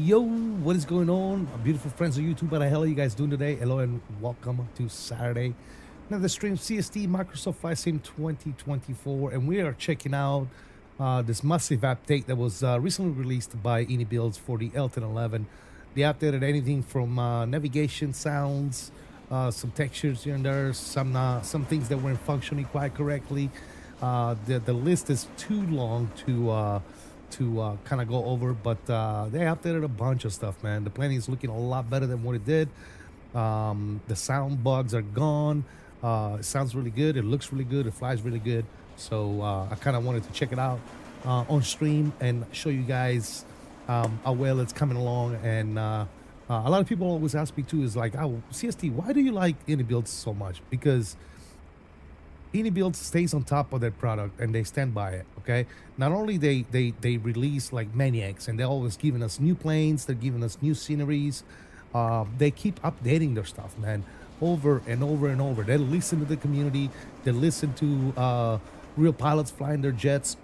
Yo, what is going on, beautiful friends of YouTube? How the hell are you guys doing today? Hello and welcome to Saturday. Another stream, CST Microsoft Flight Sim 2024, and we are checking out this massive update that was recently released by IniBuilds for the L1011. They updated anything from navigation sounds, some textures here and there, some things that weren't functioning quite correctly. The list is too long to kind of go over, but they updated a bunch of stuff, man. The plane is looking a lot better than what it did. The sound bugs are gone. It sounds really good. It looks really good. It flies really good. So I kind of wanted to check it out on stream and show you guys how well it's coming along. And a lot of people always ask me too, is like, oh, CST, why do you like IniBuilds so much? Because IniBuilds stays on top of their product and they stand by it. Okay, not only they release like maniacs, and they're always giving us new planes, they're giving us new sceneries. They keep updating their stuff, man, over and over and over. They listen to the community, they listen to real pilots flying their jets,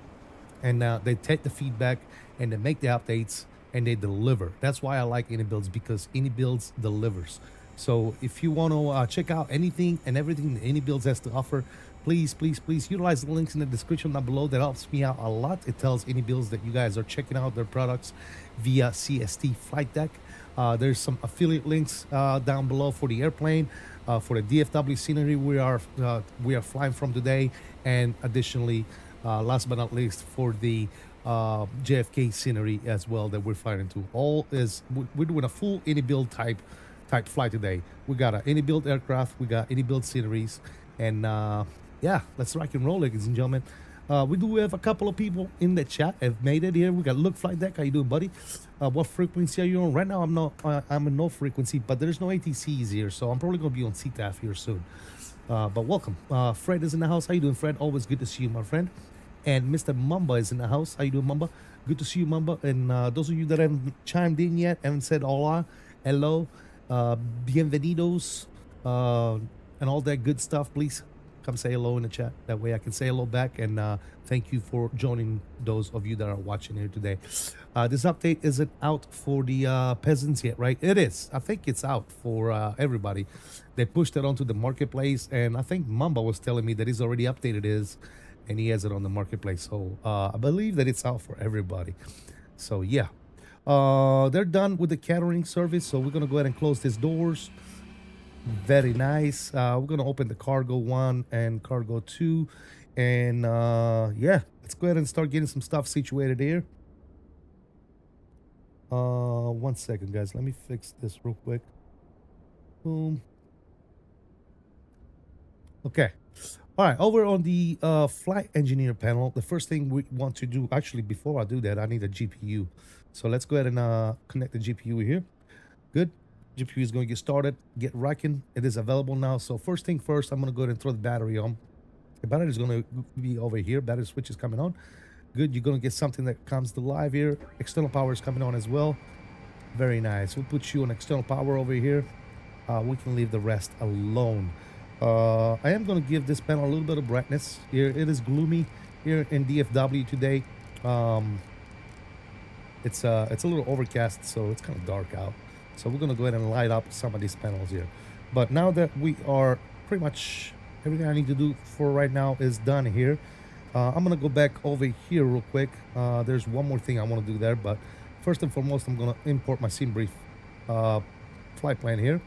and they take the feedback and they make the updates and they deliver. That's why I like IniBuilds, because IniBuilds delivers. So if you want to check out anything and everything that IniBuilds has to offer, please utilize the links in the description down below. That helps me out a lot. It tells IniBuilds that you guys are checking out their products via CST Flight Deck. There's some affiliate links down below for the airplane. for the DFW scenery we are flying from today, and additionally, last but not least, for the JFK scenery as well that we're flying into. We're doing a full IniBuild type flight today. We got an IniBuild aircraft, we got IniBuild sceneries, and yeah, let's rock and roll, ladies and gentlemen. We do have a couple of people in the chat have made it here. We got Look Flight Deck. How you doing, buddy? What frequency are you on right now? I'm in no frequency, but there's no ATCs here, so I'm probably gonna be on CTAF here soon. But welcome. Fred is in the house. How you doing, Fred? Always good to see you, my friend. And Mr. Mamba is in the house. How you doing, Mamba? Good to see you, Mamba. And those of you that haven't chimed in yet, haven't said hola, hello, bienvenidos, and all that good stuff, please come say hello in the chat. That way I can say hello back, and thank you for joining those of you that are watching here today. This update isn't out for the peasants yet, right? It is. I think it's out for everybody. They pushed it onto the marketplace, and I think Mamba was telling me that he's already updated his, and he has it on the marketplace. So I believe that it's out for everybody. So yeah, they're done with the catering service, so we're gonna go ahead and close these doors. Very nice. We're gonna open the cargo 1 and cargo 2, and yeah, let's go ahead and start getting some stuff situated here. 1 second, guys, let me fix this real quick. Boom. Okay. All right, over on the flight engineer panel, the first thing we want to do, actually before I do that, I need a GPU. So let's go ahead and connect the GPU here. Good. GPU is going to get started, get rocking. It is available now. So first thing first, I'm going to go ahead and throw the battery on. The battery is going to be over here. Battery switch is coming on. Good. You're going to get something that comes to live here. External power is coming on as well. Very nice. We'll put you on external power over here. We can leave the rest alone. I am going to give this panel a little bit of brightness here. It is gloomy here in DFW today. It's a little overcast, so it's kind of dark out. So we're going to go ahead and light up some of these panels here. But now that we are pretty much everything I need to do for right now is done here, I'm going to go back over here real quick. There's one more thing I want to do there, but first and foremost, I'm going to import my scene brief flight plan here.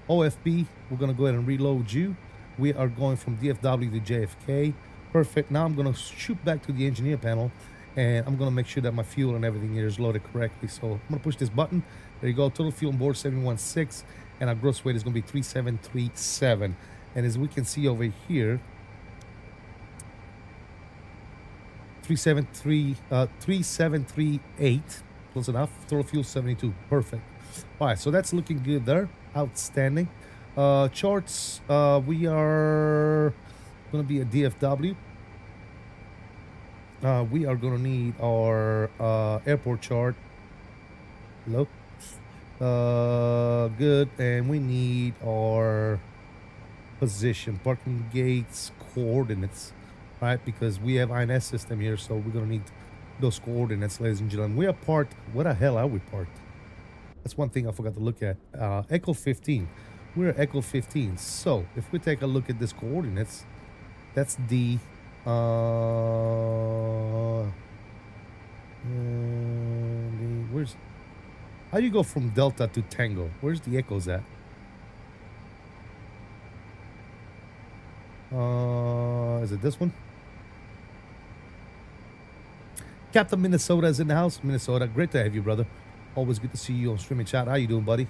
OFB, we're going to go ahead and reload you. We are going from DFW to JFK. Perfect. Now I'm going to shoot back to the engineer panel, and I'm going to make sure that my fuel and everything here is loaded correctly. So I'm going to push this button. There you go. Total fuel on board 716, and our gross weight is going to be 3737. And as we can see over here, 3738, close enough. Total fuel 72. Perfect. All right, so that's looking good there. Outstanding. Charts, we are going to be a DFW. We are going to need our airport chart. Hello. Good. And we need our position, parking gates, coordinates, right? Because we have INS system here, so we're going to need those coordinates, ladies and gentlemen. We are parked. Where the hell are we parked? That's one thing I forgot to look at. Echo 15. We're at Echo 15. So if we take a look at this coordinates, that's the where's, how do you go from Delta to Tango? Where's the Echoes at? Is it this one? Captain Minnesota is in the house. Minnesota, great to have you, brother. Always good to see you on streaming chat. How you doing, buddy?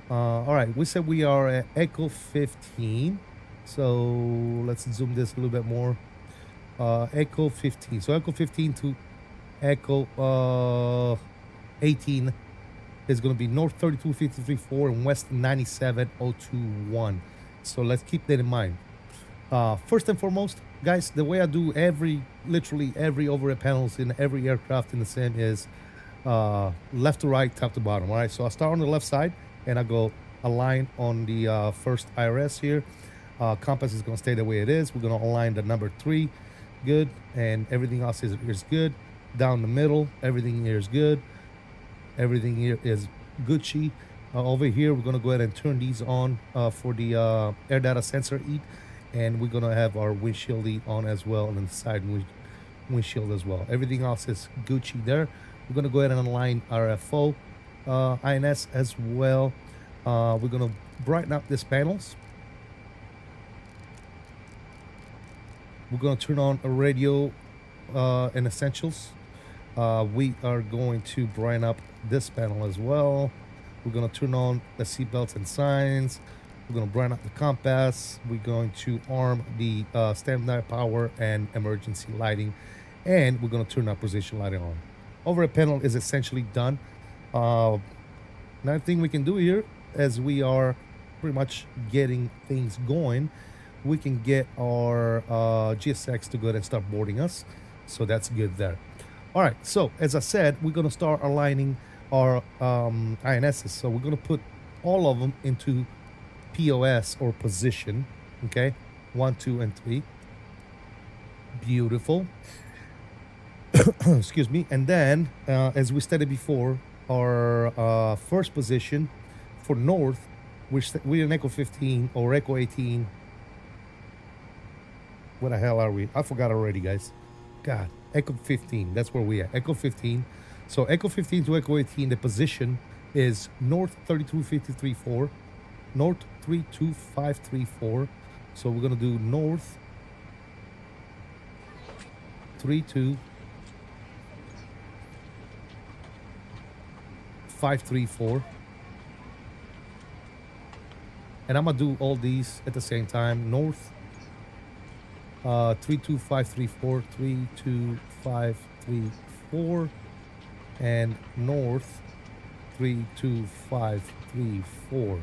All right, we said we are at Echo 15. So let's zoom this a little bit more. Echo 15. So Echo 15 to Echo 18 is going to be North 32.53.4 and West 97.021. So let's keep that in mind. First and foremost, guys, the way I do literally every overhead panels in every aircraft in the sim is left to right, top to bottom. All right, so I start on the left side and I go align on the first IRS here. Compass is going to stay the way it is. We're going to align the number 3, good, and everything else is good. Down the middle, everything here is good. Everything here is Gucci. Over here, we're going to go ahead and turn these on for the air data sensor EAT, and we're going to have our windshield EAT on as well, and then the side windshield as well. Everything else is Gucci there. We're going to go ahead and align our FO INS as well. We're going to brighten up these panels. We're going to turn on a radio and essentials. We are going to brighten up this panel as well. We're going to turn on the seatbelts and signs. We're going to brighten up the compass. We're going to arm the standby power and emergency lighting. And we're going to turn our position lighting on. Overhead panel is essentially done. Another thing we can do here, as we are pretty much getting things going, we can get our GSX to go ahead and start boarding us. So that's good there. All right, so as I said, we're going to start aligning our INSs. So we're going to put all of them into POS or position. Okay, 1, 2, and 3. Beautiful. Excuse me. And then, as we stated before, our first position for north, we're in Echo 15 or Echo 18. Where the hell are we? I forgot already, guys. God, Echo 15. That's where we are. Echo 15. So Echo 15 to Echo 18, the position is north 32534, north 32534. So we're gonna do north 32534. And I'm gonna do all these at the same time. North 32534, 32534, and north 32534.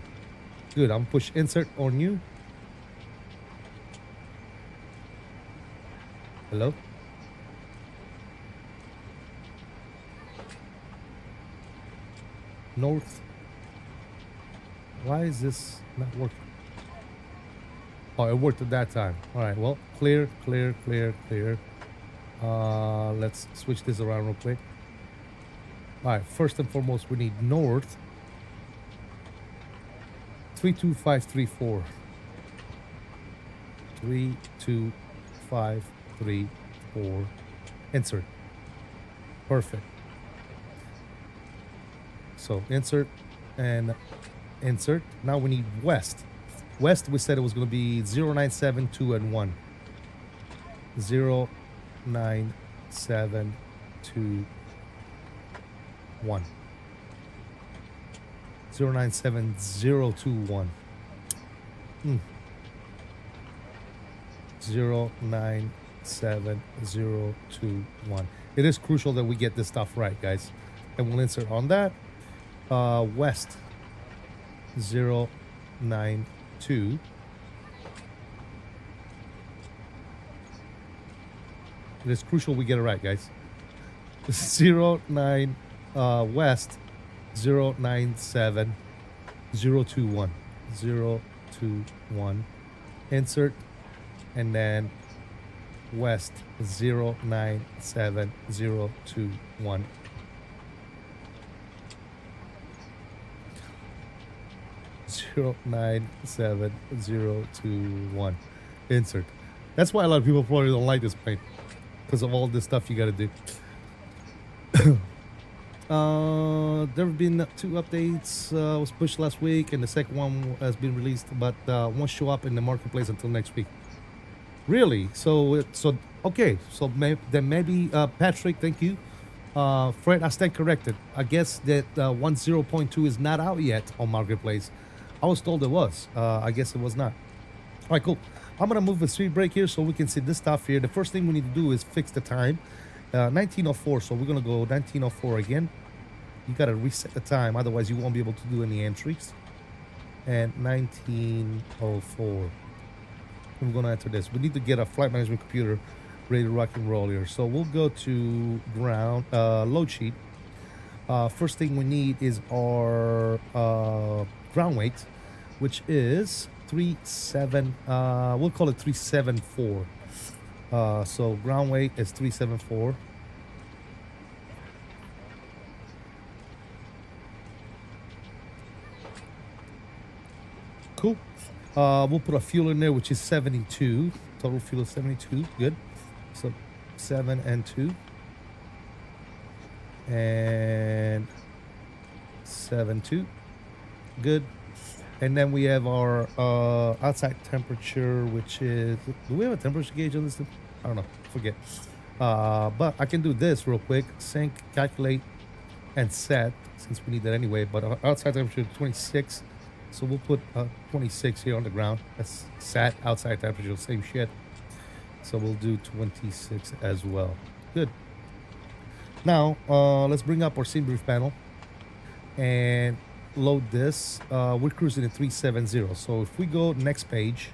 Good. I'm push insert on you. Hello. North. Why is this not working? Oh, it worked at that time. All right, well, clear, clear, clear, clear. Let's switch this around real quick. All right, first and foremost, we need north 32534. 32534. Insert. Perfect. So insert and insert. Now we need west. West, we said it was going to be 0972 and 1. 0972 1. 097021. 097021. It is crucial that we get this stuff right, guys. And we'll insert on that. West 092. It is crucial we get it right, guys. 09 West 097 021. 021. Insert, and then West 097021. Zero 97021. Insert. That's why a lot of people probably don't like this plane, because of all this stuff you got to do. There have been 2 updates. Was pushed last week, and the second one has been released, but won't show up in the marketplace until next week. Really? So okay. So maybe Patrick, thank you. Fred, I stand corrected. I guess that 10.2 is not out yet on marketplace. I was told it was. I guess it was not. All right, cool. I'm gonna move the speed brake here so we can see this stuff here. The first thing we need to do is fix the time. 1904. So we're gonna go 1904 again. You gotta reset the time, otherwise you won't be able to do any entries. And 1904. We're gonna enter this. We need to get a flight management computer ready to rock and roll here. So we'll go to ground load sheet. First thing we need is our ground weight, which is 37. We'll call it 374. So ground weight is 374. Cool. We'll put a fuel in there, which is 72. Total fuel is 72. Good. So 7 and 2. And 7, 2. Good. And then we have our outside temperature, which is, do we have a temperature gauge on this thing? I don't know, forget. But I can do this real quick, sync, calculate, and set, since we need that anyway. But our outside temperature is 26, so we'll put 26 here on the ground. That's sat, outside temperature, same shit. So we'll do 26 as well. Good. Now, let's bring up our scene brief panel and load this. We're cruising at 370. So if we go next page,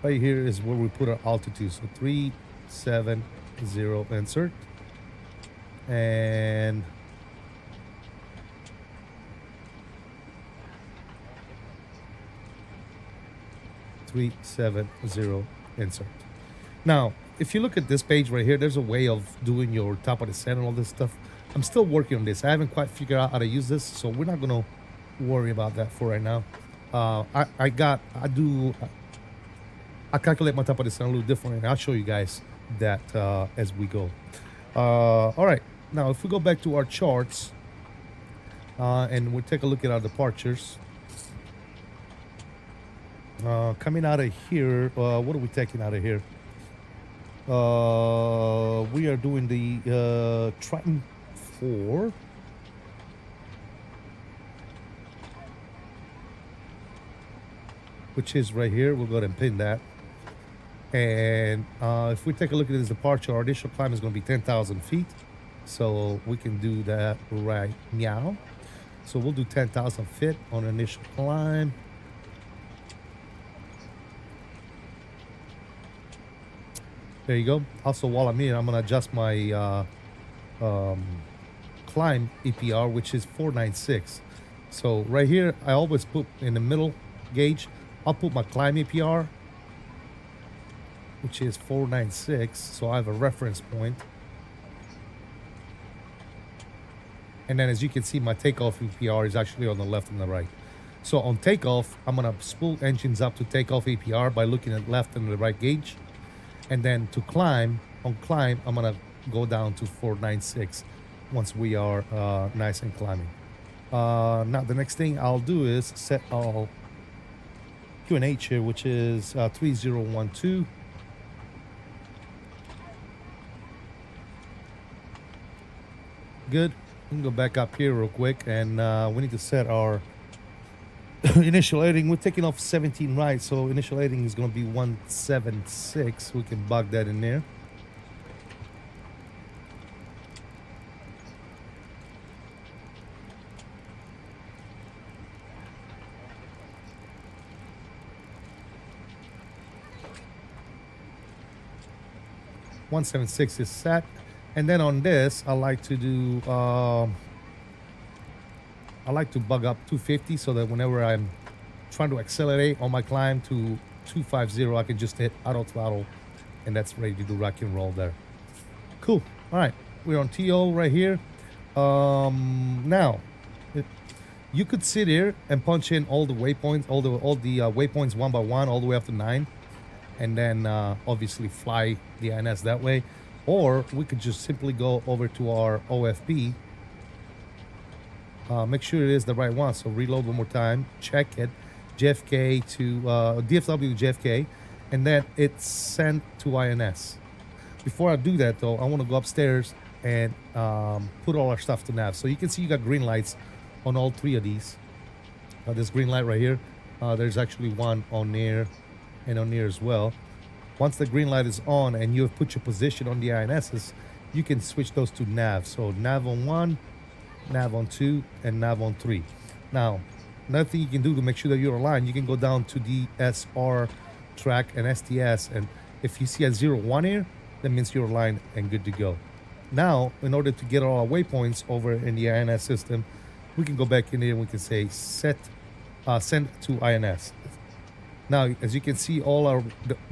right here is where we put our altitude. So 370, insert. And (370) insert. Now, if you look at this page right here, there's a way of doing your top of the set and all this stuff. I'm still working on this. I haven't quite figured out how to use this, so we're not gonna worry about that for right now. I calculate my top of the set a little differently, and I'll show you guys that as we go. All right, now if we go back to our charts and we take a look at our departures. Coming out of here, what are we taking out of here? We are doing the Triton 4. Which is right here. We'll go ahead and pin that. And if we take a look at this departure, our initial climb is going to be 10,000 feet. So we can do that right now. So we'll do 10,000 feet on initial climb. There you go. Also, while I'm here, I'm going to adjust my climb APR, which is 496. So right here, I always put in the middle gauge, I'll put my climb APR, which is 496. So I have a reference point. And then as you can see, my takeoff APR is actually on the left and the right. So on takeoff, I'm going to spool engines up to takeoff APR by looking at left and the right gauge. And then to climb, on climb, I'm gonna go down to 496 once we are nice and climbing. Now the next thing I'll do is set our QNH here, which is 3012. Good. We can go back up here real quick, and we need to set our initial heading. We're taking off 17 right, so initial heading is going to be 176. We can bug that in there. (176) is set, and then on this, I like to do. I like to bug up 250 so that whenever I'm trying to accelerate on my climb to 250, I can just hit auto throttle, and that's ready to do rock and roll there. Cool. All right, we're on TO right here. Now, you could sit here and punch in all the waypoints, all the waypoints one by one, all the way up to 9, and then obviously fly the INS that way, or we could just simply go over to our OFP. Make sure it is the right one. So reload one more time, check it, JFK to DFW JFK, and then it's sent to INS. Before I do that though, I want to go upstairs and put all our stuff to nav. So you can see you got green lights on all 3 of these. This green light right here, there's actually one on there and on there as well. Once the green light is on and you have put your position on the INSs, you can switch those to nav. So nav on 1, nav on 2, and nav on 3. Now, another thing you can do to make sure that you're aligned, you can go down to the SR track and STS, and if you see a 01 here, that means you're aligned and good to go. Now, in order to get all our waypoints over in the INS system, we can go back in here and we can say send to INS. Now, as you can see, the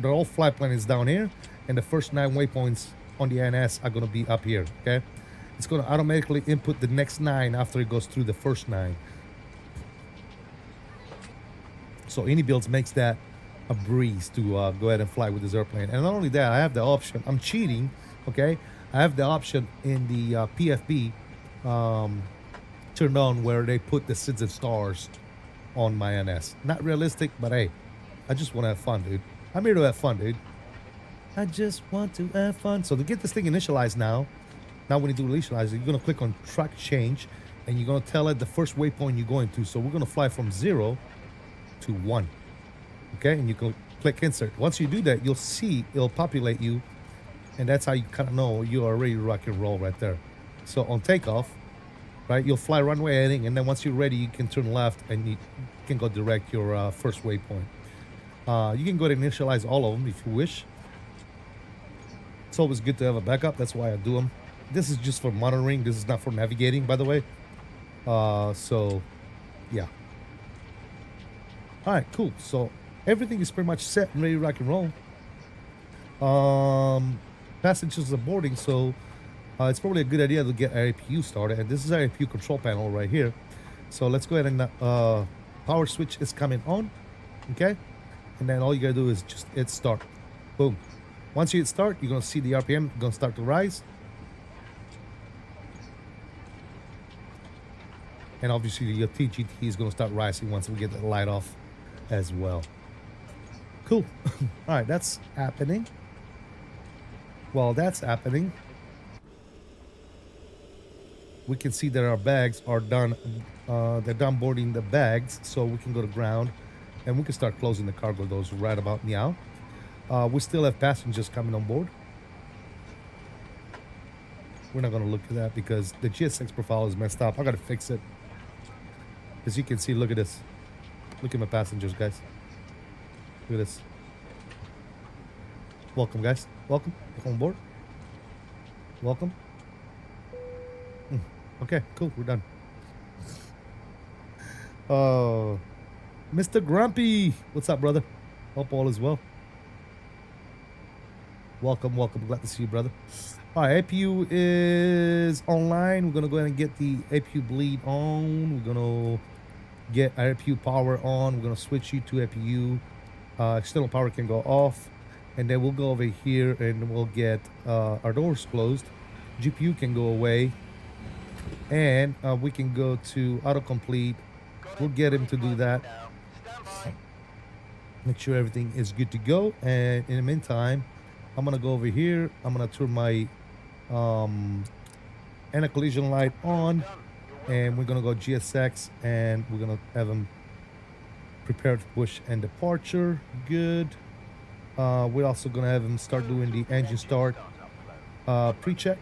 whole flight plan is down here, and the first 9 waypoints on the INS are going to be up here. Okay. It's going to automatically input the next 9 after it goes through the first 9. So IniBuilds makes that a breeze to go ahead and fly with this airplane. And not only that, I have the option. I'm cheating, okay? I have the option in the PFB turned on where they put the SIDS and stars on my NS. Not realistic, but hey, I just want to have fun, dude. I'm here to have fun, dude. I just want to have fun. So to get this thing initialized now when you do initialize, you're going to click on track change, and you're going to tell it the first waypoint you're going to. So we're going to fly from 0 to 1. Okay, and you can click insert. Once you do that, you'll see it'll populate you, and that's how you kind of know you are ready to rock and roll right there. So on takeoff, right, you'll fly runway heading, and then once you're ready, you can turn left and you can go direct your first waypoint. You can go ahead and initialize all of them if you wish. It's always good to have a backup. That's why I do them. This is just for monitoring. This is not for navigating, by the way. So, yeah. All right, cool. So everything is pretty much set and ready to rock and roll. Passengers are boarding, so it's probably a good idea to get our APU started. And this is our APU control panel right here. So let's go ahead and power switch is coming on. Okay, and then all you gotta do is just hit start. Boom. Once you hit start, you're gonna see the RPM gonna start to rise. And obviously your TGT is gonna start rising once we get the light off as well. Cool. All right, that's happening. While that's happening, we can see that our bags are done. They're done boarding the bags, so we can go to ground and we can start closing the cargo doors right about now. We still have passengers coming on board. We're not going to look at that because the GSX profile is messed up. I got to fix it. As you can see, look at this. Look at my passengers, guys. Look at this. Welcome, guys. Welcome. Welcome on board. Welcome. Okay, cool. We're done. Mr. Grumpy. What's up, brother? Hope all is well. Welcome, welcome. Glad to see you, brother. All right, APU is online. We're going to go ahead and get the APU bleed on. We're going to get our APU power on. We're going to switch you to APU. External power can go off. And then we'll go over here and we'll get our doors closed. GPU can go away. And we can go to autocomplete. We'll get him to do that. Make sure everything is good to go. And in the meantime, I'm going to go over here. I'm going to turn my anti-collision light on. And we're going to go GSX. And we're going to have him prepared for push and departure. Good. We're also going to have him start doing the engine start pre-check.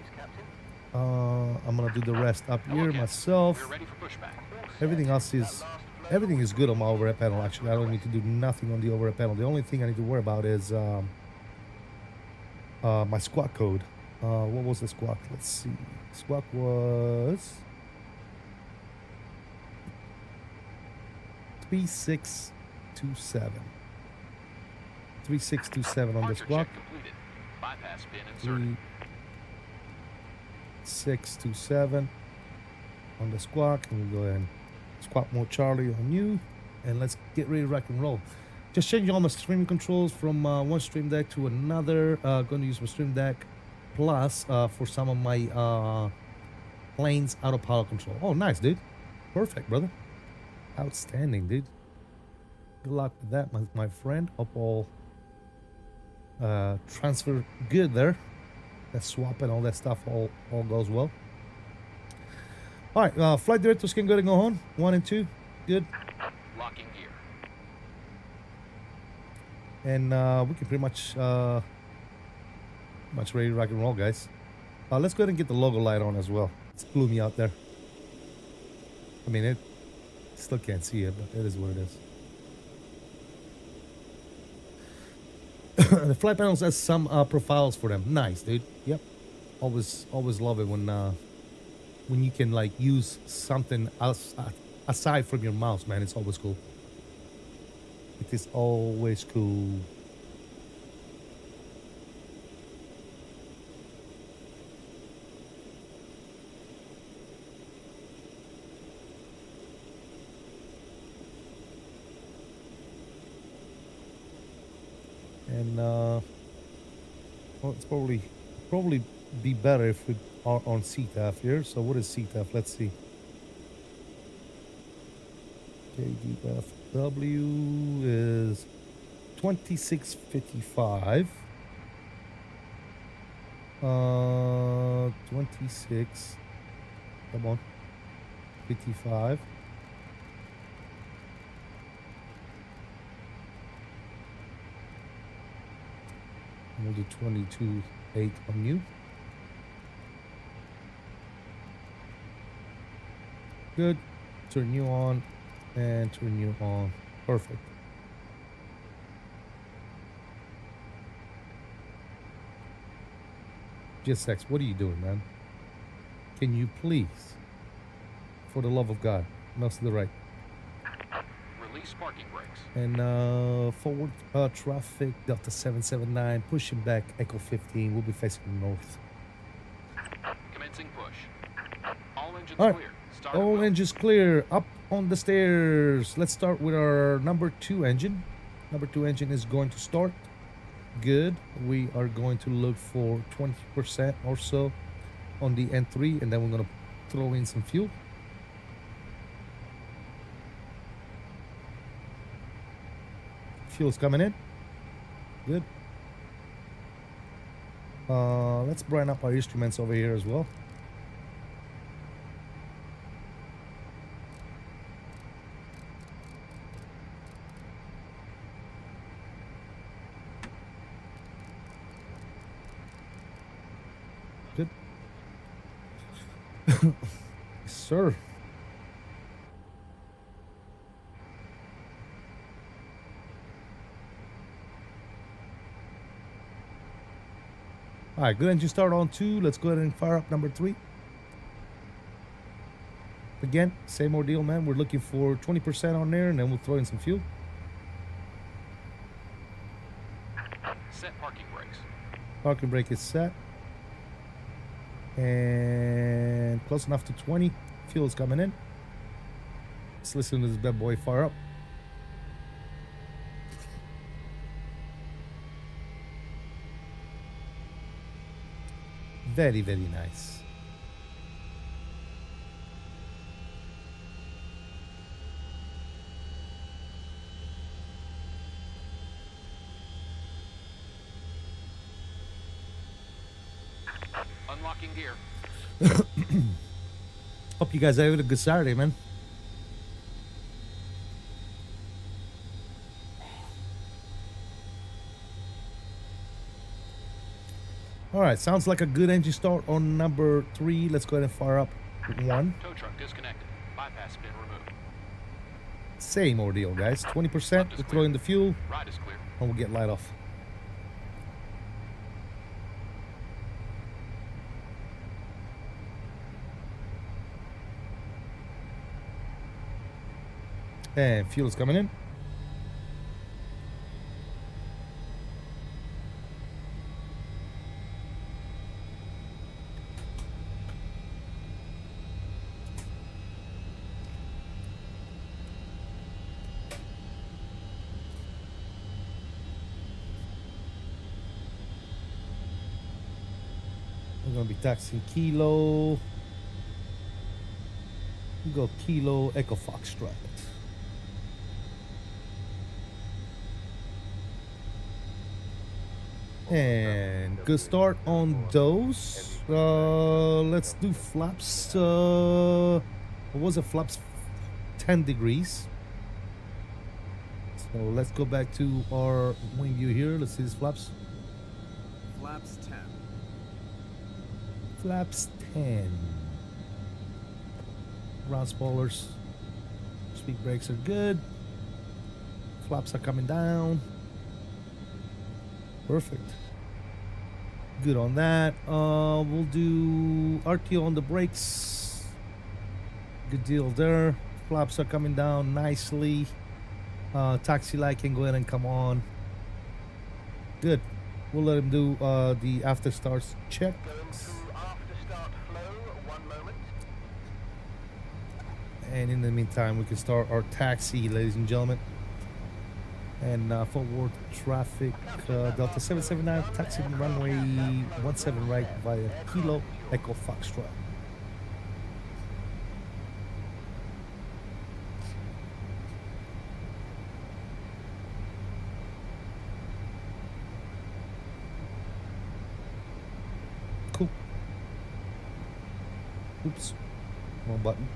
I'm going to do the rest up here myself. Everything else is good on my overhead panel. Actually, I don't need to do nothing on the overhead panel. The only thing I need to worry about is my squawk code. What was the squawk? Let's see. Squawk was 3627. 3627 on the squawk. 3627 on the squawk, and we'll go ahead and squawk mode Charlie on you, and let's get ready to rock and roll. Just changing all my streaming controls from one stream deck to another. Going to use my stream deck plus for some of my planes autopilot control. Oh, nice, dude. Perfect, brother. Outstanding, dude. Good luck with that, my friend. Hope all transfer good there. That swap and all that stuff all goes well. All right, flight directors can go on. 1 and 2, good. Locking gear. And we can pretty much ready to rock and roll, guys. Let's go ahead and get the logo light on as well. It's gloomy out there. I mean, it still can't see it, but it is what it is. The flight panels has some profiles for them. Nice, dude. Yep. Always love it when you can like use something else aside from your mouse, man. It's always cool. It is always cool. And well, it's probably be better if we are on CTAF here. So what is CTAF? Let's see. KDFW is 2655. 26. Come on. 55. And we'll do 22.8 on you. Good. Turn you on and turn you on. Perfect. GSX, what are you doing, man? Can you please, for the love of God, mouse to the right. Release parking brakes. And forward traffic, Delta 779, pushing back, Echo 15. We'll be facing north. Commencing push. All engines All right. clear. Start All wheel. engines clear. Up on the stairs. Let's start with our number 2 engine. Number 2 engine is going to start. Good. We are going to look for 20% or so on the N3, and then we're going to throw in some fuel. Fuel's coming in. Good. Let's brighten up our instruments over here as well. Good. Yes, sir. All right, good engine start on 2. Let's go ahead and fire up number 3. Again, same ordeal, man. We're looking for 20% on there, and then we'll throw in some fuel. Set parking brakes. Parking brake is set. And close enough to 20. Fuel is coming in. Let's listen to this bad boy fire up. Very, very nice. Unlocking gear. Hope you guys had a good Saturday, man. All right, sounds like a good engine start on number 3. Let's go ahead and fire up 1. Tow truck disconnected. Bypass pin removed. Same ordeal, guys. 20%. We'll throw in the fuel, Ride is clear. and we'll get light off. And fuel is coming in. We're going to be taxiing Kilo. We go Kilo Echo Foxtrot. And good start on those. Let's do flaps. What was it? Flaps 10 degrees. So let's go back to our wing view here. Let's see these flaps. Flaps 10. Flaps 10. Ground spoilers. Speed brakes are good. Flaps are coming down. Perfect. Good on that. We'll do RTO on the brakes. Good deal there. Flaps are coming down nicely. Taxi light can go ahead and come on. Good. We'll let him do the after starts check. Going through after start flow, 1 moment. And in the meantime, we can start our taxi, ladies and gentlemen. And forward traffic, Delta 779, taxiing runway 17 right via Kilo Echo Foxtrot. Oops. Wrong button.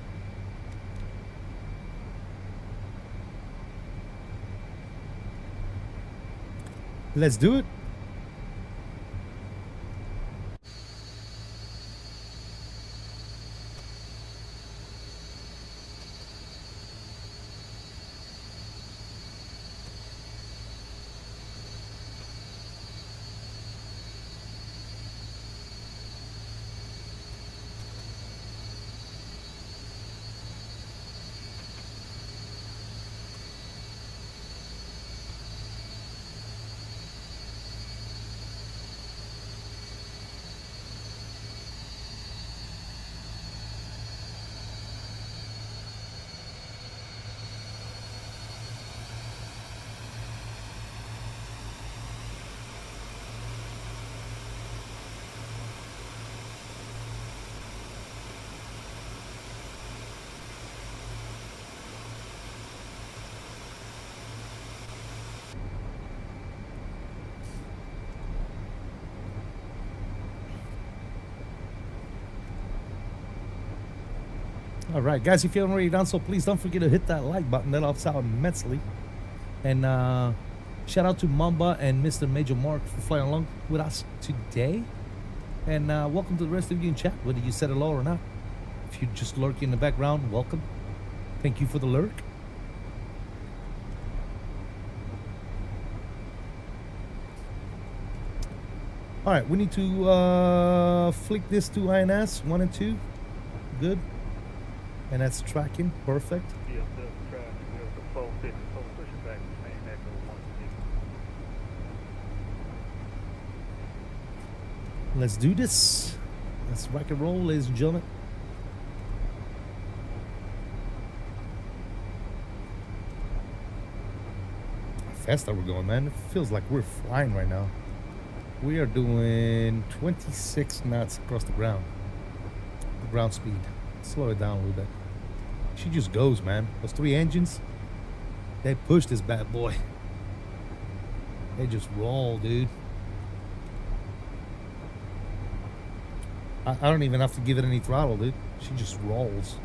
Let's do it. All right, guys, if you haven't already done so, please don't forget to hit that like button. That helps out immensely. And shout out to Mamba and Mr. Major Mark for flying along with us today. And welcome to the rest of you in chat, whether you said hello or not. If you're just lurking in the background, welcome. Thank you for the lurk. All right, we need to flick this to INS 1 and 2. Good. And that's tracking. Perfect. Yeah, the track, the 450, so push it back, maintain echo 160. Let's do this. Let's rock and roll, ladies and gentlemen. How fast are we going, man? It feels like we're flying right now. We are doing 26 knots across the ground. The ground speed. Slow it down a little bit. She just goes, man. Those 3 engines, they push this bad boy. They just roll, dude. I don't even have to give it any throttle, dude. She just rolls.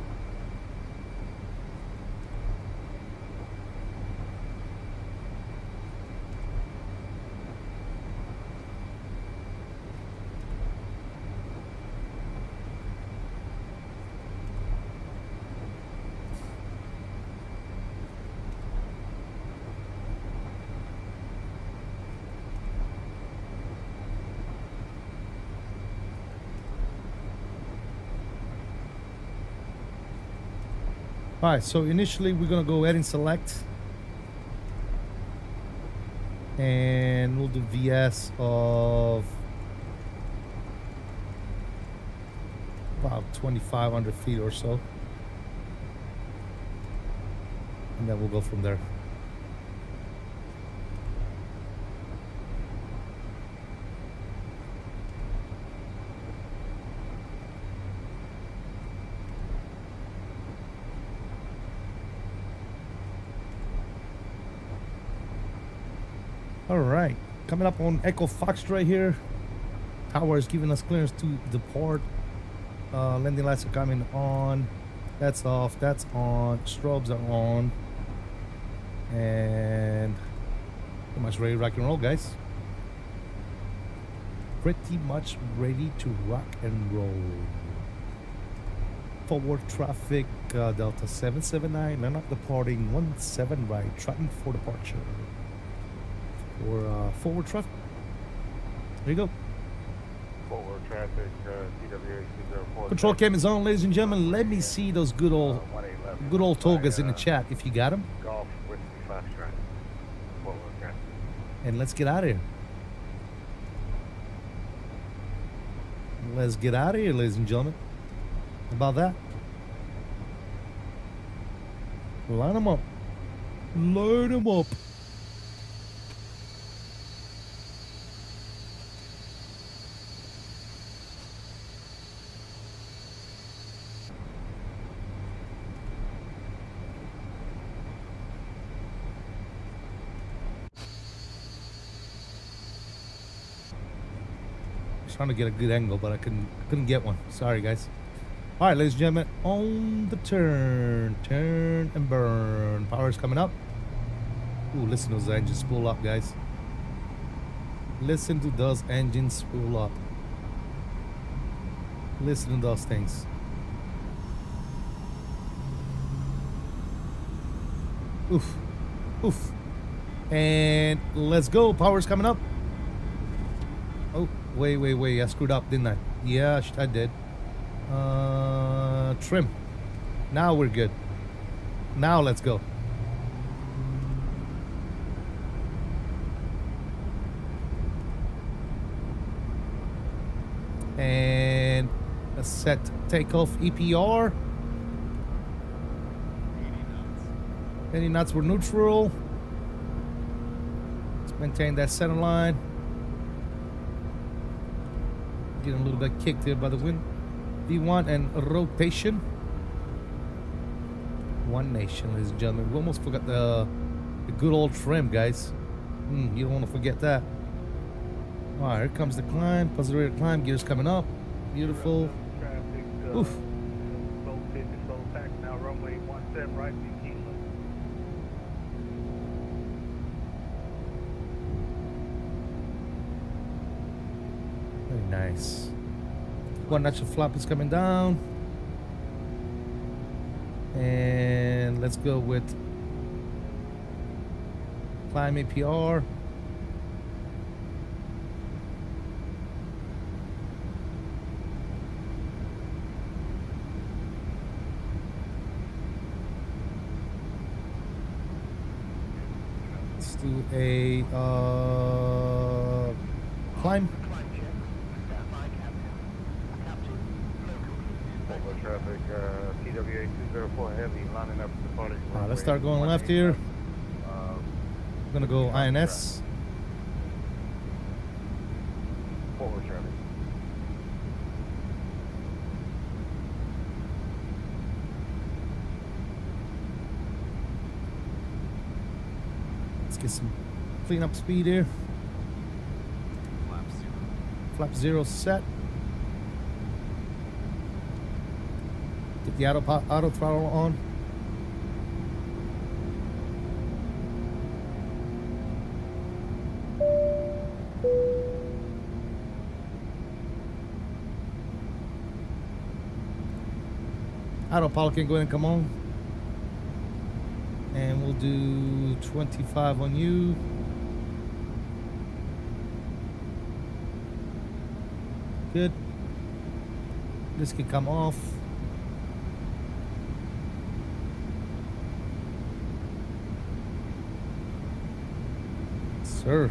All right, so initially we're gonna go ahead and select, and we'll do VS of about 2,500 feet or so, and then we'll go from there. All right, coming up on Echo Fox right here. Tower is giving us clearance to depart. Landing lights are coming on. That's off. That's on. Strobes are on. And pretty much ready to rock and roll, guys. Pretty much ready to rock and roll. Forward traffic, Delta 779. They're not departing 17 right. Tracking for departure. Or forward traffic. There you go. Forward traffic, TWA 204. Control cam is on, ladies and gentlemen. Let me see those good old togas in the chat if you got them. Golf Whiskey Foxtrot. Forward traffic. And let's get out of here. Let's get out of here, ladies and gentlemen. How about that? Line them up. Line them up. Trying to get a good angle, but I couldn't get one. Sorry, guys. All right, ladies and gentlemen, on the turn and burn. Power's coming up. Ooh, listen to those engines spool up, guys. Listen to those engines spool up. Listen to those things. Oof. Oof. And let's go. Power's coming up. Oh, wait. I screwed up, didn't I? Yeah, I did. Trim. Now we're good. Now let's go. And let's set takeoff EPR. 80 knots. We're neutral. Let's maintain that center line. Getting a little bit kicked here by the wind. V1 and rotation. One nation, ladies and gentlemen. We almost forgot the good old trim, guys. You don't want to forget that. All right, here comes the climb. Positive climb. Gears coming up. Beautiful. Traffic, Oof. slow 50, slow tax now, runway 17 right, be keen. Very nice. One notch of flap is coming down. And let's go with climb APR. Let's do a climb. Traffic, TWA 204 heavy, lining up the departure. Let's start going left here. I'm gonna go INS. Forward traffic. Let's get some clean up speed here. Flap zero set. Get the auto throttle on. Autopilot can go ahead and come on. And we'll do 25 on you. Good. This can come off. Sir.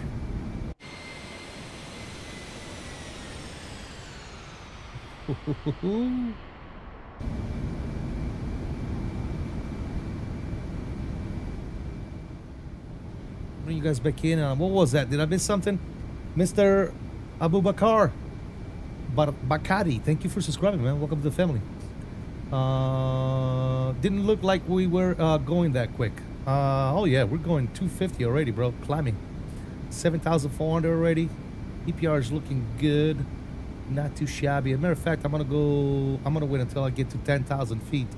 Bring you guys back in. What was that? Did I miss something? Mr. Abubakar Bakari, thank you for subscribing, man. Welcome to the family. Didn't look like we were going that quick. Oh yeah, we're going 250 already, bro. Climbing 7,400 already. EPR is looking good, not too shabby. As a matter of fact, I'm gonna wait until I get to 10,000 feet,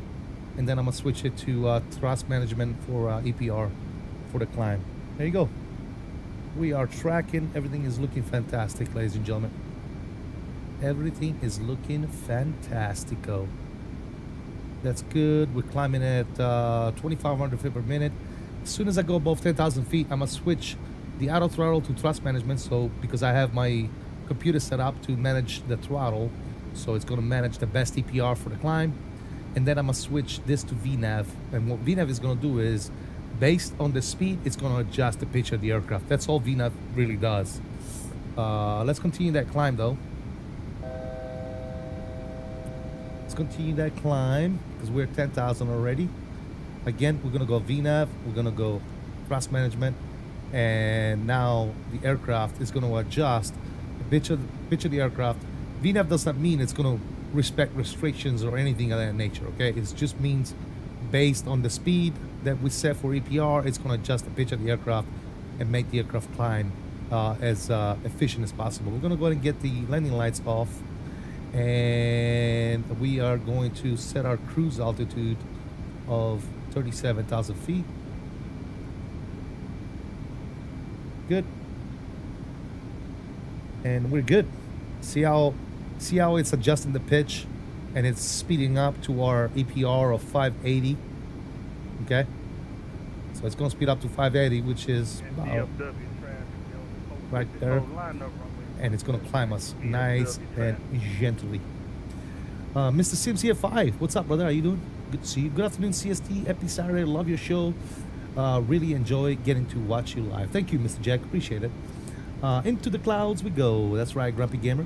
and then I'm gonna switch it to thrust management for EPR for the climb. There you go. We are tracking. Everything is looking fantastic, ladies and gentlemen. Everything is looking fantastico. That's good. We're climbing at 2,500 feet per minute. As soon as I go above 10,000 feet, I'm gonna switch the auto throttle to thrust management. So because I have my computer set up to manage the throttle, so it's gonna manage the best EPR for the climb. And then I'm gonna switch this to VNAV. And what VNAV is gonna do is, based on the speed, it's gonna adjust the pitch of the aircraft. That's all VNAV really does. Let's continue that climb though. Let's continue that climb because we're at 10,000 already. Again, we're gonna go VNAV, we're gonna go thrust management, and now the aircraft is gonna adjust the pitch of the aircraft. VNAV does not mean it's gonna respect restrictions or anything of that nature, okay? It just means based on the speed that we set for EPR, it's gonna adjust the pitch of the aircraft and make the aircraft climb as efficient as possible. We're gonna go ahead and get the landing lights off. And we are going to set our cruise altitude of 37,000 feet. Good. And we're good. See how it's adjusting the pitch, and it's speeding up to our APR of 580. Okay, so it's going to speed up to 580, which is about right there, and it's going to climb us nice and gently. Mr. Sims here 5, what's up, brother? How you doing? Good to see you. Good afternoon, CST. Happy Saturday. Love your show. Really enjoy getting to watch you live. Thank you, Mr. Jack. Appreciate it. Into the clouds we go. That's right, Grumpy Gamer.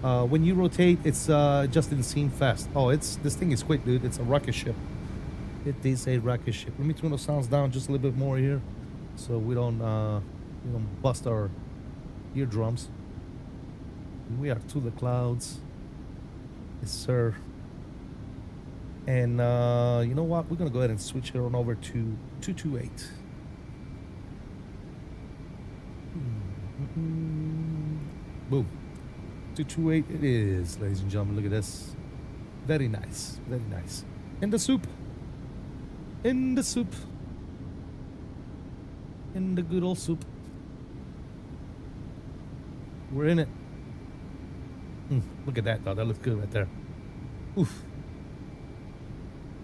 When you rotate, it's just insane fast. Oh, this thing is quick, dude. It's a rocket ship. It is a rocket ship. Let me turn the sounds down just a little bit more here, so we don't bust our eardrums. We are to the clouds. Yes, sir. And you know what? We're gonna go ahead and switch it on over to 228. Boom. 228 it is, ladies and gentlemen. Look at this. Very nice. Very nice. In the soup. In the soup. In the good old soup. We're in it. Look at that, though. That looks good right there. Oof.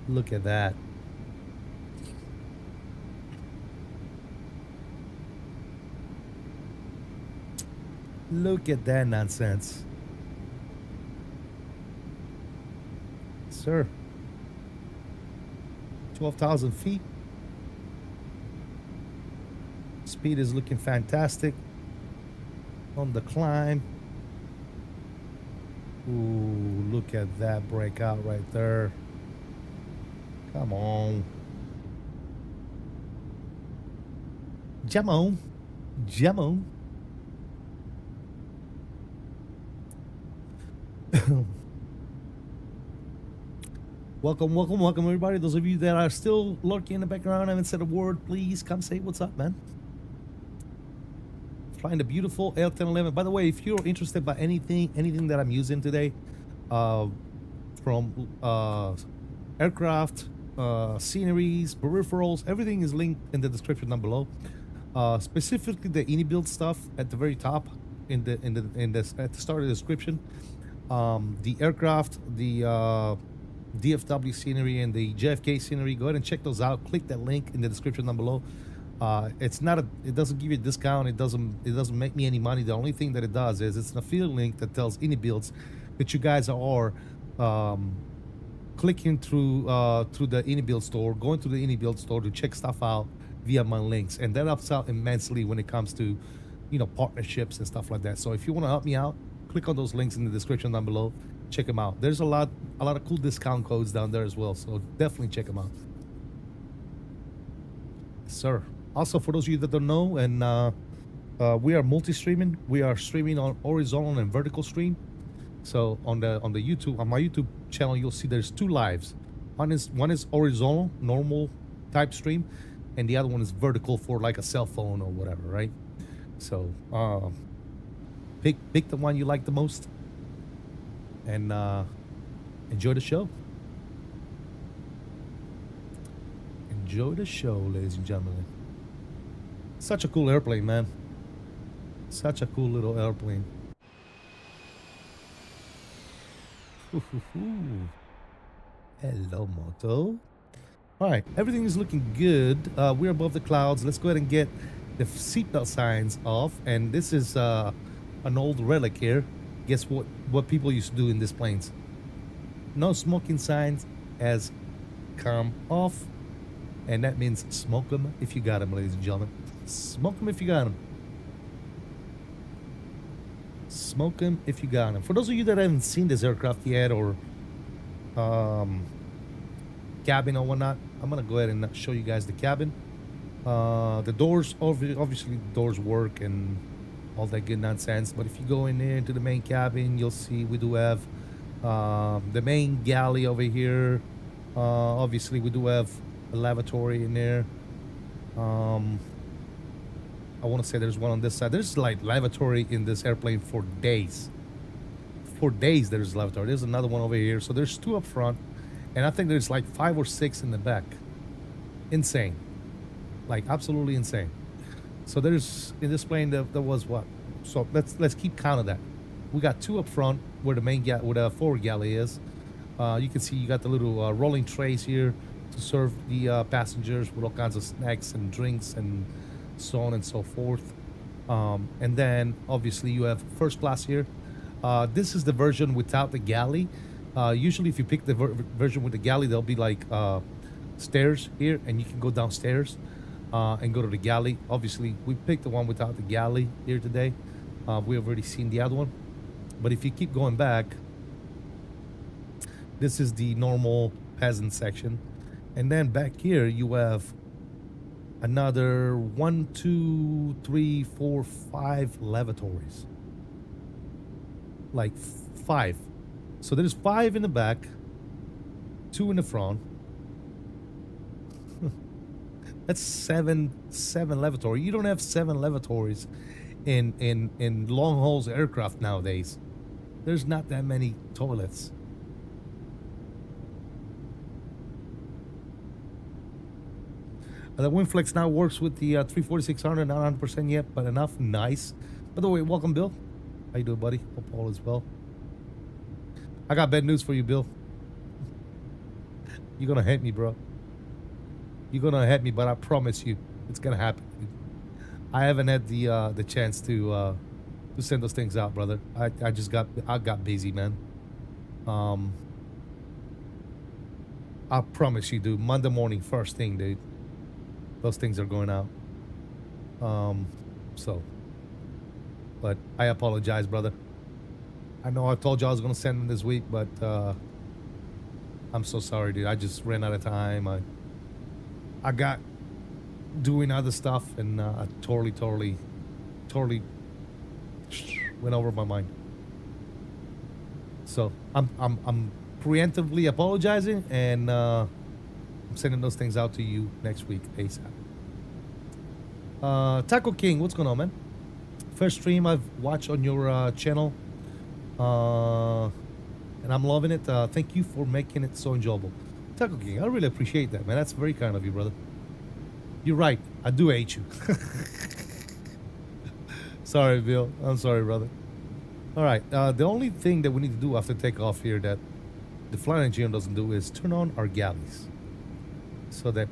Look at that. Look at that nonsense. Sir. 12,000 feet. Speed is looking fantastic. On the climb. Ooh, look at that breakout right there. Come on. Jam on. Jam on. Welcome, welcome, welcome, everybody. Those of you that are still lurking in the background, haven't said a word, please come say what's up, man. Flying the beautiful L1011. By the way, if you're interested by anything that I'm using today, from aircraft, sceneries, peripherals, everything is linked in the description down below. Specifically the IniBuilds stuff at the very top, at the start of the description. The aircraft, the DFW scenery and the JFK scenery, go ahead and check those out. Click that link in the description down below. It doesn't give you a discount. It doesn't make me any money. The only thing that it does is it's an affiliate link that tells IniBuilds that you guys are clicking through the IniBuilds store, going to the IniBuilds store to check stuff out via my links, and that helps out immensely when it comes to partnerships and stuff like that. So if you want to help me out, click on those links in the description down below. Check them out. There's a lot of cool discount codes down there as well, so definitely check them out. Yes, sir. Also, for those of you that don't know, and we are multi-streaming. We are streaming on horizontal and vertical stream. So on the YouTube, on my YouTube channel, you'll see there's two lives. One is horizontal, normal type stream, and the other one is vertical for like a cell phone or whatever, right? So pick the one you like the most, and enjoy the show. Enjoy the show, ladies and gentlemen. Such a cool airplane, man. Such a cool little airplane. Hello, Moto. All right, everything is looking good. We're above the clouds. Let's go ahead and get the seatbelt signs off. And this is an old relic here. Guess what people used to do in these planes? No smoking signs has come off. And that means smoke them if you got them, ladies and gentlemen. Smoke them if you got them. Smoke them if you got them. For those of you that haven't seen this aircraft yet, or cabin or whatnot, I'm gonna go ahead and show you guys the cabin. The doors, obviously the doors work and all that good nonsense. But if you go in there into the main cabin, you'll see we do have the main galley over here. Obviously we do have a lavatory in there. I want to say there's one on this side. There's like lavatory in this airplane for days. for days there's lavatory. There's another one over here. So there's 2 up front, and I think there's like 5 or 6 in the back. Insane. Like absolutely insane. So there's in this plane there was what? So let's keep count of that. We got 2 up front where the main where the forward galley is. You can see you got the little rolling trays here to serve the passengers with all kinds of snacks and drinks and so on and so forth. And then obviously you have first class here. This is the version without the galley. Usually if you pick the version with the galley, there'll be like stairs here, and you can go downstairs and go to the galley. Obviously we picked the one without the galley here today. We've already seen the other one, but if you keep going back, this is the normal peasant section, and then back here you have another 1, 2, 3, 4, 5 lavatories. Like 5. So there's 5 in the back, 2 in the front. That's seven lavatories. You don't have 7 lavatories in long hauls aircraft nowadays. There's not that many toilets. The WindFlex now works with the 340-600, not 100% yet, but enough. Nice. By the way, welcome, Bill. How you doing, buddy? Hope all is well. I got bad news for you, Bill. You're gonna hate me, bro. You're gonna hate me, but I promise you, it's gonna happen. I haven't had the chance to send those things out, brother. I got busy, man. I promise you, dude. Monday morning, first thing, dude. Those things are going out. But I apologize, brother. I know I told you I was gonna send them this week, but I'm so sorry, dude. I just ran out of time. I got doing other stuff, and I totally went over my mind. So I'm preemptively apologizing, and I'm sending those things out to you next week ASAP. Taco King, what's going on, man? First stream I've watched on your channel, and I'm loving it. Thank you for making it so enjoyable. Taco King, I really appreciate that, man. That's very kind of you, brother. You're right. I do hate you. Sorry, Bill. I'm sorry, brother. All right. The only thing that we need to do after takeoff here that the flight engineer doesn't do is turn on our galleys so that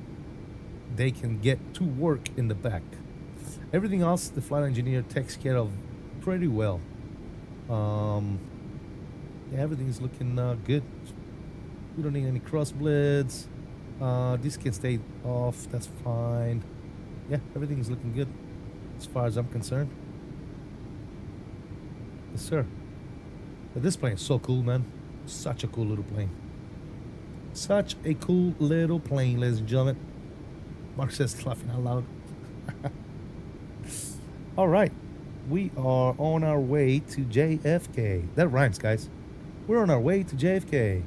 they can get to work in the back. Everything else the flight engineer takes care of pretty well. Yeah, everything is looking good. We don't need any cross blades. This can stay off. That's fine. Yeah, everything is looking good as far as I'm concerned. Yes, sir. But this plane is so cool, man. Such a cool little plane. Such a cool little plane, ladies and gentlemen. Mark says laughing out loud. All right. We are on our way to JFK. That rhymes, guys. We're on our way to JFK.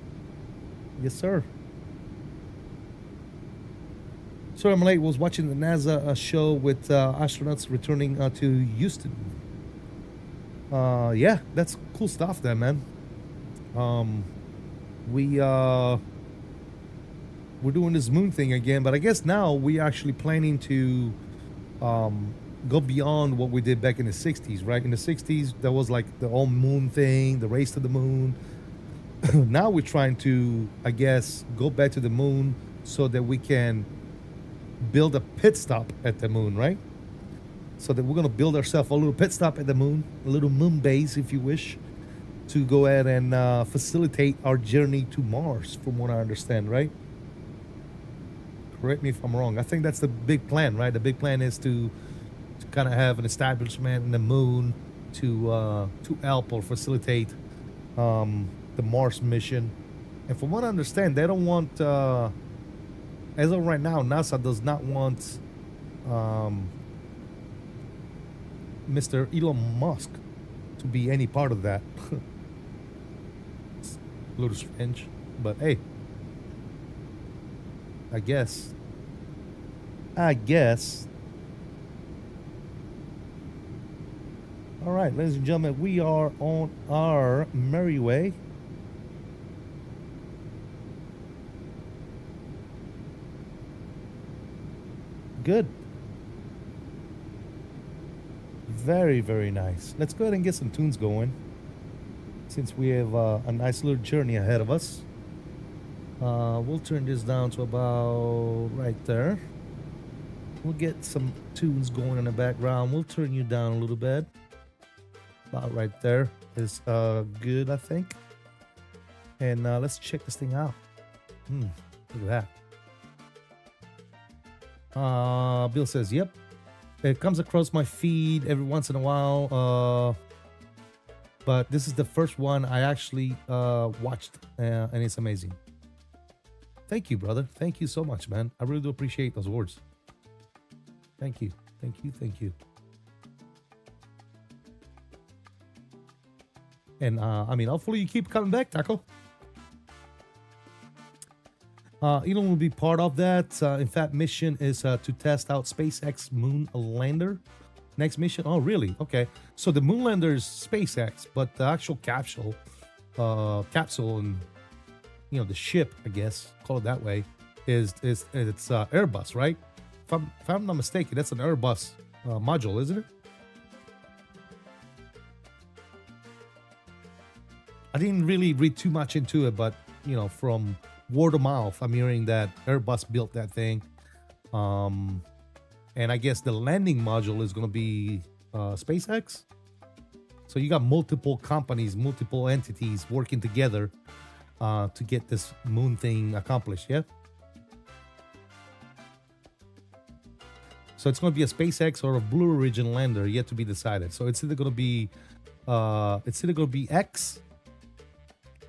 Yes, sir. Sorry, I'm late. Was watching the NASA show with astronauts returning to Houston. Yeah, that's cool stuff there, man. We're doing this moon thing again, but I guess now we're actually planning to go beyond what we did back in the 60s, right? In the 60s, there was like the whole moon thing, the race to the moon. Now we're trying to, I guess, go back to the moon so that we can build a pit stop at the moon, right? So that we're going to build ourselves a little pit stop at the moon, a little moon base, if you wish, to go ahead and facilitate our journey to Mars, from what I understand, right? Correct me if I'm wrong. I think that's the big plan, right? The big plan is to kind of have an establishment in the moon to help or facilitate the Mars mission. And from what I understand, they don't want, as of right now, NASA does not want Mr. Elon Musk to be any part of that. It's a little strange, but hey, I guess. All right, ladies and gentlemen, we are on our merry way. Good. Very, very nice. Let's go ahead and get some tunes going, since we have a nice little journey ahead of us. We'll turn this down to about right there. We'll get some tunes going in the background. We'll turn you down a little bit. About right there is good, I think. And let's check this thing out. Look at that. Bill says, yep. It comes across my feed every once in a while. But this is the first one I actually watched, and it's amazing. Thank you, brother. Thank you so much, man. I really do appreciate those words. Thank you. Thank you. Thank you. And I mean, hopefully you keep coming back, Taco. Elon will be part of that. In fact, mission is to test out SpaceX moon lander. Next mission. Oh, really? Okay. So the moon lander is SpaceX, but the actual capsule and the ship, I guess, call it that way, it's Airbus, right? If I'm not mistaken, that's an Airbus module, isn't it? I didn't really read too much into it, but from word of mouth, I'm hearing that Airbus built that thing. And I guess the landing module is going to be SpaceX. So you got multiple companies, multiple entities working together to get this moon thing accomplished, yeah? So it's going to be a SpaceX or a Blue Origin lander, yet to be decided. So it's either going to be X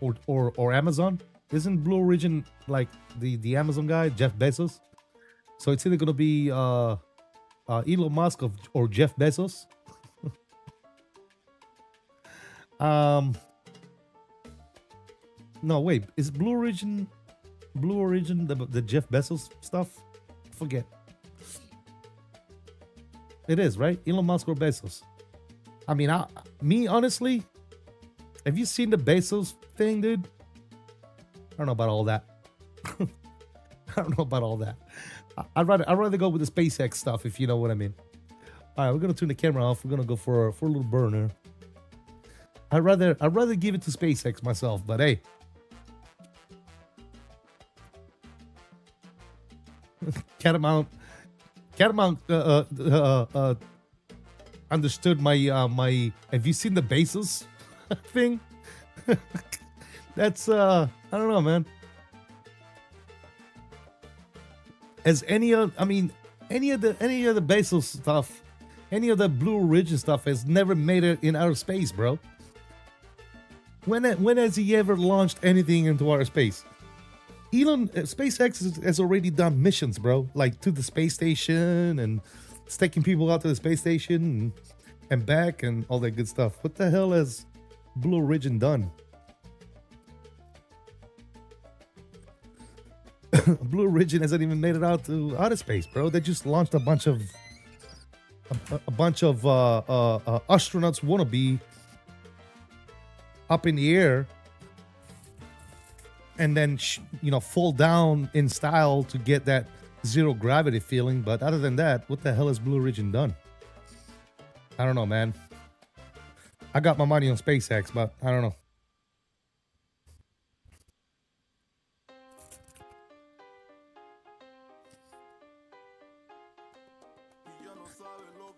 or Amazon. Isn't Blue Origin like the Amazon guy, Jeff Bezos? So it's either going to be Elon Musk or Jeff Bezos. No, wait. Is Blue Origin the Jeff Bezos stuff? Forget. It is, right? Elon Musk or Bezos. I mean, me honestly, have you seen the Bezos thing, dude? I don't know about all that. I don't know about all that. I'd rather go with the SpaceX stuff, if you know what I mean. All right, we're gonna turn the camera off. We're gonna go for a little burner. I'd rather give it to SpaceX myself, but hey. Catamount understood my have you seen the Bezos thing? That's I don't know, man. As any of the Bezos stuff, any of the Blue Origin stuff has never made it in outer space, bro. When has he ever launched anything into outer space? SpaceX has already done missions, bro, like to the space station and it's taking people out to the space station and back and all that good stuff. What the hell has Blue Origin done? Blue Origin hasn't even made it out to outer space, bro. They just launched a bunch of astronauts wannabe up in the air and then fall down in style to get that zero gravity feeling. But other than that, what the hell has Blue Origin done? I don't know, man. I got my money on SpaceX, but I don't know.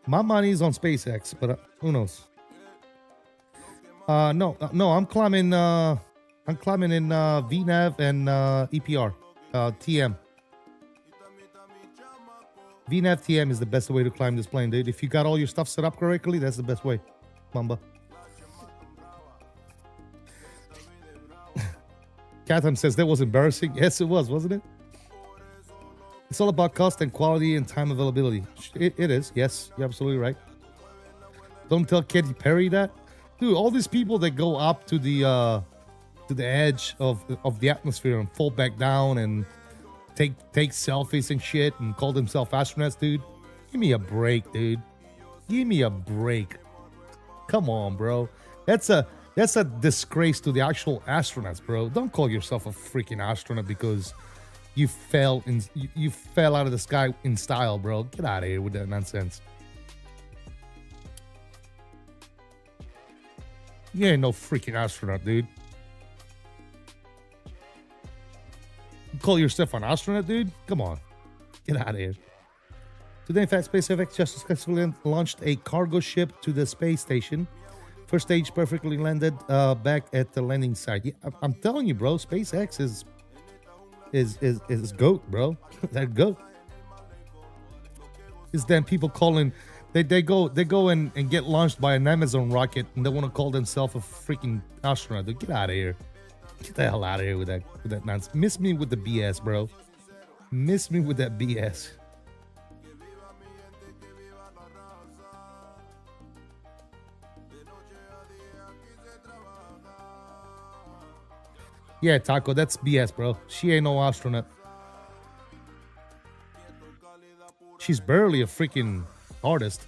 My money is on SpaceX, but who knows? No, I'm climbing in VNAV and EPR, TM. VNAV TM is the best way to climb this plane, dude. If you got all your stuff set up correctly, that's the best way, Mamba. Catherine says that was embarrassing. Yes, it was, wasn't it? It's all about cost and quality and time availability. It is. Yes, you're absolutely right. Don't tell Katy Perry that. Dude, all these people that go up to the edge of the atmosphere and fall back down and take selfies and shit and call themselves astronauts, dude. Give me a break, dude. Give me a break. Come on, bro. That's a disgrace to the actual astronauts, bro. Don't call yourself a freaking astronaut because you fell out of the sky in style, bro. Get out of here with that nonsense. You ain't no freaking astronaut, dude. You call yourself an astronaut, dude? Come on. Get out of here. Today, in fact, SpaceX just successfully launched a cargo ship to the space station. First stage perfectly landed back at the landing site. Yeah, I'm telling you, bro, SpaceX is GOAT, bro. That GOAT. Is then people calling they go and get launched by an Amazon rocket and they want to call themselves a freaking astronaut. Dude, get out of here. Get the hell out of here with that nonsense. Miss me with the BS, bro. Miss me with that BS. Yeah, Taco, that's BS, bro. She ain't no astronaut. She's barely a freaking artist.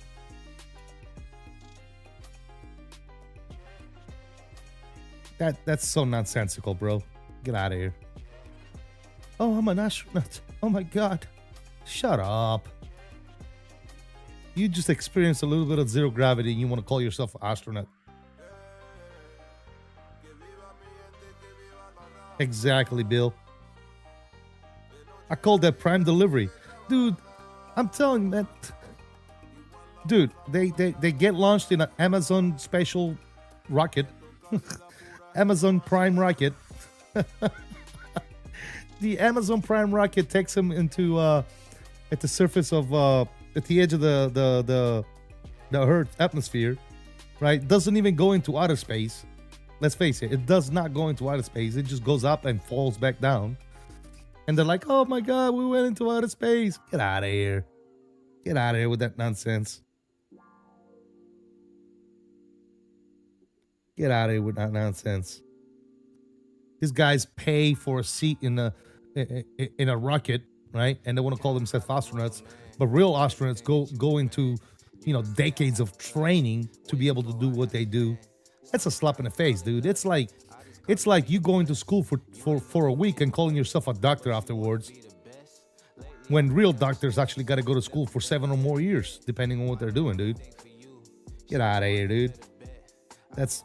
That's so nonsensical, bro. Get out of here. Oh, I'm an astronaut. Oh my god. Shut up. You just experienced a little bit of zero gravity and you want to call yourself an astronaut. Exactly, Bill. I call that prime delivery. Dude, I'm telling you, man. Dude, they get launched in an Amazon special rocket. Amazon Prime rocket. The Amazon Prime rocket takes them into at the surface of at the edge of the Earth atmosphere, right? Doesn't even go into outer space. Let's face it, it does not go into outer space. It just goes up and falls back down. And they're like, oh my god, we went into outer space. Get out of here. Get out of here with that nonsense. Get out of here with that nonsense. These guys pay for a seat in a rocket, right? And they want to call themselves astronauts. But real astronauts go into, decades of training to be able to do what they do. That's a slap in the face, dude. It's like you going to school for a week and calling yourself a doctor afterwards. When real doctors actually got to go to school for 7 or more years, depending on what they're doing, dude. Get out of here, dude. That's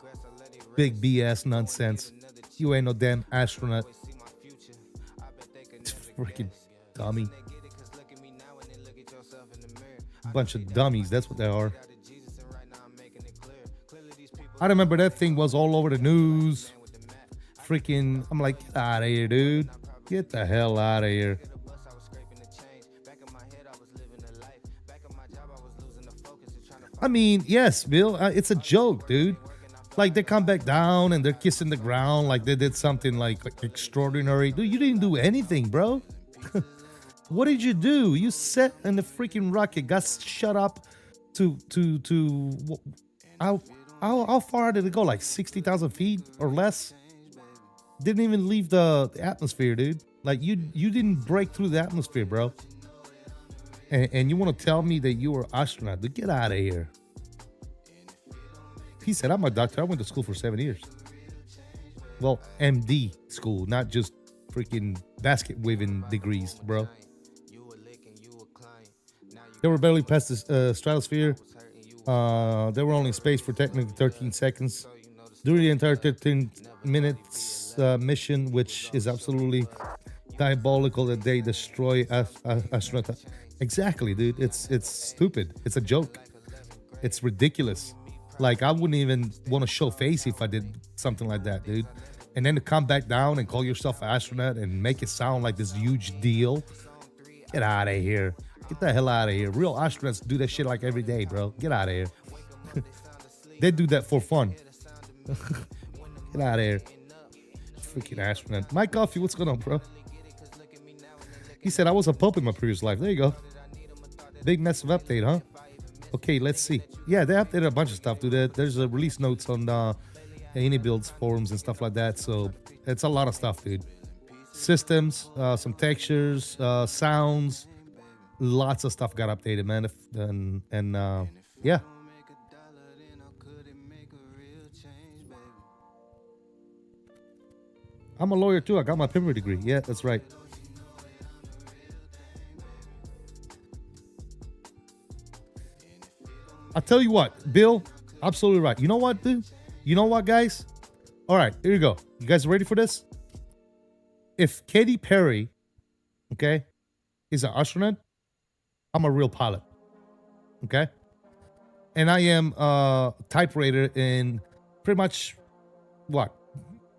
big BS nonsense. You ain't no damn astronaut. Freaking dummy. Bunch of dummies, that's what they are. I remember that thing was all over the news. Freaking, I'm like, get out of here, dude. Get the hell out of here. I mean, yes, Bill, it's a joke, dude. Like, they come back down and they're kissing the ground like they did something like extraordinary. Dude, you didn't do anything, bro. What did you do? You sat in the freaking rocket, got shut up to how far did it go? Like 60,000 feet or less? Didn't even leave the atmosphere, dude. Like, you didn't break through the atmosphere, bro. And you want to tell me that you were an astronaut? Dude, get out of here. He said, I'm a doctor. I went to school for 7 years. Well, MD school, not just freaking basket waving degrees, bro. They were barely past the stratosphere. They were only in space for technically 13 seconds. During the entire 13 minutes mission, which is absolutely diabolical that they destroy astronauts. Exactly, dude. It's stupid. It's a joke. It's ridiculous. Like, I wouldn't even want to show face if I did something like that, dude. And then to come back down and call yourself an astronaut and make it sound like this huge deal. Get out of here. Get the hell out of here. Real astronauts do that shit like every day, bro. Get out of here. They do that for fun. Get out of here. Freaking astronaut. Mike Coffee, what's going on, bro? He said, I was a Pope in my previous life. There you go. Big massive update, huh? Okay, let's see. Yeah, they updated a bunch of stuff, dude. There's a release notes on IniBuilds forums and stuff like that. So it's a lot of stuff, dude. Systems, some textures, sounds. Lots of stuff got updated, man. And yeah. I'm a lawyer too. I got my PIMR degree. Yeah, that's right. I'll tell you what, Bill, absolutely right. You know what, dude? You know what, guys? All right, here you go. You guys ready for this? If Katy Perry, okay, is an astronaut, I'm a real pilot, okay? And I am type rated in pretty much, what?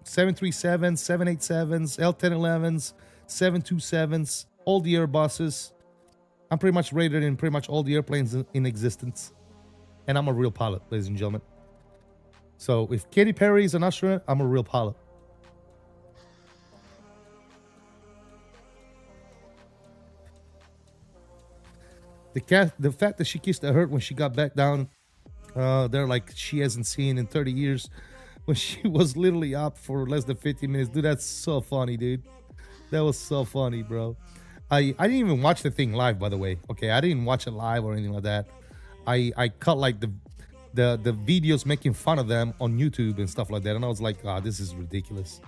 737s, 787s, L1011s, 727s, all the Airbuses. I'm pretty much rated in pretty much all the airplanes in existence. And I'm a real pilot, ladies and gentlemen. So if Katy Perry is an astronaut, I'm a real pilot. The fact that she kissed the hurt when she got back down there like she hasn't seen in 30 years, when she was literally up for less than 15 minutes. Dude, that's so funny, dude. That was so funny, bro. I didn't even watch the thing live, by the way. Okay, I didn't watch it live or anything like that. I cut like the videos making fun of them on YouTube and stuff like that, and I was like, ah, this is ridiculous.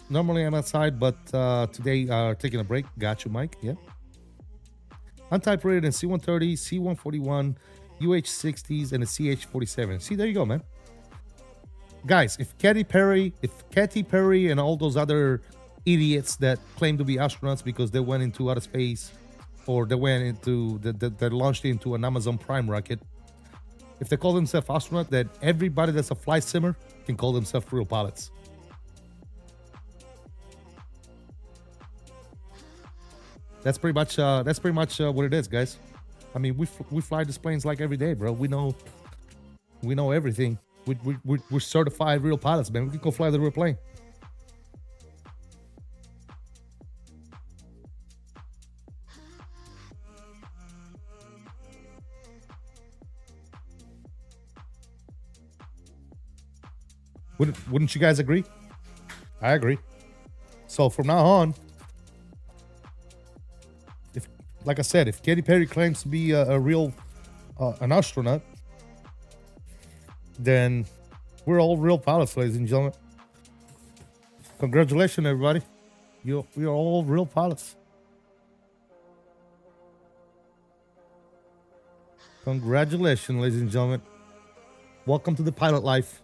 Normally I'm outside, but today taking a break. Got you, Mike. Yeah. I'm type rated in C-130, C-141, UH-60s, and a CH-47. See, there you go, man. Guys, if Katy Perry and all those other idiots that claim to be astronauts because they went into outer space, or they went into they launched into an Amazon Prime rocket, if they call themselves astronaut, then everybody that's a flight simmer can call themselves real pilots. That's pretty much what it is, guys. I mean, we fly these planes like every day, bro. We know everything. We're certified real pilots, man. We can go fly the real plane. Wouldn't you guys agree? I agree. So from now on, if, like I said, if Katy Perry claims to be a real an astronaut, then we're all real pilots, ladies and gentlemen. Congratulations, everybody. We are all real pilots. Congratulations, ladies and gentlemen. Welcome to the pilot life.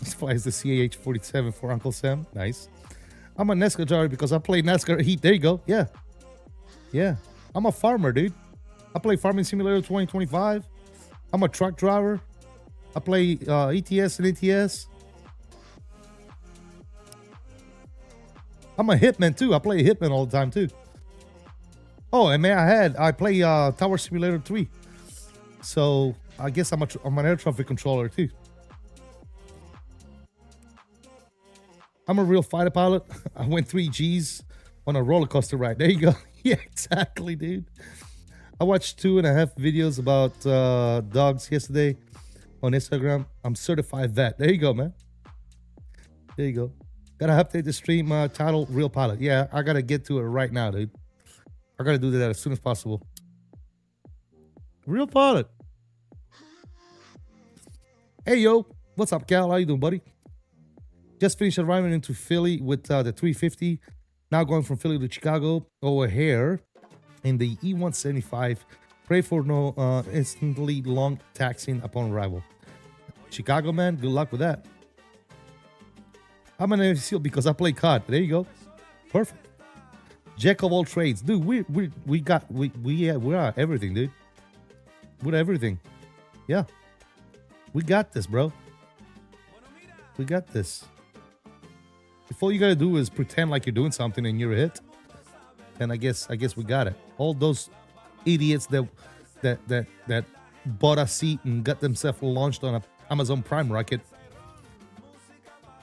This flies the CH-47 for Uncle Sam. Nice. I'm a NASCAR driver because I play NASCAR Heat. There you go. Yeah. Yeah. I'm a farmer, dude. I play Farming Simulator 2025. I'm a truck driver. I play ETS and ATS. I'm a hitman too. I play hitman all the time too. Oh, and man, I play Tower Simulator 3. So I guess I'm an air traffic controller too. I'm a real fighter pilot. I went 3 Gs on a roller coaster ride. There you go. Yeah, exactly, dude. I watched 2.5 videos about dogs yesterday on Instagram. I'm certified vet. There you go, man. There you go. Gotta update the stream title, Real Pilot. Yeah, I gotta get to it right now, dude. I gotta do that as soon as possible. Real Pilot. Hey, yo. What's up, Cal? How you doing, buddy? Just finished arriving into Philly with the 350. Now going from Philly to Chicago. O'Hare in the E175. Pray for no instantly long taxiing upon arrival. Chicago, man. Good luck with that. I'm an Navy SEAL because I play COD. There you go. Perfect. Jack of all trades, dude. We are everything, dude. We're everything. Yeah. We got this, bro. We got this. If all you gotta do is pretend like you're doing something and you're a hit, then I guess we got it. All those idiots that bought a seat and got themselves launched on a Amazon Prime rocket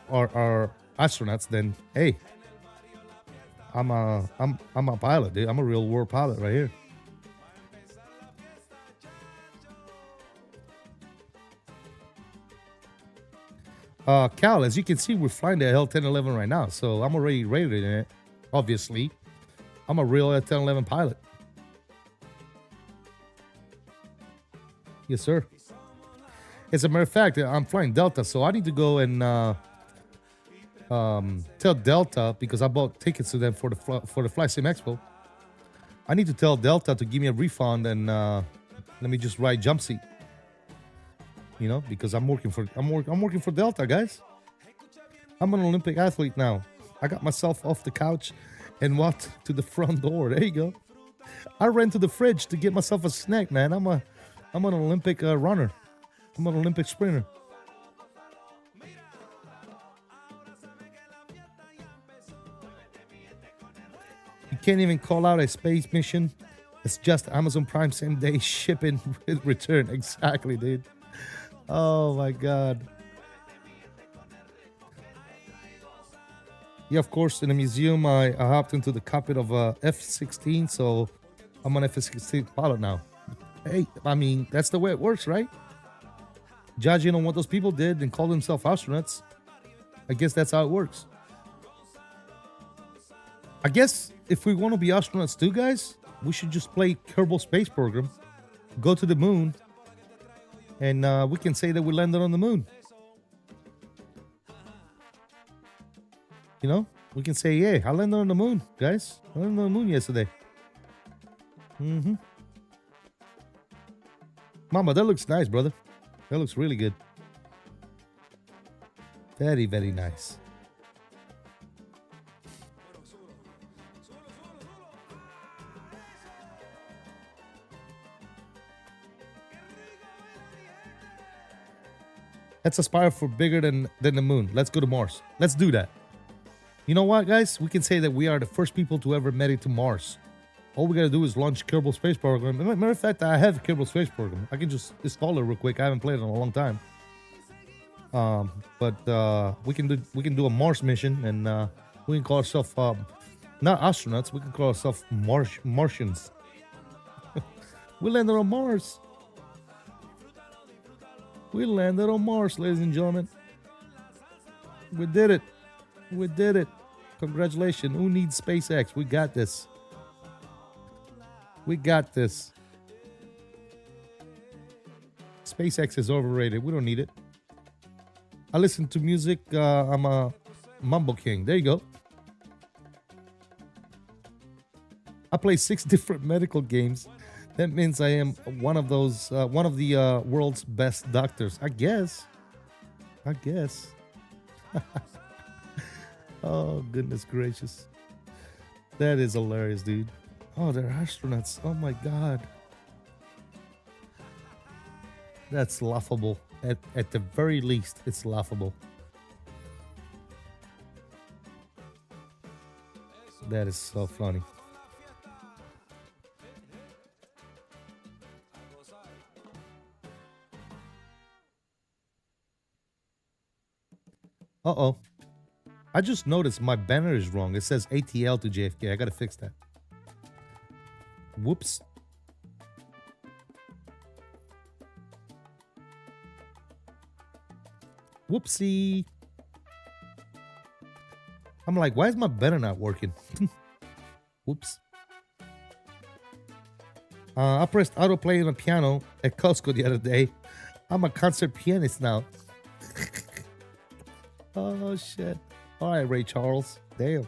are astronauts, then hey, I'm a pilot, dude. I'm a real world pilot right here. Cal, as you can see, we're flying the L1011 right now, so I'm already rated in it. Obviously, I'm a real L1011 pilot. Yes, sir. As a matter of fact, I'm flying Delta, so I need to go and tell Delta, because I bought tickets to them for the FlySim Expo. I need to tell Delta to give me a refund and let me just ride jump seat. You know, because I'm working for Delta, guys. I'm an Olympic athlete now. I got myself off the couch and walked to the front door. There you go. I ran to the fridge to get myself a snack, man. I'm an Olympic runner. I'm an Olympic sprinter. You can't even call out a space mission. It's just Amazon Prime same day shipping return. Exactly, dude. Oh my God. Yeah, of course, in the museum, I hopped into the cockpit of a F-16, so I'm an F-16 pilot now. Hey, I mean, that's the way it works, right? Judging on what those people did and call themselves astronauts, I guess that's how it works. I guess if we want to be astronauts too, guys, we should just play Kerbal Space Program, go to the moon, and we can say that we landed on the moon. You know, we can say, yeah, I landed on the moon, guys. I landed on the moon yesterday. Mama, that looks nice, brother. That looks really good. Very, very nice. Let's aspire for bigger than the moon. Let's go to Mars. Let's do that. You know what, guys? We can say that we are the first people to ever make it to Mars. All we gotta do is launch Kerbal Space Program. As a matter of fact, I have Kerbal Space Program. I can just install it real quick. I haven't played it in a long time. But we can do a Mars mission, and we can call ourselves not astronauts. We can call ourselves Martians. We landed on Mars. We landed on Mars, ladies and gentlemen. We did it. We did it. Congratulations. Who needs SpaceX? We got this. We got this. SpaceX is overrated. We don't need it. I listen to music. I'm a Mumble King. There you go. I play 6 different medical games. That means I am one of those, one of the world's best doctors. I guess. Oh, goodness gracious. That is hilarious, dude. Oh, they're astronauts. Oh, my God. That's laughable. At the very least, it's laughable. That is so funny. Uh-oh. I just noticed my banner is wrong. It says ATL to JFK. I gotta fix that. Whoops. Whoopsie. I'm like, why is my banner not working? Whoops. I pressed autoplay on a piano at Costco the other day. I'm a concert pianist now. Oh, shit. All right, Ray Charles. Damn.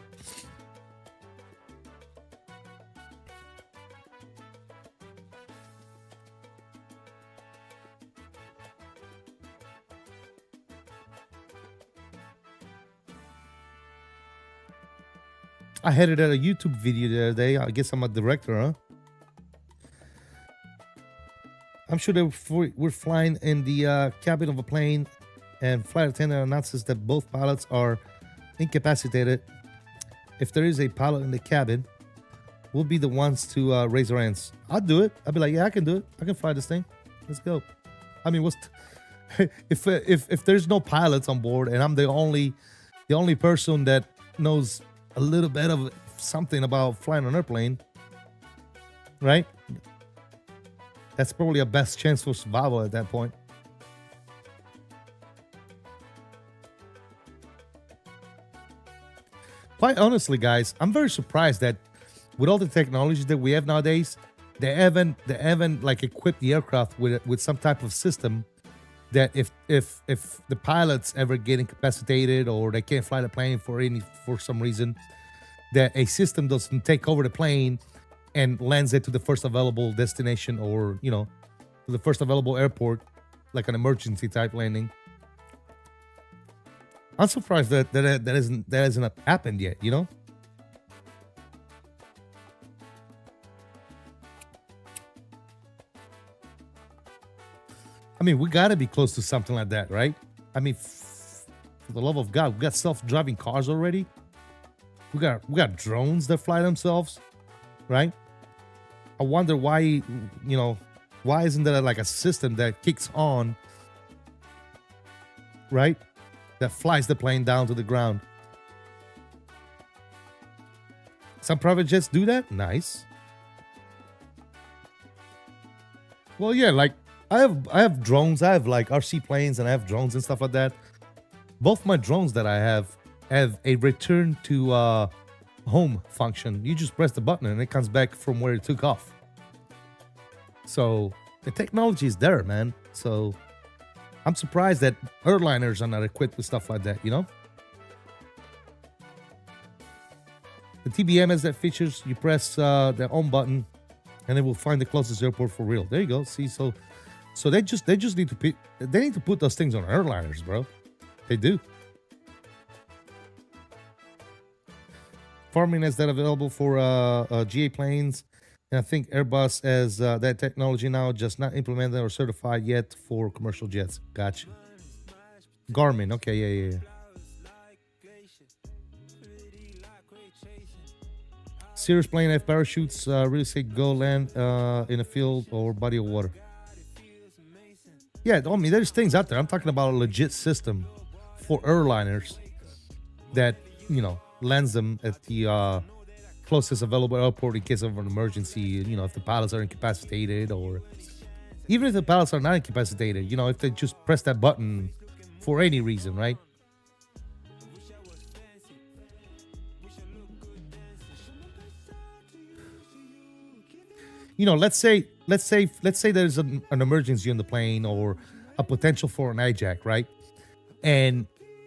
I headed at a YouTube video the other day. I guess I'm a director, huh? I'm sure that we're flying in the cabin of a plane, and flight attendant announces that both pilots are incapacitated. If there is a pilot in the cabin, we'll be the ones to raise our hands. I'll do it. I'll be like, yeah, I can do it. I can fly this thing. Let's go. I mean, if there's no pilots on board and I'm the only person that knows a little bit of something about flying an airplane, right? That's probably a best chance for survival at that point. Quite honestly, guys, I'm very surprised that with all the technology that we have nowadays, they haven't like equipped the aircraft with some type of system that if the pilots ever get incapacitated or they can't fly the plane for some reason, that a system doesn't take over the plane and lands it to the first available destination, or to the first available airport, like an emergency type landing. I'm surprised that hasn't happened yet. I mean, we gotta be close to something like that, right? I mean, for the love of God, we got self-driving cars already. We got drones that fly themselves, right? I wonder why, why isn't there like a system that kicks on, right? That flies the plane down to the ground. Some private jets do that. Nice. Well, yeah, like I have drones. I have like RC planes, and I have drones and stuff like that. Both my drones that I have a return to home function. You just press the button and it comes back from where it took off. So the technology is there, man. So I'm surprised that airliners are not equipped with stuff like that, The TBM has that features. You press the home button and it will find the closest airport for real. There you go. See, so they just need to put those things on airliners, bro. They do. Farming has that available for GA planes, and I think Airbus has that technology now, just not implemented or certified yet for commercial jets. Gotcha. Garmin, okay, yeah. Cirrus plane have parachutes, really say go land in a field or body of water. Yeah, I mean, there's things out there. I'm talking about a legit system for airliners that, lands them at the closest available airport in case of an emergency. If the pilots are incapacitated, or even if the pilots are not incapacitated, if they just press that button for any reason, right? Let's say there's an emergency on the plane, or a potential for an hijack, right? And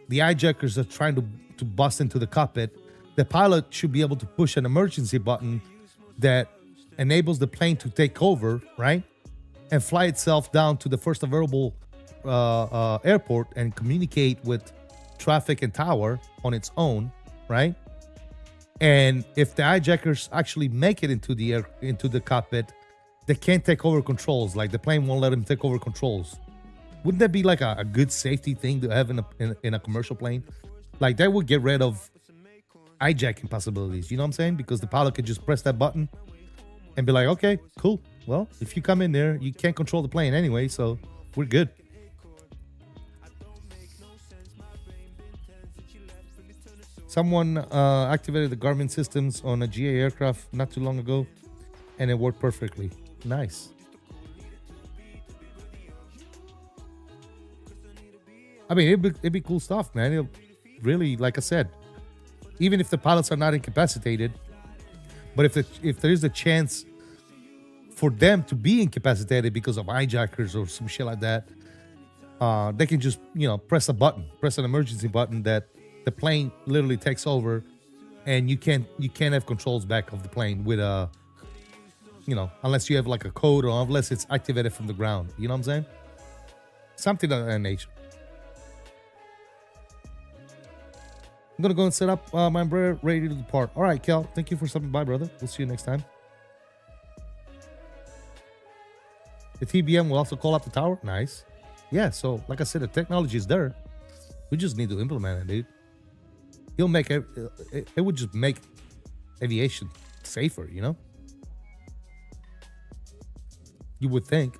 the hijackers are trying to bust into the cockpit. The pilot should be able to push an emergency button that enables the plane to take over, right? And fly itself down to the first available airport and communicate with traffic and tower on its own, right? And if the hijackers actually make it into the cockpit, they can't take over controls. Like the plane won't let them take over controls. Wouldn't that be like a good safety thing to have in a commercial plane? Like that would get rid of hijacking possibilities. You know what I'm saying? Because the pilot could just press that button and be like, okay, cool. Well, if you come in there, you can't control the plane anyway, so we're good. Someone activated the Garmin systems on a GA aircraft not too long ago, and it worked perfectly. Nice. I mean, it'd be cool stuff, man. It'll really, like I said, even if the pilots are not incapacitated, but if there is a chance for them to be incapacitated because of hijackers or some shit like that, they can just, press an emergency button that the plane literally takes over, and you can't have controls back of the plane with unless you have like a code, or unless it's activated from the ground. You know what I'm saying? Something of that nature. I'm gonna go and set up my umbrella, ready to depart. All right, Kel, thank you for stopping by, brother. We'll see you next time. The TBM will also call up the tower. Nice. Yeah, so like I said, the technology is there. We just need to implement it, dude. He'll make it would just make aviation safer, You would think.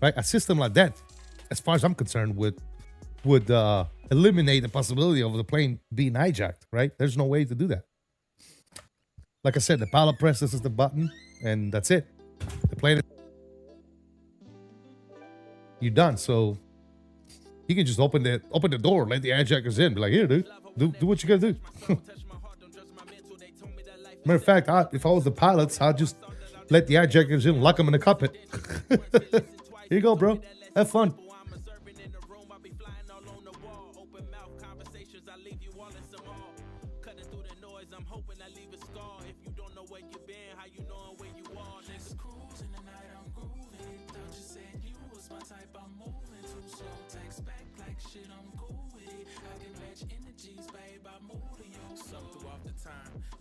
Right? A system like that, as far as I'm concerned, would eliminate the possibility of the plane being hijacked, right? There's no way to do that. Like I said, the pilot presses the button, and that's it. The plane is... You're done. So you can just open the door, let the hijackers in, be like, here, dude, do what you gotta do. Matter of fact, if I was the pilots, I'd just let the hijackers in, lock them in the cockpit. Here you go, bro. Have fun.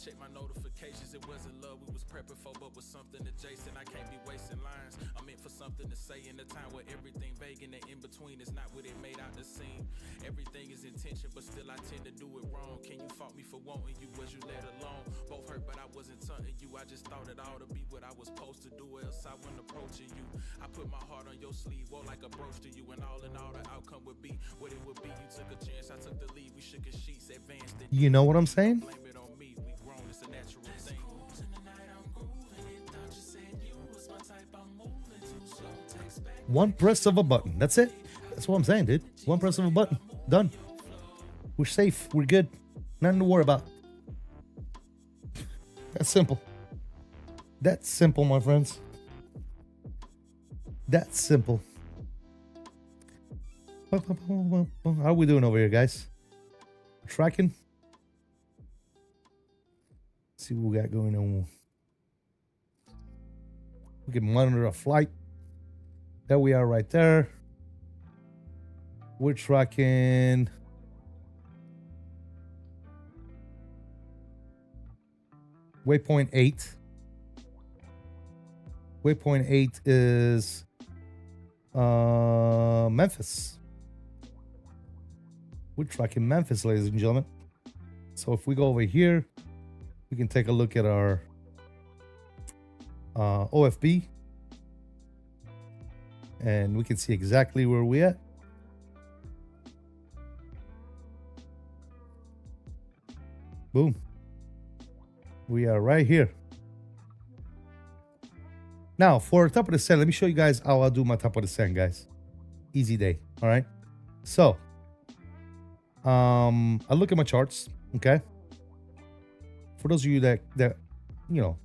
Check my notifications, it wasn't love we was prepping for, but was something adjacent. I can't be wasting lines. I'm meant for something to say in a time where everything vague and the in-between is not what it made out to seem. Everything is intention, but still I tend to do it wrong. Can you fault me for wanting you? Was you let alone? Both hurt, but I wasn't taunting you. I just thought it ought to be what I was supposed to do, else I wasn't approaching you. I put my heart on your sleeve, wore like a brooch to you, and all in all the outcome would be what it would be. You took a chance, I took the lead, we shook as sheets, advanced it. You know what I'm saying? Blame it on me, we grown, it's a natural thing. One press of a button. That's it. That's what I'm saying, dude. One press of a button. Done. We're safe. We're good. Nothing to worry about. That's simple. That's simple, my friends. That's simple. How are we doing over here, guys? Tracking. Let's see what we got going on. We can monitor a flight. There we are right there. We're tracking waypoint 8. Waypoint 8 is Memphis. We're tracking Memphis, ladies and gentlemen. So if we go over here, we can take a look at our OFB. And we can see exactly where we're at. Boom. We are right here. Now, for top of the descent, let me show you guys how I'll do my top of the descent, guys. Easy day, all right? So, I look at my charts, okay? For those of you that you know,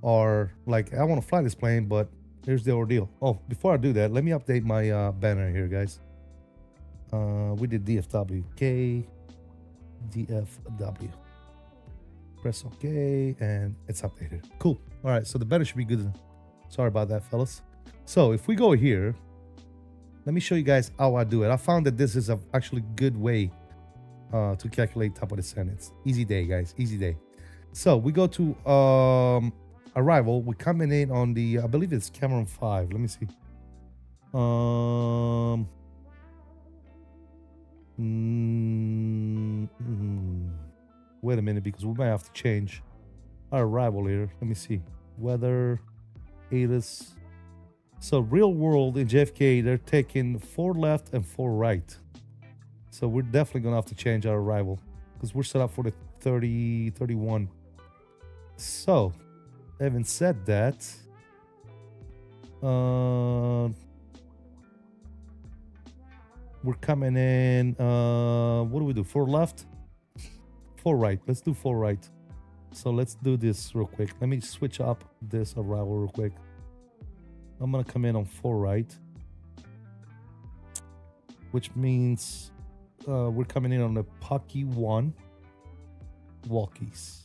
are like, I want to fly this plane, but here's the ordeal. Oh, before I do that, let me update my banner here, guys. We did DFW KDFW. Press OK, and it's updated. Cool. All right, so the banner should be good. Sorry about that, fellas. So if we go here, let me show you guys how I do it. I found that this is a actually good way to calculate top of the descent. It's easy day, guys. Easy day. So we go to arrival. We're coming in on the, I believe it's Cameron 5. Let me see. Wait a minute, because we might have to change our arrival here. Let me see. Weather, ATIS. So real world in JFK, they're taking 4 left and 4 right. So we're definitely gonna have to change our arrival because we're set up for the 31. So having said that, we're coming in, what do we do? 4 left, 4 right. Let's do 4 right. So let's do this real quick. Let me switch up this arrival real quick. I'm gonna come in on 4 right, which means we're coming in on the Pucky 1 walkies.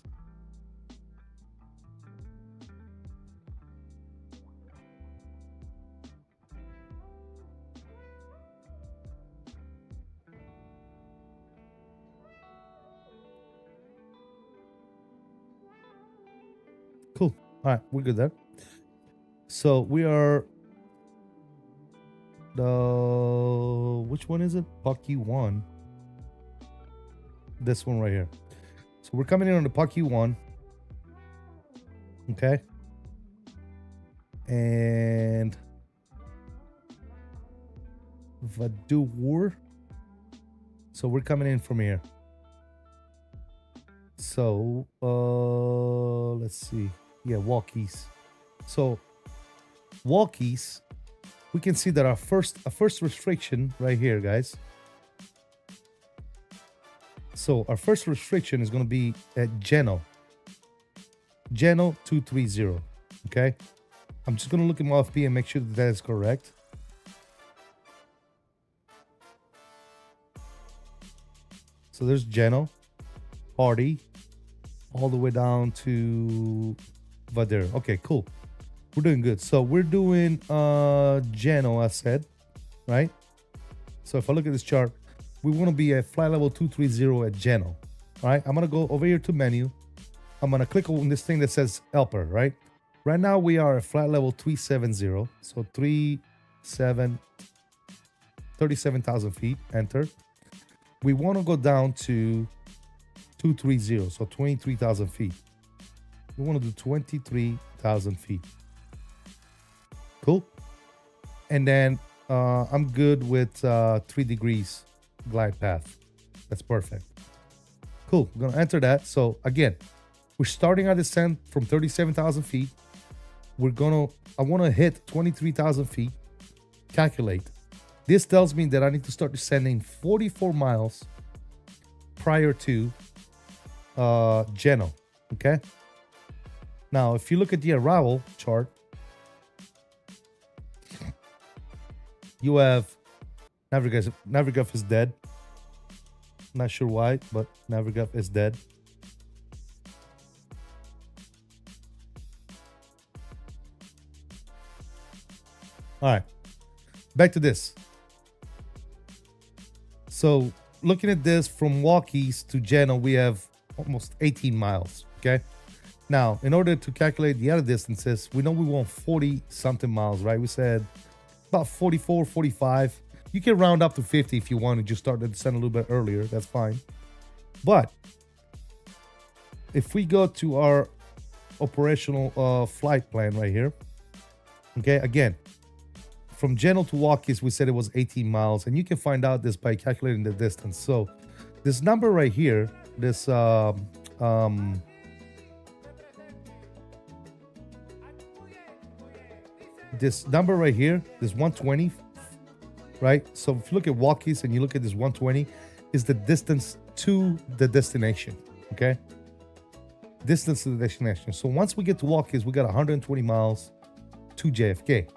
Cool. All right, we're good there. So we are which one is it? Pucky 1. This one right here. So we're coming in on the Pucky 1. Okay. And Vadur. So we're coming in from here. So let's see. Yeah, walkies. So walkies, we can see that our first restriction right here, guys. So our first restriction is going to be at Geno. 𝕸𝕚 230. Okay. I'm just going to look at my OFP and make sure that is correct. So there's 𝕸𝕚, Hardy, all the way down to 𝕚. Okay, cool. We're doing good. So we're doing 𝕸𝕚, I said, right? So if I look at this chart, we want to be at flight level 230 at 𝕸𝕚. All right, I'm going to go over here to menu. I'm going to click on this thing that says helper, right? Right now we are at flight level 370. So 37,000 feet, enter. We want to go down to 230, so 23,000 feet. We want to do 23,000 feet. Cool. And then I'm good with 3 degrees glide path. That's perfect. Cool. We're going to enter that. So again, we're starting our descent from 37,000 feet. I want to hit 23,000 feet. Calculate. This tells me that I need to start descending 44 miles prior to 𝕸𝕚. Okay. Now, if you look at the arrival chart, you have Navigator is dead. Not sure why, but Navigator is dead. All right, back to this. So looking at this from Walkies to 𝕸𝕚, we have almost 18 miles, okay? Now, in order to calculate the other distances, we know we want 40 something miles, right? We said about 44, 45. You can round up to 50 if you want to just start the descent a little bit earlier. That's fine. But if we go to our operational flight plan right here, okay, again, from 𝕸𝕚 to Walkies, we said it was 18 miles, and you can find out this by calculating the distance. So this number right here, this number right here, this 120, right? So if you look at Walkies and you look at this 120, is the distance to the destination, okay? Distance to the destination. So once we get to Walkies, we got 120 miles to JFK.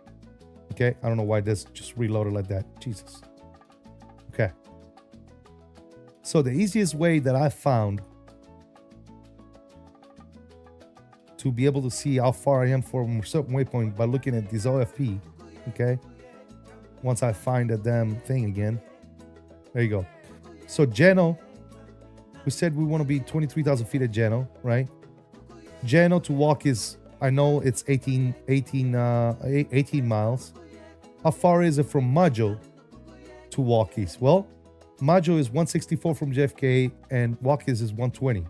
Okay, I don't know why this just reloaded like that. Jesus. Okay. So the easiest way that I found to be able to see how far I am from a certain waypoint by looking at this OFP, okay? Once I find the damn thing again. There you go. So 𝕸𝕚, we said we want to be 23,000 feet at 𝕸𝕚, right? 𝕸𝕚 to Walkies, I know it's 18 miles. How far is it from 𝕚 to Walkies? Well, 𝕚 is 164 from JFK and Walkies is 120. All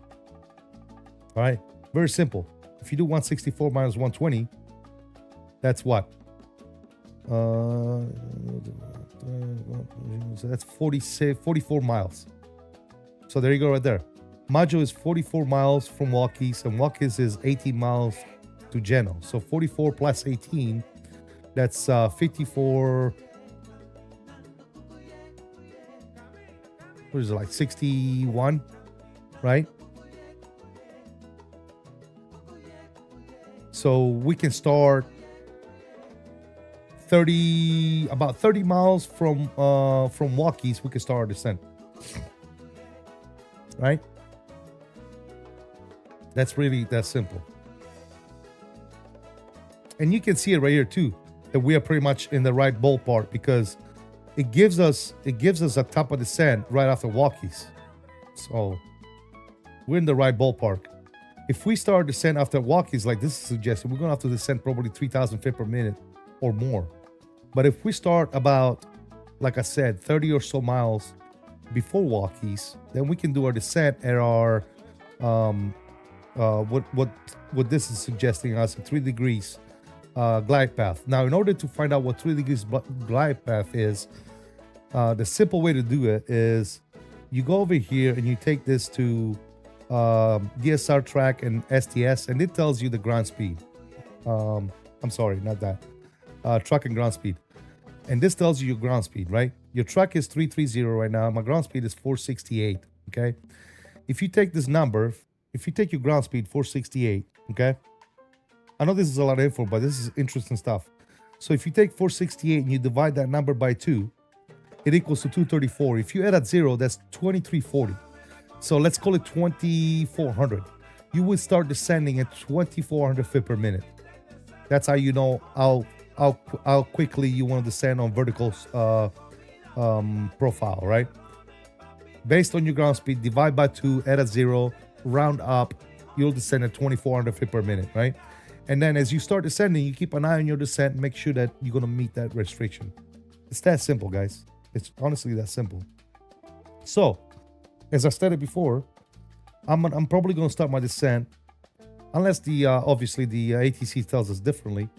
right, very simple. If you do 164 minus 120, that's what? So that's 44 miles. So there you go right there. 𝕚 is 44 miles from Walkies and Walkies is 18 miles to 𝕸𝕚. So 44 plus 18, that's 54. What is it, like 61, right? So we can start about 30 miles from Walkies. We can start our descent, right? That's really that simple. And you can see it right here too, that we are pretty much in the right ballpark because it gives us a top of descent right after Walkies. So we're in the right ballpark. If we start descent after Walkies, like this is suggesting, we're gonna have to descend probably 3,000 feet per minute or more. But if we start about, like I said, 30 or so miles before Walkies, then we can do our descent at our what this is suggesting us, a 3 degrees glide path. Now, in order to find out what 3 degrees glide path is, the simple way to do it is you go over here and you take this to DSR track and STS, and it tells you the ground speed. I'm sorry, not that. Truck and ground speed. And this tells you your ground speed, right? Your truck is 330 right now. My ground speed is 468, okay? If you take this number, if you take your ground speed, 468, Okay. I know this is a lot of info, but this is interesting stuff. So if you take 468 and you divide that number by 2, it equals to 234. If you add a 0, that's 2340. So let's call it 2400. You would start descending at 2400 feet per minute. That's how you know how quickly you want to descend on vertical profile, right? Based on your ground speed, divide by 2, add a 0, round up, you'll descend at 2400 feet per minute, right? And then as you start descending, you keep an eye on your descent and make sure that you're going to meet that restriction. It's that simple, guys. It's honestly that simple. So, as I stated before, I'm probably going to start my descent, unless the obviously the ATC tells us differently.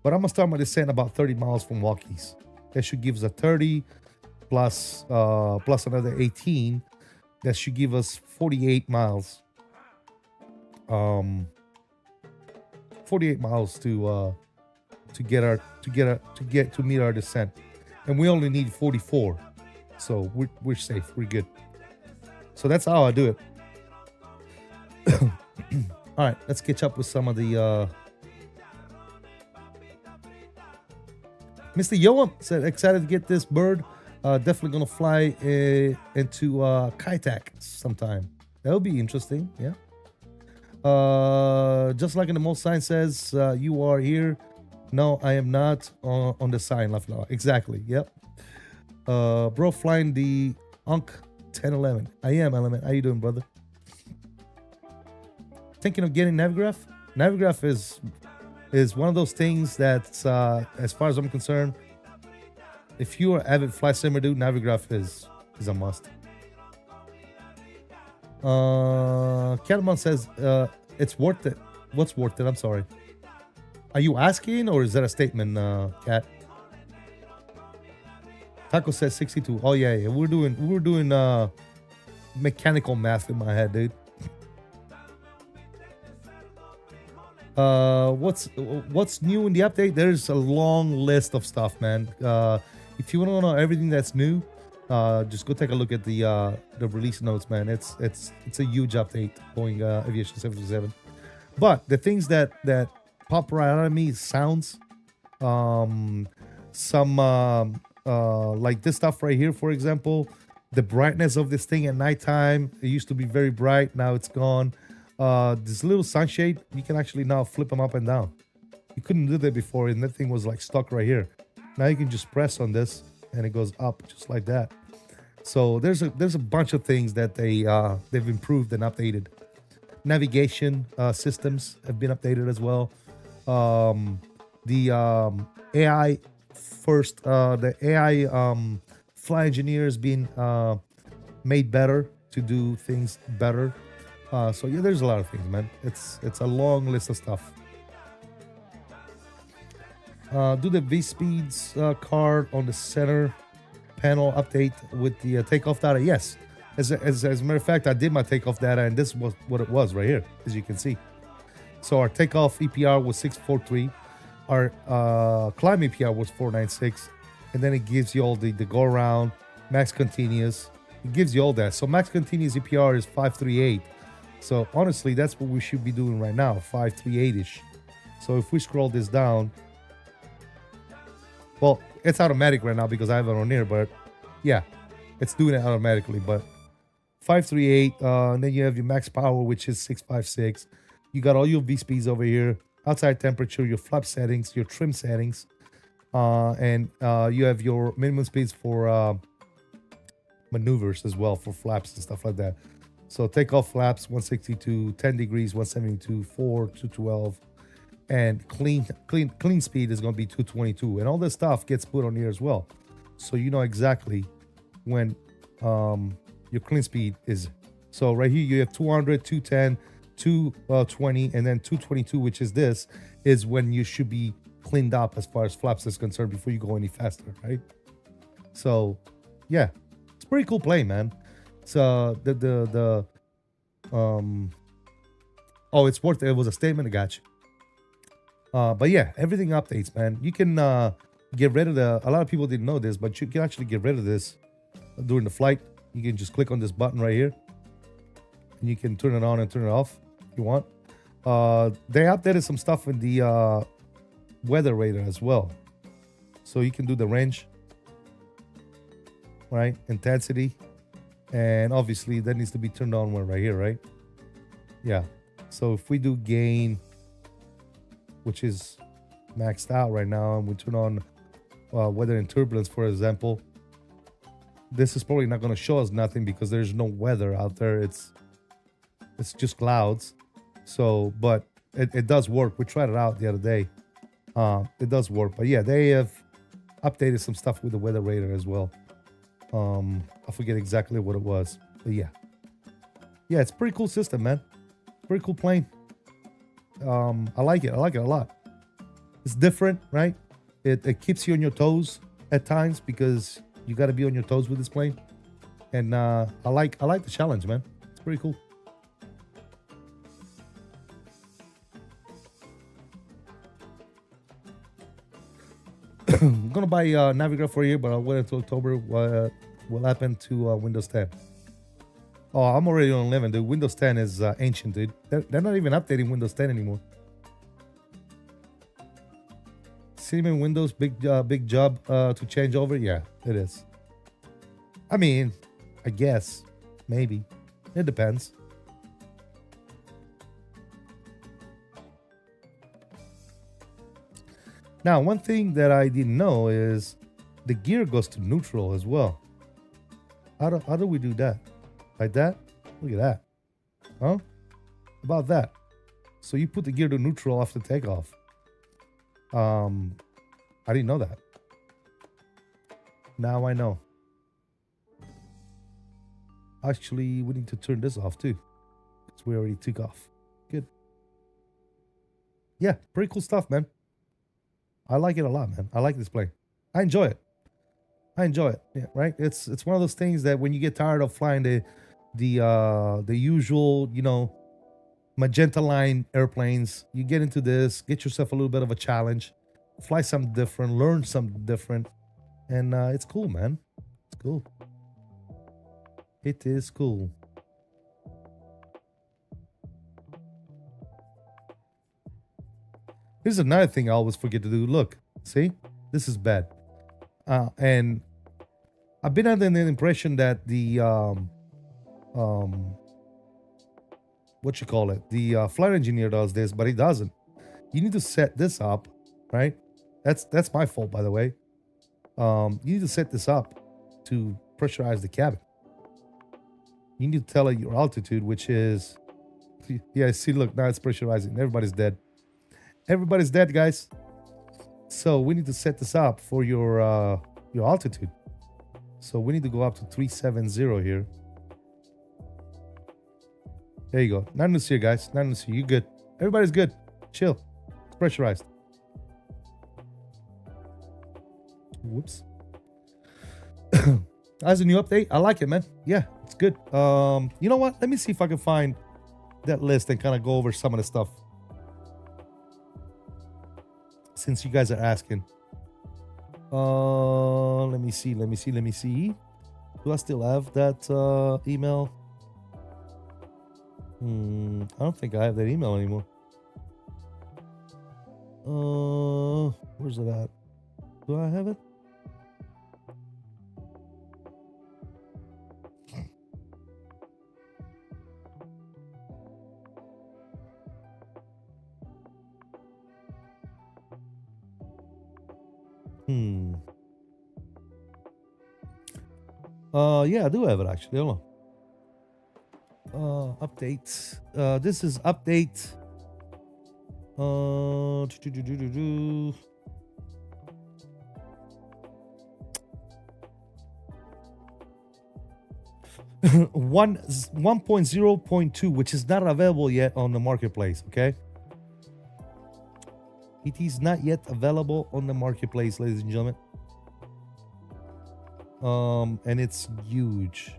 But I'm going to start my descent about 30 miles from Walkies. That should give us a 30 plus another 18. That should give us 48 miles. 48 miles to meet our descent, and we only need 44, so we're safe, we're good. So that's how I do it. All right, let's catch up with some of the Mr. Yoam said excited to get this bird. Definitely gonna fly into Kaitak sometime. That would be interesting. Yeah. Just like in the most sign says, you are here. No, I am not on the sign. Exactly. Yep. Bro, flying the 𝕬𝕚1011. I am Element. How you doing, brother? Thinking of getting Navigraph? Navigraph is one of those things that's as far as I'm concerned, if you are avid flight simmer dude, Navigraph is a must. Catamon says it's worth it. What's worth it? I'm sorry. Are you asking or is that a statement, Cat? Taco says 62. Oh yeah. We were doing mechanical math in my head, dude. What's new in the update? There's a long list of stuff, man. If you want to know everything that's new, just go take a look at the release notes, man. It's a huge update going Aviation 77. But the things that pop right out of me sounds, some like this stuff right here, for example, the brightness of this thing at nighttime. It used to be very bright, now it's gone. This little sunshade, you can actually now flip them up and down. You couldn't do that before, and that thing was like stuck right here. Now you can just press on this and it goes up just like that. So there's a bunch of things that they've improved and updated. Navigation systems have been updated as well. The AI first, the AI fly engineers being made better to do things better. So yeah, there's a lot of things, man. It's a long list of stuff. Do the V-Speeds card on the center panel update with the takeoff data? Yes. As a matter of fact, I did my takeoff data, and this was what it was right here, as you can see. So our takeoff EPR was 643. Our climb EPR was 496. And then it gives you all the go around, max continuous. It gives you all that. So max continuous EPR is 538. So honestly, that's what we should be doing right now, 538-ish. So if we scroll this down, well, it's automatic right now because I have it on here, but yeah, it's doing it automatically. But 538, and then you have your max power, which is 656. You got all your V-speeds over here, outside temperature, your flap settings, your trim settings, and you have your minimum speeds for maneuvers as well, for flaps and stuff like that. So takeoff flaps 162, 10 degrees 172, 4 212, and clean speed is going to be 222, and all this stuff gets put on here as well, so you know exactly when your clean speed is. So right here you have 200, 210, 220, and then 222, which is this, is when you should be cleaned up as far as flaps is concerned before you go any faster, right? So yeah, it's pretty cool play, man. So oh, it's worth it. It was a statement. I got you. But yeah, everything updates, man. You can get rid of a lot of people didn't know this, but you can actually get rid of this during the flight. You can just click on this button right here, and you can turn it on and turn it off if you want. They updated some stuff in the weather radar as well. So you can do the range, right? Intensity. And obviously that needs to be turned on one right here, right? Yeah. So if we do gain, which is maxed out right now, and we turn on weather and turbulence, for example, this is probably not going to show us nothing because there's no weather out there. It's just clouds. So, but it does work. We tried it out the other day. It does work. But yeah, they have updated some stuff with the weather radar as well. I forget exactly what it was, but yeah, it's a pretty cool system, man. Pretty cool plane. I like it a lot. It's different, right? It keeps you on your toes at times because you got to be on your toes with this plane. And I like the challenge, man. It's pretty cool. I'm gonna buy Navigraph for you, but I'll wait until October. What will happen to Windows 10? Oh, I'm already on 11, dude. Windows 10 is ancient, dude. They're not even updating Windows 10 anymore. Cinnamon Windows, big job to change over. Yeah, it is. I mean, I guess, maybe. It depends. Now, one thing that I didn't know is the gear goes to neutral as well. How do we do that? Like that? Look at that. Huh? About that. So you put the gear to neutral after takeoff. I didn't know that. Now I know. Actually, we need to turn this off too, because we already took off. Good. Yeah, pretty cool stuff, man. I like it a lot, man. I like this plane. I enjoy it. Yeah, right. It's one of those things that when you get tired of flying the usual, you know, magenta line airplanes, you get into this, get yourself a little bit of a challenge, fly something different, learn something different, and it's cool, man. It's cool. It is cool. Here's another thing I always forget to do. Look, see, this is bad. And I've been under the impression that the what you call it, the flight engineer does this, but he doesn't. You need to set this up, right? That's my fault, by the way. You need to set this up to pressurize the cabin. You need to tell it your altitude, which is, yeah, see, look, now it's pressurizing. Everybody's dead. Everybody's dead, guys. So we need to set this up for your altitude. So we need to go up to 370 here. There you go. Nothing to see here, guys. Nothing to see. You good. Everybody's good. Chill. It's pressurized. Whoops. That's a new update. I like it, man. Yeah, it's good. You know what? Let me see if I can find that list and kind of go over some of the stuff, since you guys are asking. Let me see. Do I still have that email? I don't think I have that email anymore. Where's it at? Do I have it? Yeah, I do have it actually. Hold on. Updates. This is update. 1.0.2, which is not available yet on the marketplace. Okay. It is not yet available on the marketplace, ladies and gentlemen. And it's huge.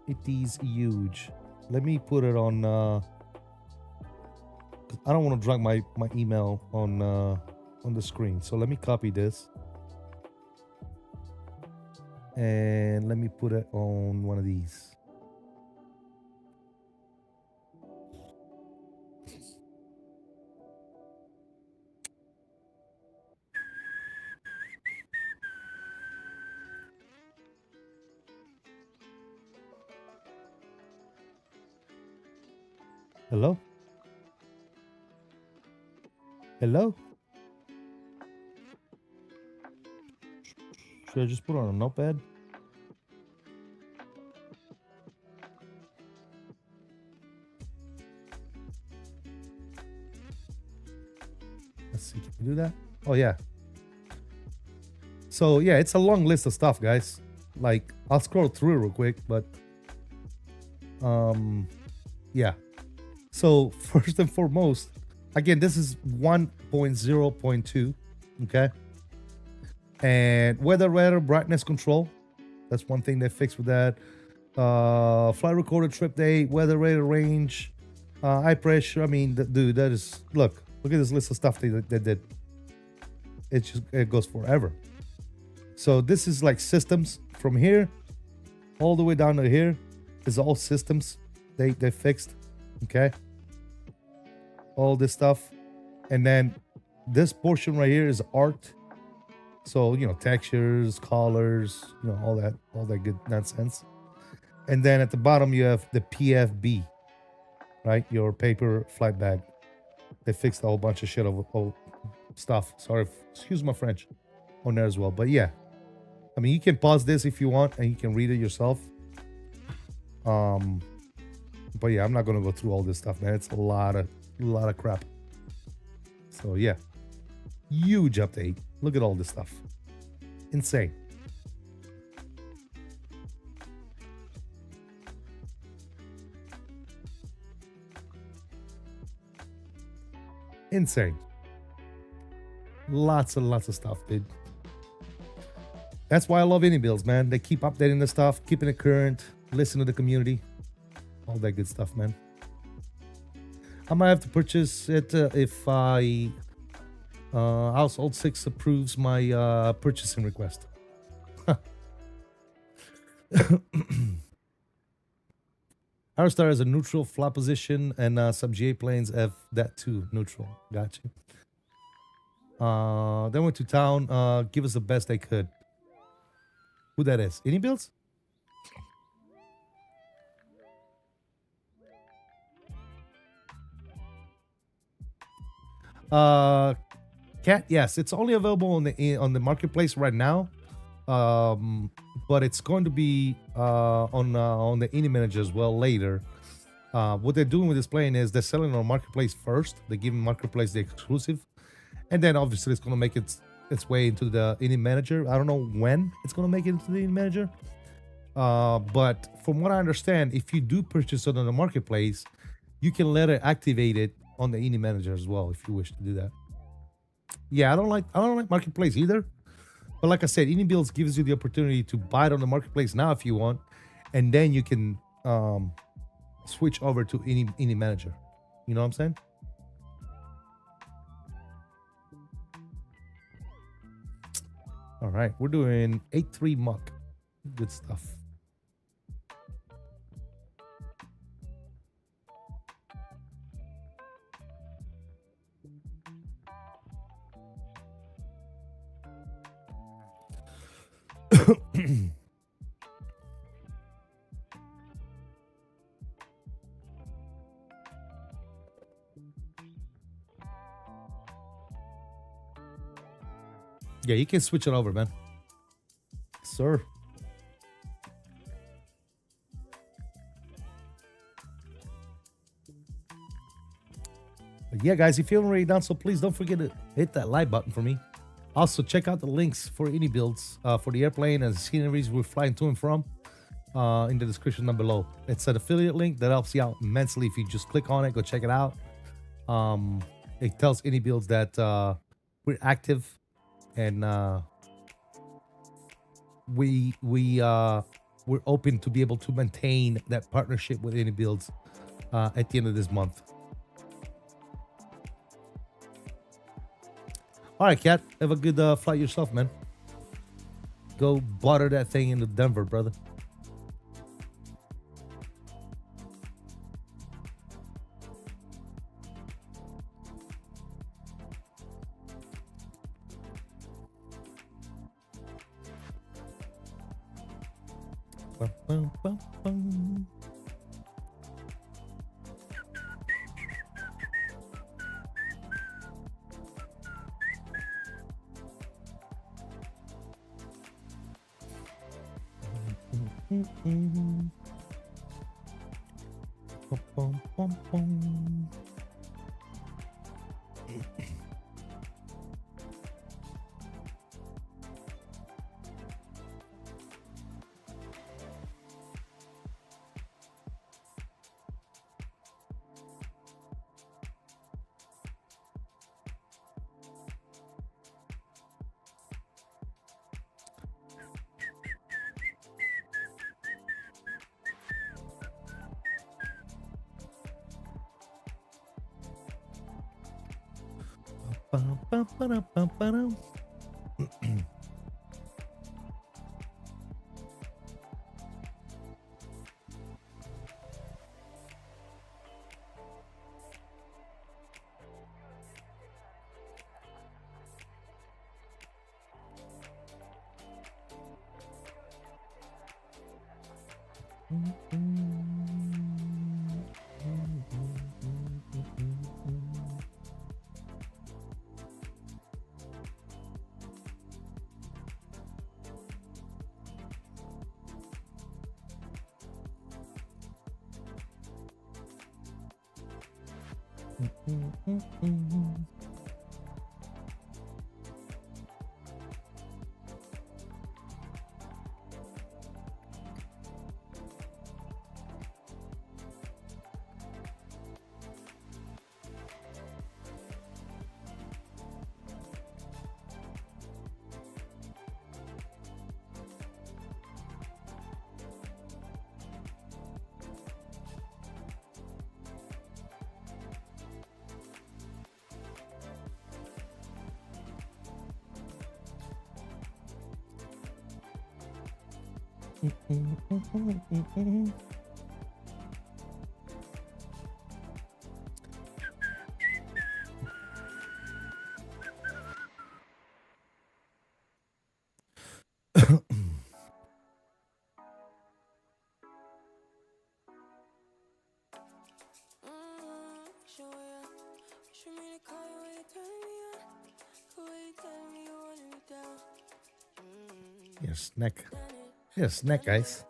It is huge. Let me put it on. I don't want to drag my email on the screen. So let me copy this, and let me put it on one of these. Hello? Hello? Should I just put on a notepad? Let's see, can we do that? Oh, yeah. So, yeah, it's a long list of stuff, guys. Like, I'll scroll through it real quick, but... yeah. So, first and foremost, again, this is 1.0.2, okay? And weather radar brightness control. That's one thing they fixed with that. Flight recorder, trip day, weather radar range, eye pressure. I mean, dude, that is... Look at this list of stuff they did. It goes forever. So this is like systems from here all the way down to here is all systems they fixed. Okay, all this stuff, and then this portion right here is art. So, you know, textures, colors, you know, all that good nonsense. And then at the bottom you have the PFB, right? Your paper flight bag. They fixed a whole bunch of shit of stuff. Sorry, excuse my French on there as well. But yeah, I mean, you can pause this if you want and you can read it yourself. But yeah, I'm not gonna go through all this stuff, man. It's a lot of crap. So yeah, huge update. Look at all this stuff. Insane. Insane. Lots and lots of stuff, dude. That's why I love IniBuilds, man. They keep updating the stuff, keeping it current, listen to the community, all that good stuff, man. I might have to purchase it if Household 6 approves my purchasing request. Aerostar has a neutral flat position, and some GA planes have that too, neutral. Gotcha. They went to town. Give us the best they could. Who that is? IniBuilds? Cat, yes, it's only available on the marketplace right now. But it's going to be on the Ini Manager as well later. What they're doing with this plane is they're selling on marketplace first. They're giving marketplace the exclusive, and then obviously it's going to make its way into the Ini Manager. I don't know when it's going to make it into the Ini Manager, but from what I understand, if you do purchase it on the marketplace, you can let it activate it on the Ini Manager as well if you wish to do that. Yeah, I don't like marketplace either. But like I said, IniBuilds gives you the opportunity to buy it on the marketplace now if you want, and then you can switch over to Ini Manager. You know what I'm saying? All right, we're doing 8.3 Mach. Good stuff. Yeah, you can switch it over, man. Sir. But yeah, guys, if you haven't already done so, please don't forget to hit that like button for me. Also, check out the links for IniBuilds for the airplane and the sceneries we're flying to and from in the description down below. It's an affiliate link that helps you out immensely. If you just click on it, go check it out. It tells IniBuilds that we're active and we're open to be able to maintain that partnership with IniBuilds at the end of this month. All right, Cat. Have a good flight yourself, man. Go butter that thing into Denver, brother. Bum, bum, bum, bum. Bum, bum, bum, bum. Bum, bum, ba-dum, bum, ba-dum. Yes, neck. Yes, neck, guys.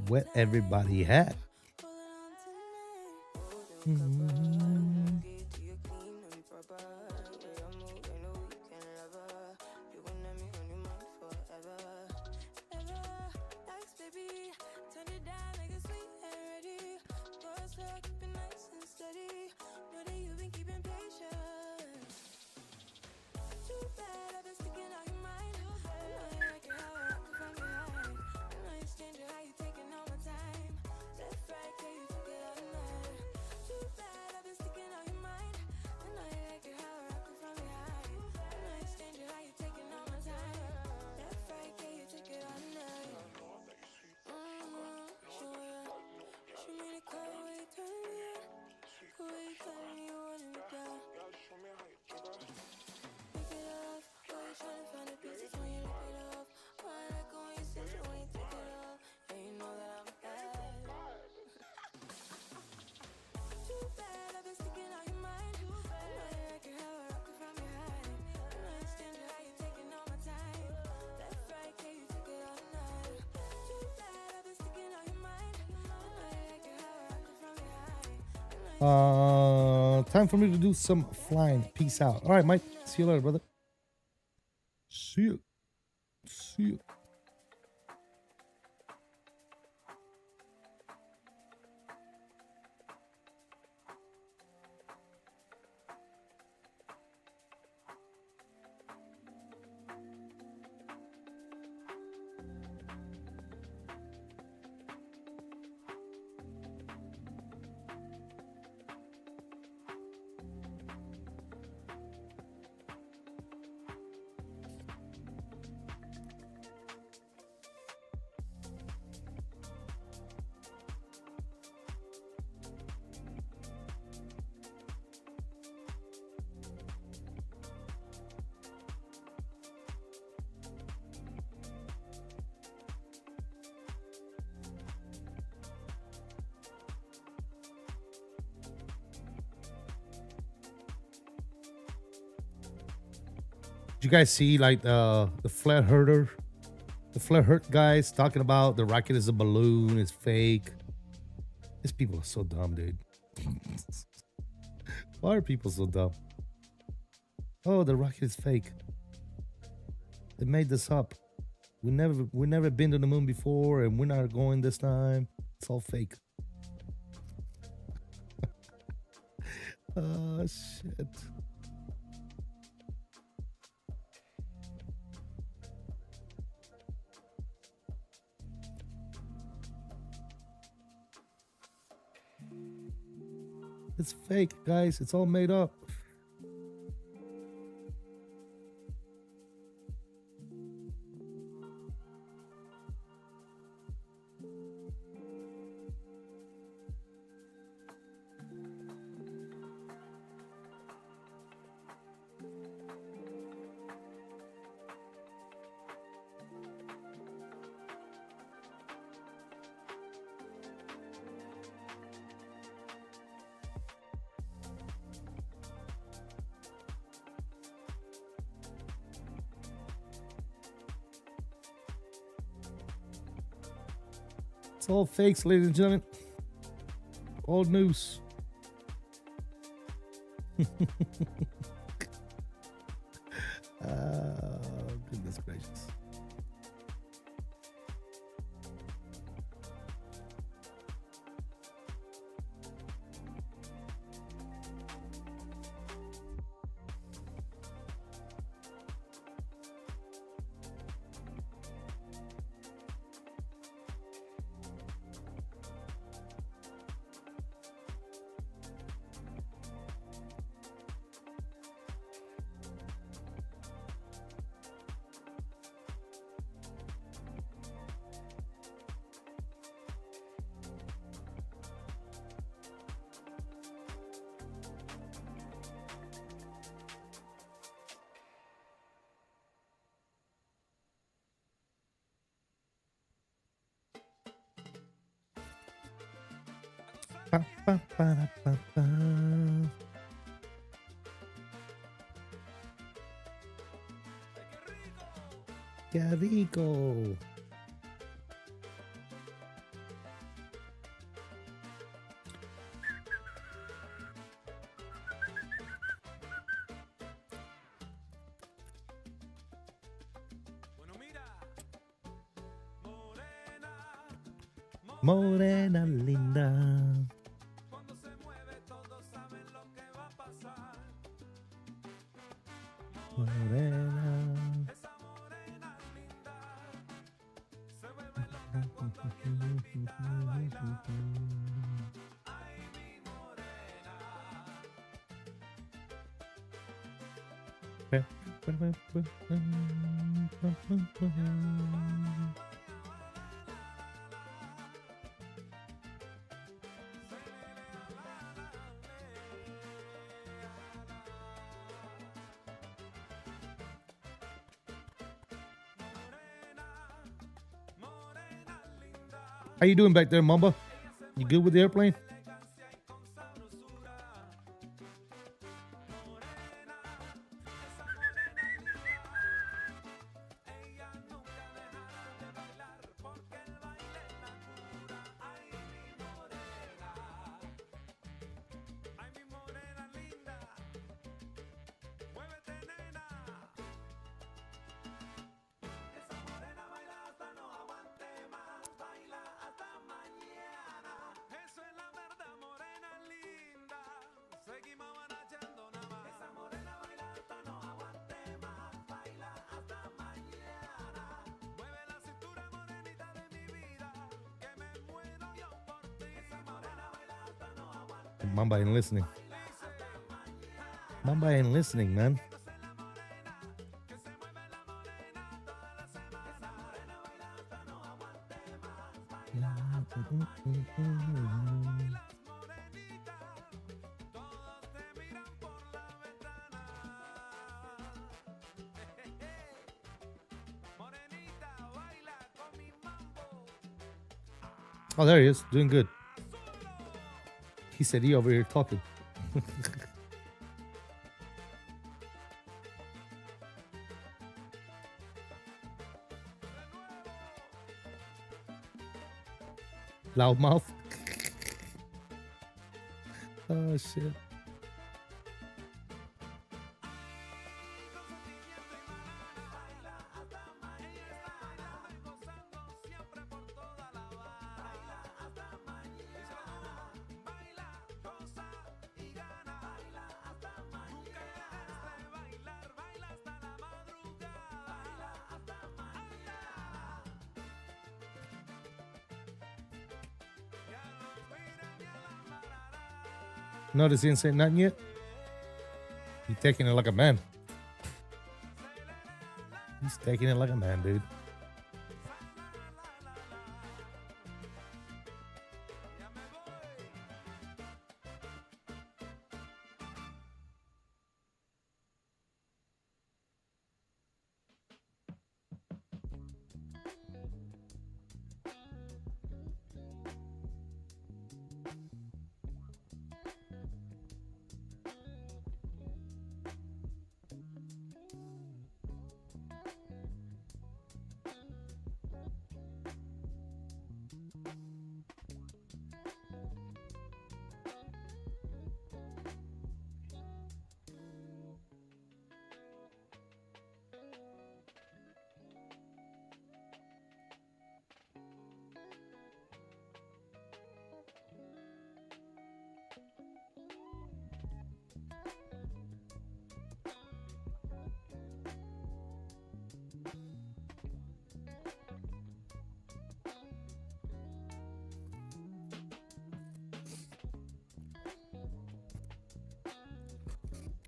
Wet everybody hat. Time for me to do some flying. Peace out. All right, Mike. See you later, brother. See you. See you. Did you guys see like the flat herder, the flat hurt guys talking about the rocket is a balloon, it's fake? These people are so dumb, dude. Why are people so dumb? Oh, the rocket is fake. They made this up. We never been to the moon before, and we're not going this time. It's all fake. Oh shit. It's fake, guys. It's all made up. It's all fakes, ladies and gentlemen. Old news. Goodness gracious. Pa, pa, pa, pa, pa. Qué rico. Morena linda. Morena. How you doing back there, Mamba? You good with the airplane? Mamba ain't listening. Mamba ain't listening, man. Oh, there he is, doing good. He said he over here talking. Loudmouth. Oh shit. Notice he ain't saying nothing yet. He's taking it like a man. He's taking it like a man, dude.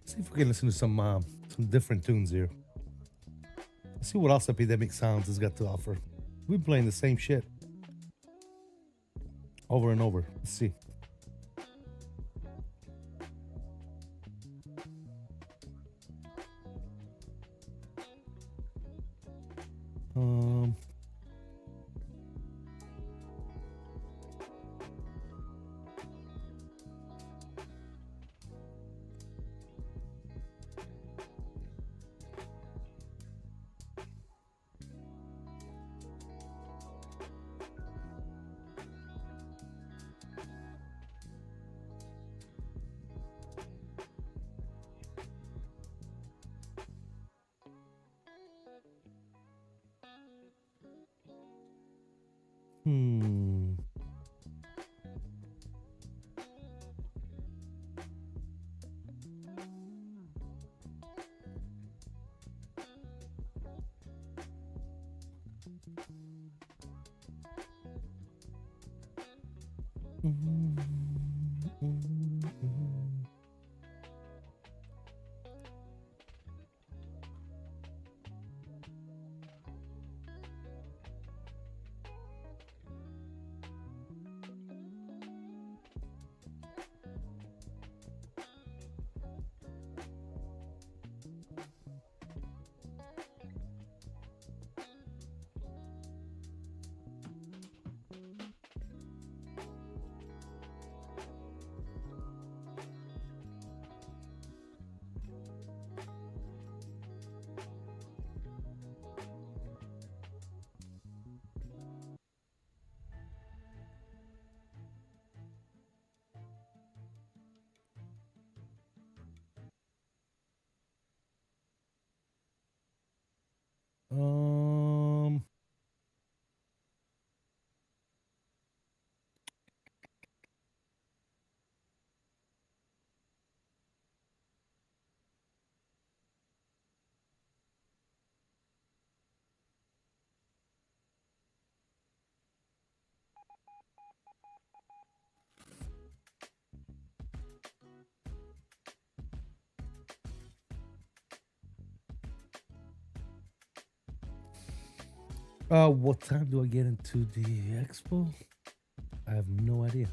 See if we can listen to some different tunes here. Let's see what else Epidemic Sounds has got to offer. We've been playing the same shit over and over. Let's see. What time do I get into the expo? I have no idea.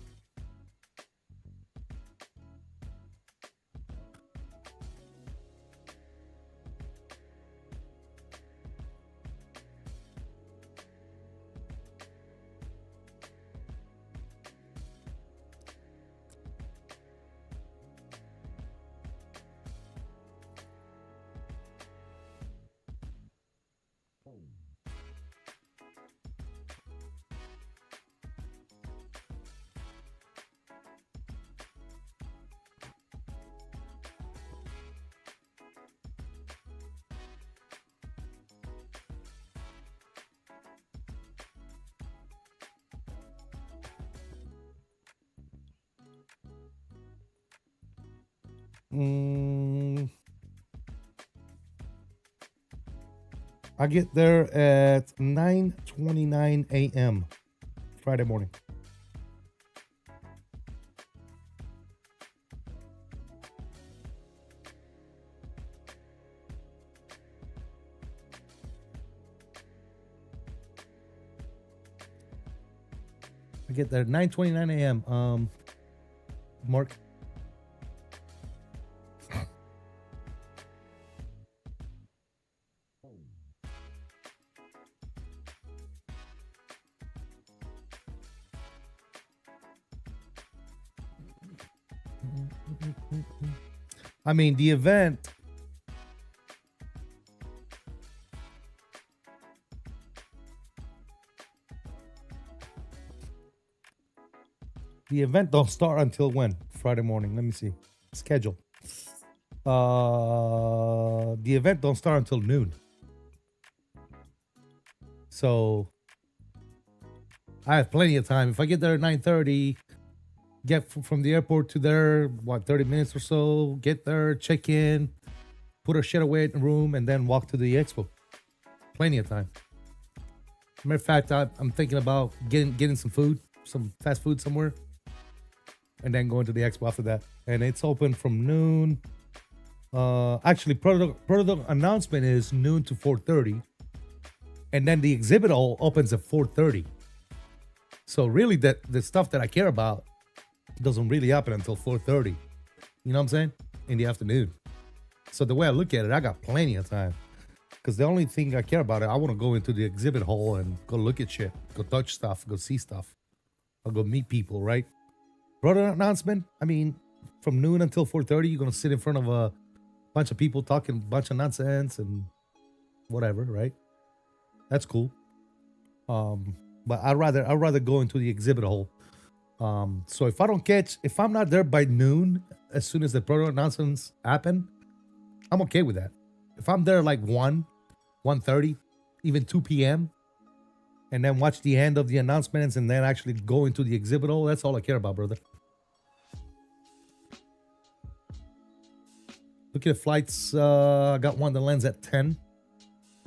I get there at 9:29 a.m. Friday morning. I get there 9:29 a.m. Mark. I mean, the event. The event don't start until when? Friday morning. Let me see. Schedule. The event don't start until noon. So I have plenty of time. If I get there at 9:30, get from the airport to there, 30 minutes or so, get there, check in, put our shit away in the room, and then walk to the expo. Plenty of time. Matter of fact, I'm thinking about getting some food, some fast food somewhere, and then going to the expo after that. And it's open from noon. Actually, product announcement is noon to 4:30, and then the exhibit hall opens at 4:30. So really, the stuff that I care about doesn't really happen until 4:30. You know what I'm saying? In the afternoon. So the way I look at it, I got plenty of time. Because the only thing I care about, I want to go into the exhibit hall and go look at shit, go touch stuff, go see stuff. I'll go meet people, right? Product announcement, I mean, from noon until 4:30, you're going to sit in front of a bunch of people talking a bunch of nonsense and whatever, right? That's cool. But I'd rather go into the exhibit hall. So if I'm not there by noon, as soon as the product announcements happen, I'm okay with that. If I'm there like 1:30, even 2 p.m., and then watch the end of the announcements and then actually go into the exhibit hall, that's all I care about, brother. Look at flights. I got one that lands at 10.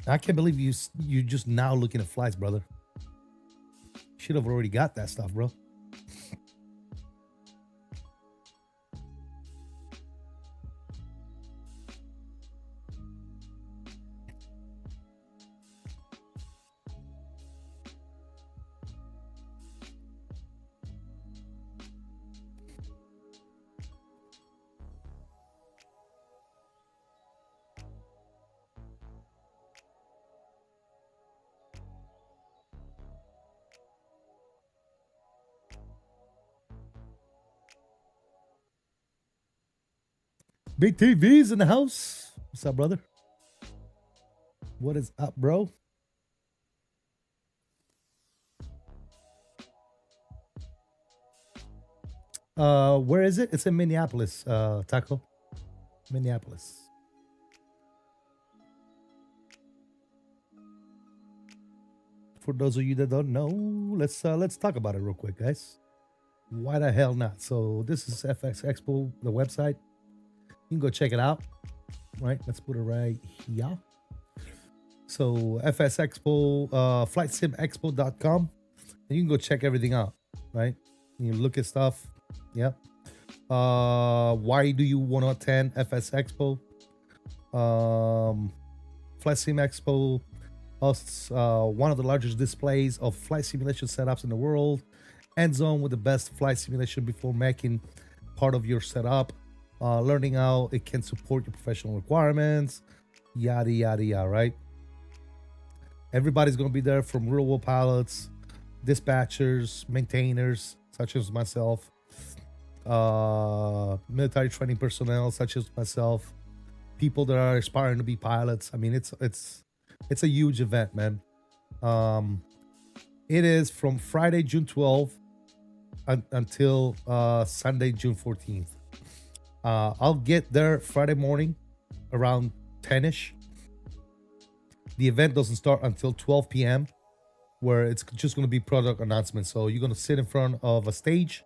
I can't believe you just now looking at flights, brother. Should have already got that stuff, bro. Big TV's in the house. What's up, brother? What is up, bro? Where is it? It's in Minneapolis, Taco. Minneapolis. For those of you that don't know, let's talk about it real quick, guys. Why the hell not? So this is FX Expo, the website. You can go check it out. Right, let's put it right here. So FS Expo, flightsimexpo.com, and you can go check everything out. Right, you look at stuff. Yeah. Why do you want to attend FS Expo? Flight Sim Expo hosts one of the largest displays of flight simulation setups in the world. End zone with the best flight simulation before making part of your setup. Learning how it can support your professional requirements. Yada, yada, yada, right? Everybody's going to be there, from real-world pilots, dispatchers, maintainers, such as myself, military training personnel, such as myself, people that are aspiring to be pilots. I mean, it's a huge event, man. It is from Friday, June 12th until Sunday, June 14th. I'll get there Friday morning around 10ish. The event doesn't start until 12 p.m. where it's just going to be product announcements. So you're going to sit in front of a stage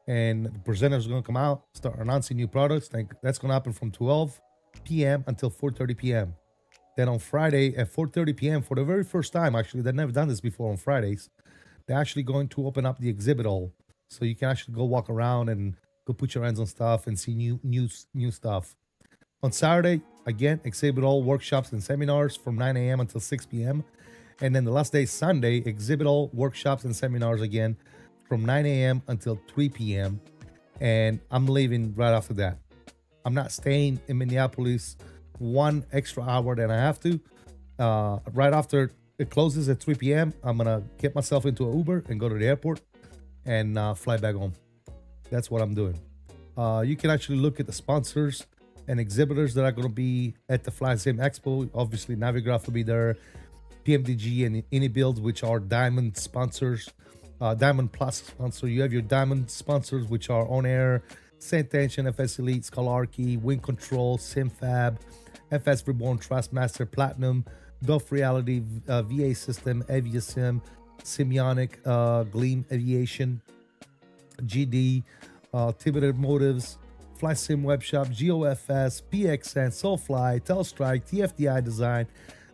and the presenters are going to come out, start announcing new products. That's going to happen from 12 p.m. until 4:30 p.m. Then on Friday at 4:30 p.m. for the very first time, actually, they've never done this before on Fridays, they're actually going to open up the exhibit hall. So you can actually go walk around and go put your hands on stuff and see new stuff. On Saturday, again, exhibit hall, workshops and seminars from 9 a.m. until 6 p.m. And then the last day, Sunday, exhibit hall, workshops and seminars again from 9 a.m. until 3 p.m. And I'm leaving right after that. I'm not staying in Minneapolis one extra hour than I have to. Right after it closes at 3 p.m., I'm going to get myself into an Uber and go to the airport and fly back home. That's what I'm doing. You can actually look at the sponsors and exhibitors that are going to be at the FlySim Expo. Obviously, Navigraph will be there, PMDG and IniBuilds, which are Diamond sponsors, Diamond Plus sponsor. You have your Diamond sponsors, which are On Air, Tension, FS Elite, Scholarchy, Wind Control, SimFab, FS Reborn, Trustmaster, Platinum, Gulf Reality, VA System, Aviation, Simeonic, Gleam Aviation, GD, 𝕚𝕚 Motives, FlySim Webshop, GOFS, PXN, Soulfly, Telstrike, TFDI Design,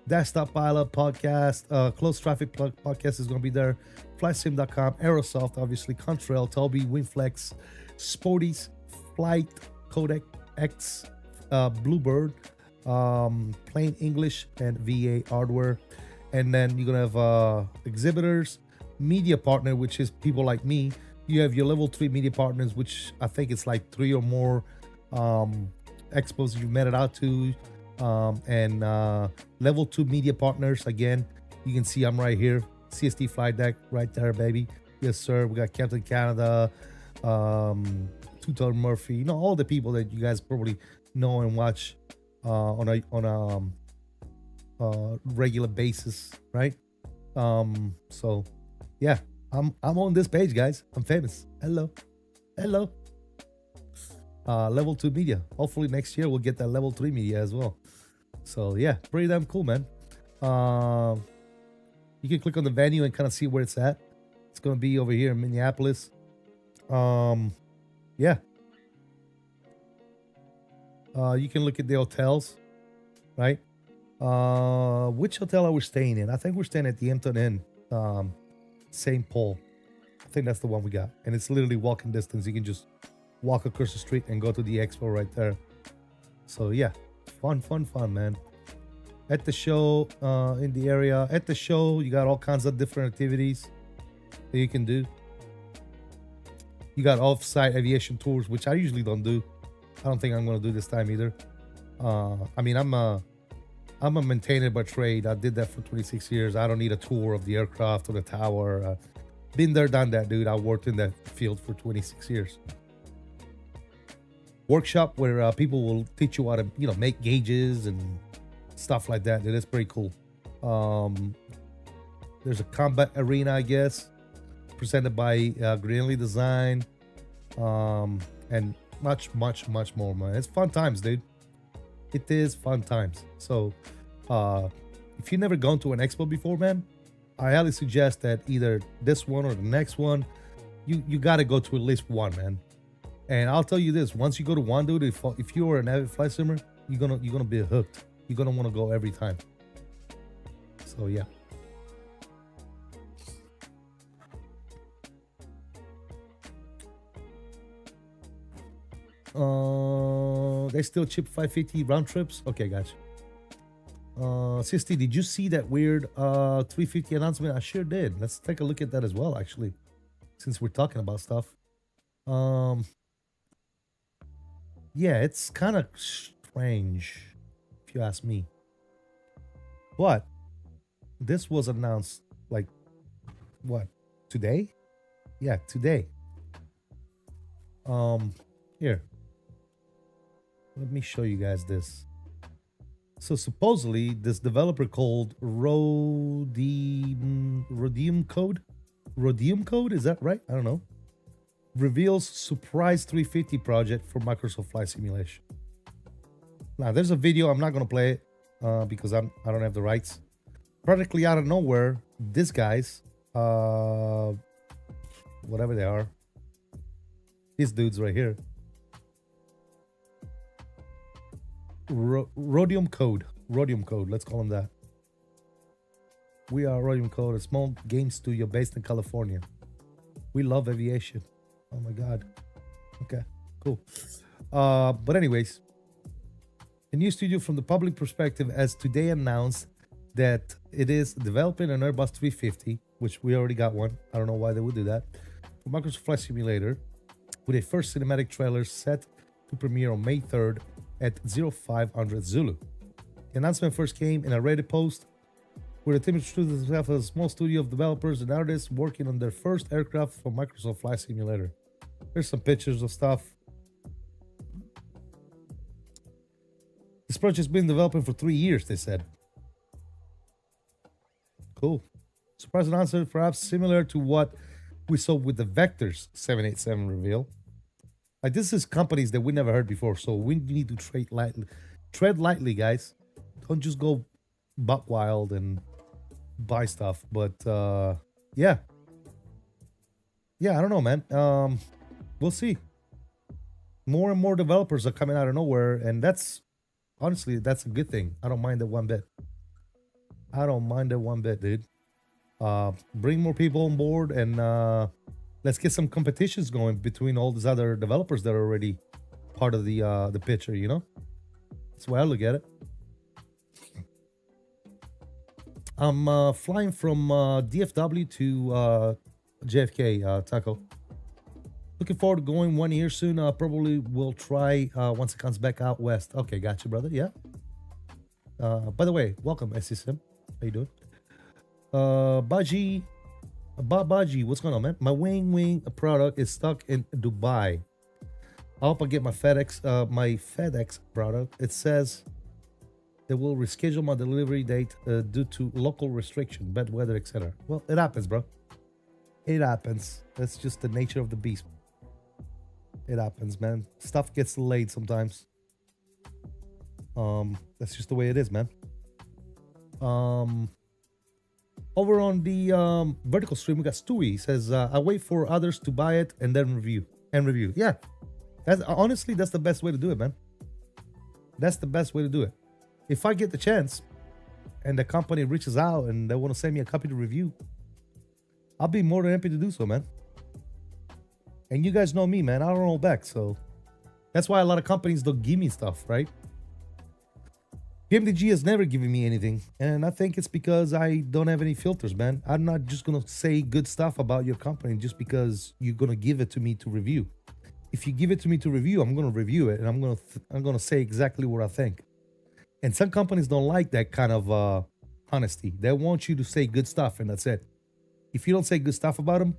Desktop Pilot Podcast, Close Traffic Podcast is going to be there, FlySim.com, Aerosoft, obviously, Contrail, Toby, Winflex, Sporties, Flight, Codec X, Bluebird, Plain English, and VA Hardware. And then you're going to have exhibitors, media partner, which is people like me. You have your level 3 media partners, which I think it's like 3 or more expos you've met it out to. And level 2 media partners, again, you can see I'm right here. CST Flight Deck right there, baby. Yes, sir. We got Captain Canada, Tutor Murphy, you know, all the people that you guys probably know and watch on a regular basis, right? So yeah, I'm on this page, guys. I'm famous. Hello. Level 2 media. Hopefully next year we'll get that level 3 media as well. So yeah, pretty damn cool, man. You can click on the venue and kind of see where it's at. It's gonna be over here in Minneapolis. Yeah. You can look at the hotels, right? Which hotel are we staying in? I think we're staying at the Hampton Inn, St. Paul. I think that's the one we got. And it's literally walking distance. You can just walk across the street and go to the expo right there. So yeah, fun, man. At the show, in the area, at the show, you got all kinds of different activities that you can do. You got off-site aviation tours, which I usually don't do. I don't think I'm going to do this time either. I mean, I'm a maintainer by trade. I did that for 26 years. I don't need a tour of the aircraft or the tower. Been there, done that, dude. I worked in that field for 26 years. Workshop where people will teach you how to, make gauges and stuff like that. It is pretty cool. There's a combat arena, I guess, presented by Greenlee Design, and much more, man. It's fun times, dude. It is fun times. So if you've never gone to an expo before, man, I highly suggest that either this one or the next one, you got to go to at least one, man. And I'll tell you this, once you go to one, dude, if you are an avid flight simmer, you're gonna be hooked. You're gonna want to go every time. So yeah. They still chip 550 round trips. Okay, guys. CST, did you see that weird 350 announcement? I sure did. Let's take a look at that as well, actually, since we're talking about stuff. Yeah, it's kind of strange, if you ask me. But this was announced, like, what, today? Yeah, today. Here. Let me show you guys this. So supposedly, this developer called 𝕠𝕚𝕚𝕚𝕚, is that right? I don't know. Reveals surprise 350 project for Microsoft Flight Simulation. Now, there's a video. I'm not gonna play it because I don't have the rights. Practically out of nowhere, these guys, whatever they are, these dudes right here, 𝕠𝕚𝕚, let's call them that. We are 𝕠𝕚𝕚, a small game studio based in California. We love aviation. Oh my god. Okay, cool. But anyways, a new studio from the public perspective has today announced that it is developing an Airbus 350, which we already got one. I don't know why they would do that, for Microsoft Flight Simulator, with a first cinematic trailer set to premiere on May 3rd at 0500 Zulu. The announcement first came in a Reddit post where the team introduced itself as a small studio of developers and artists working on their first aircraft for Microsoft Flight Simulator. Here's some pictures of stuff. This project has been developing for 3 years, they said. Cool. Surprise announcement, perhaps similar to what we saw with the Vectors 787 reveal. Like, this is companies that we never heard before, so we need to tread lightly, guys. Don't just go buck wild and buy stuff. But yeah, I don't know, man. We'll see. More and more developers are coming out of nowhere, and that's honestly, that's a good thing. I don't mind it one bit. I don't mind it one bit, dude. Bring more people on board, and let's get some competitions going between all these other developers that are already part of the picture, you know? That's the way I look at it. I'm flying from DFW to JFK, Taco. Looking forward to going 1 year soon. Probably will try once it comes back out west. Okay, got you, brother. Yeah. By the way, welcome, SSM. How you doing? Baji, what's going on, man? My wing product is stuck in Dubai. I hope I get my FedEx product. It says they will reschedule my delivery date due to local restriction, bad weather, etc. Well, it happens, bro. It happens. That's just the nature of the beast. It happens, man. Stuff gets delayed sometimes. That's just the way it is, man. Over on the vertical stream, we got Stewie. He says, I wait for others to buy it and then review. Yeah. Honestly, that's the best way to do it, man. That's the best way to do it. If I get the chance and the company reaches out and they want to send me a copy to review, I'll be more than happy to do so, man. And you guys know me, man. I don't hold back, so that's why a lot of companies don't give me stuff, right? PMDG has never given me anything, and I think it's because I don't have any filters, man. I'm not just gonna say good stuff about your company just because you're gonna give it to me to review. If you give it to me to review, I'm gonna review it, and I'm gonna say exactly what I think. And some companies don't like that kind of honesty. They want you to say good stuff, and that's it. If you don't say good stuff about them,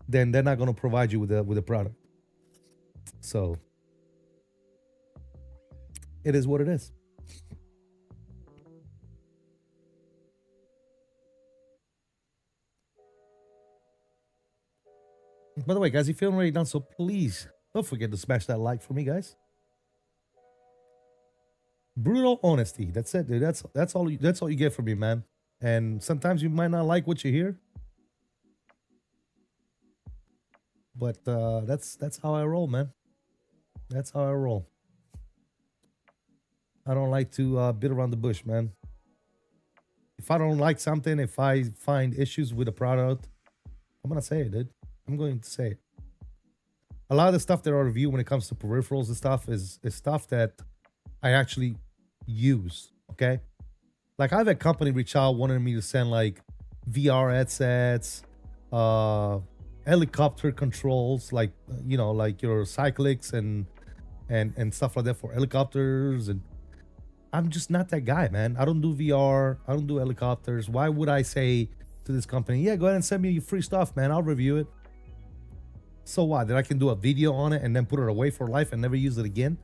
then they're not gonna provide you with a product. So it is what it is. By the way, guys, if you haven't already done so, please don't forget to smash that like for me, guys. Brutal honesty. That's it, dude. That's all you get from me, man. And sometimes you might not like what you hear, but that's how I roll, man. That's how I roll. I don't like to beat around the bush, man. If I don't like something, if I find issues with a product, I'm gonna say it, dude. I'm going to say it. A lot of the stuff that I review when it comes to peripherals and stuff is stuff that I actually use, okay? Like I've had company reach out wanting me to send like VR headsets, helicopter controls, like you know, like your cyclics and stuff like that for helicopters. And I'm just not that guy, man. I don't do VR. I don't do helicopters. Why would I say to this company, yeah, go ahead and send me your free stuff, man. I'll review it. So what? That I can do a video on it and then put it away for life and never use it again?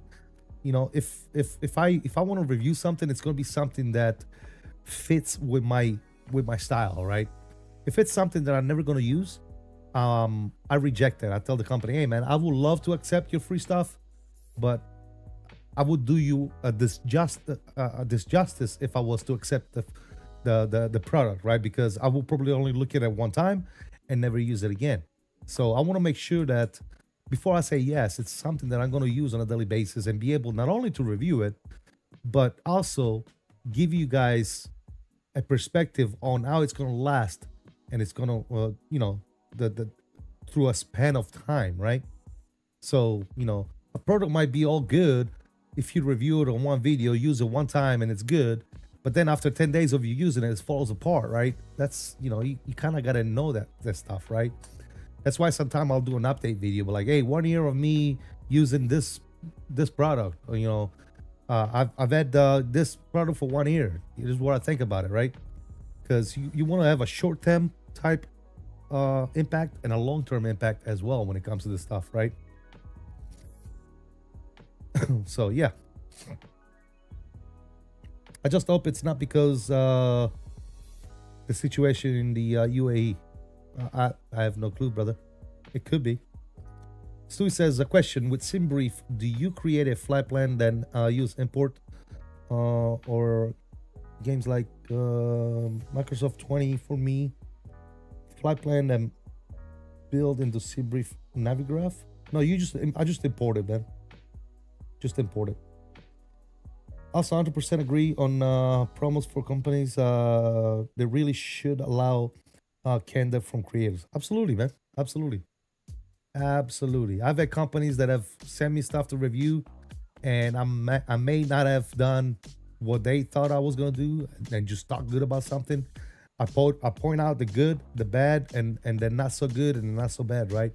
You know, if I want to review something, it's going to be something that fits with my style, right? If it's something that I'm never going to use, I reject it. I tell the company, hey man, I would love to accept your free stuff, but I would do you a disjustice if I was to accept the product, right? Because I will probably only look at it one time and never use it again. So I want to make sure that before I say yes, it's something that I'm going to use on a daily basis and be able not only to review it, but also give you guys a perspective on how it's going to last, and it's going to, you know, the through a span of time, right? So, you know, a product might be all good if you review it on one video, use it one time, and it's good. But then after 10 days of you using it, it falls apart, right? That's, you know, you kind of got to know that stuff, right? That's why sometimes I'll do an update video, but like, hey, 1 year of me using this product, or, you know, I've had this product for 1 year. It is what I think about it, right? Because you want to have a short-term type impact and a long-term impact as well when it comes to this stuff, right? So yeah, I just hope it's not because the situation in the UAE. I have no clue, brother. It could be. Stewie says, a question with SimBrief, do you create a flight plan then use import or games like Microsoft 20 for me flight plan and build into SimBrief Navigraph? No, I just import it, man. Just import it. Also 100% agree on promos for companies. They really should allow candor from creators. Absolutely, man. Absolutely. I've had companies that have sent me stuff to review, and I may not have done what they thought I was gonna do and just talk good about something. I point out the good, the bad, and the not so good and the not so bad, right?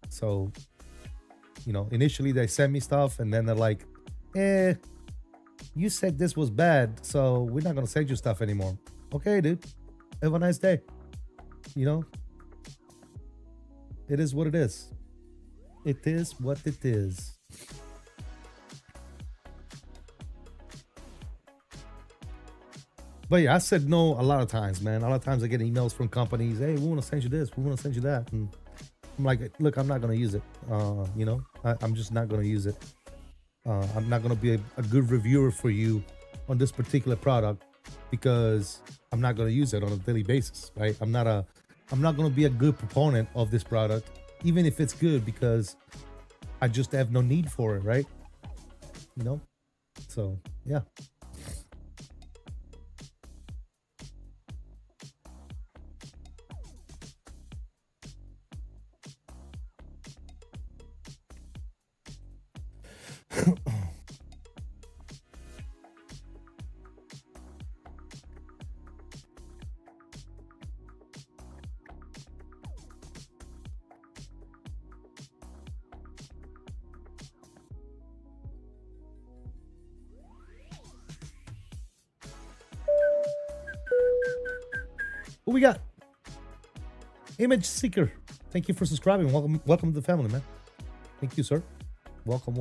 So, you know, initially they send me stuff and then they're like, you said this was bad, so we're not gonna send you stuff anymore. Okay, dude. Have a nice day. You know, it is what it is. It is what it is. But yeah, I said no a lot of times, man. A lot of times I get emails from companies, hey, we want to send you this, we want to send you that. And I'm like, look, I'm not going to use it. You know, I'm just not going to use it. I'm not going to be a good reviewer for you on this particular product because I'm not going to use it on a daily basis, right? I'm not going to be a good proponent of this product, even if it's good, because I just have no need for it, right? You know? So, yeah. What we got? Image Seeker. Thank you for subscribing. Welcome to the family, man. Thank you, sir. Welcome.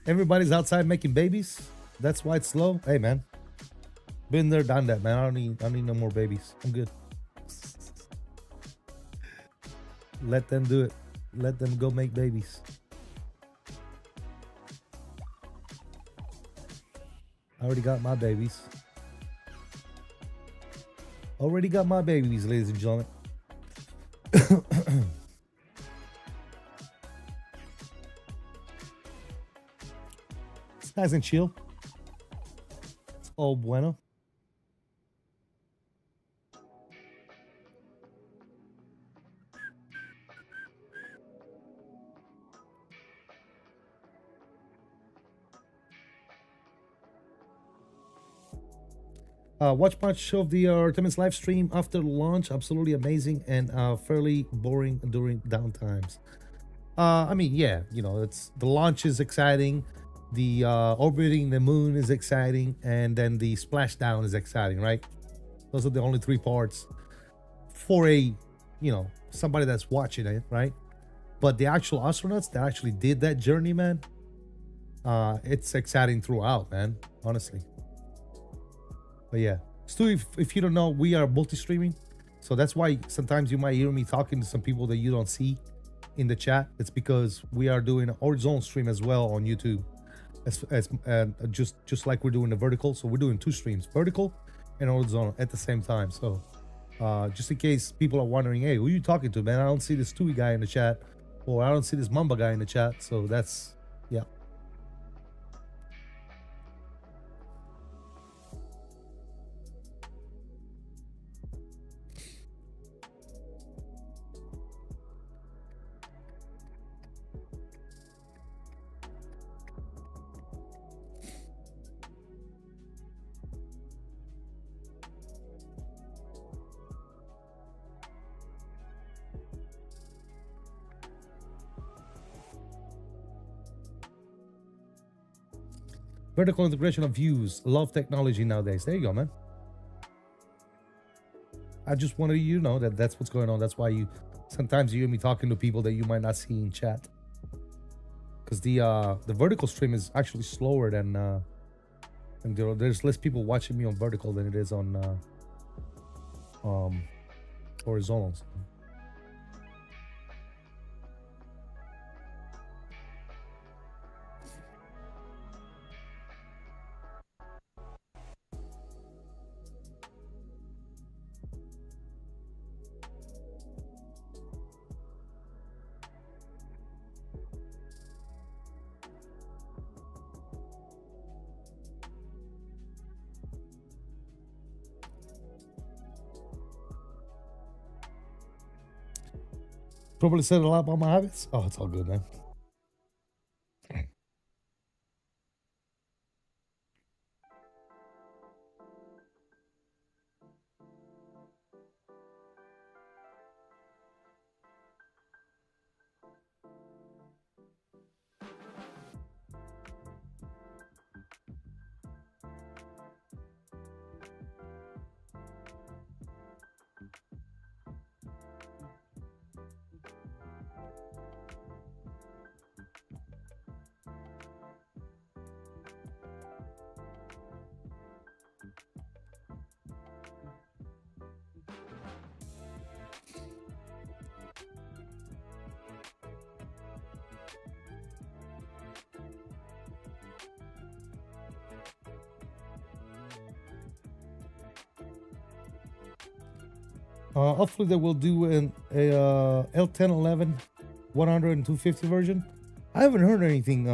Everybody's outside making babies. That's why it's slow. Hey, man. Been there, done that, man. I don't need no more babies. I'm good. Let them do it. Let them go make babies. I already got my babies. Already got my babies, ladies and gentlemen. It's nice and chill. It's all bueno. Watch much of the Artemis live stream after launch. Absolutely amazing and fairly boring during downtimes. I mean, yeah, you know, it's the launch is exciting, the orbiting the moon is exciting, and then the splashdown is exciting, right? Those are the only three parts for a, you know, somebody that's watching it, right? But the actual astronauts that actually did that journey, man, it's exciting throughout, man, honestly. But yeah, Stu, if you don't know, we are multi-streaming, so that's why sometimes you might hear me talking to some people that you don't see in the chat. It's because we are doing an horizontal stream as well on YouTube, just like we're doing the vertical. So we're doing two streams, vertical and horizontal at the same time. So just in case people are wondering, hey, who are you talking to, man? I don't see this Stewie guy in the chat, or I don't see this Mamba guy in the chat. So that's, yeah. Vertical integration of views. Love technology nowadays. There you go, man. I just wanted you to know that that's what's going on. That's why you sometimes you hear me talking to people that you might not see in chat. Because the vertical stream is actually slower than and there's less people watching me on vertical than it is on horizontals. Probably said a lot about my habits. Oh, it's all good, man. Hopefully they will do a L1011 100 and 250 version. I haven't heard anything,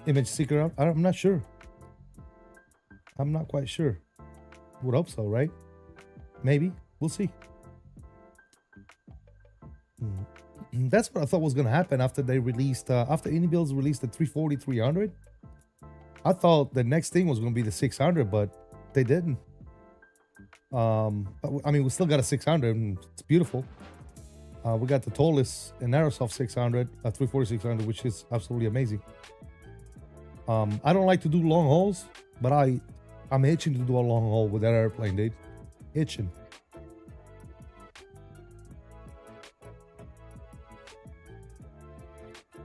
Image Seeker. I'm not sure. I'm not quite sure. Would hope so, right? Maybe. We'll see. That's what I thought was going to happen after they released, after IniBuilds released the 340-300. I thought the next thing was going to be the 600, but they didn't. I mean, we still got a 600 and it's beautiful. We got the tallest in Aerosoft 600, 340-600, which is absolutely amazing. I don't like to do long hauls, but I'm itching to do a long haul with that airplane, dude. Itching.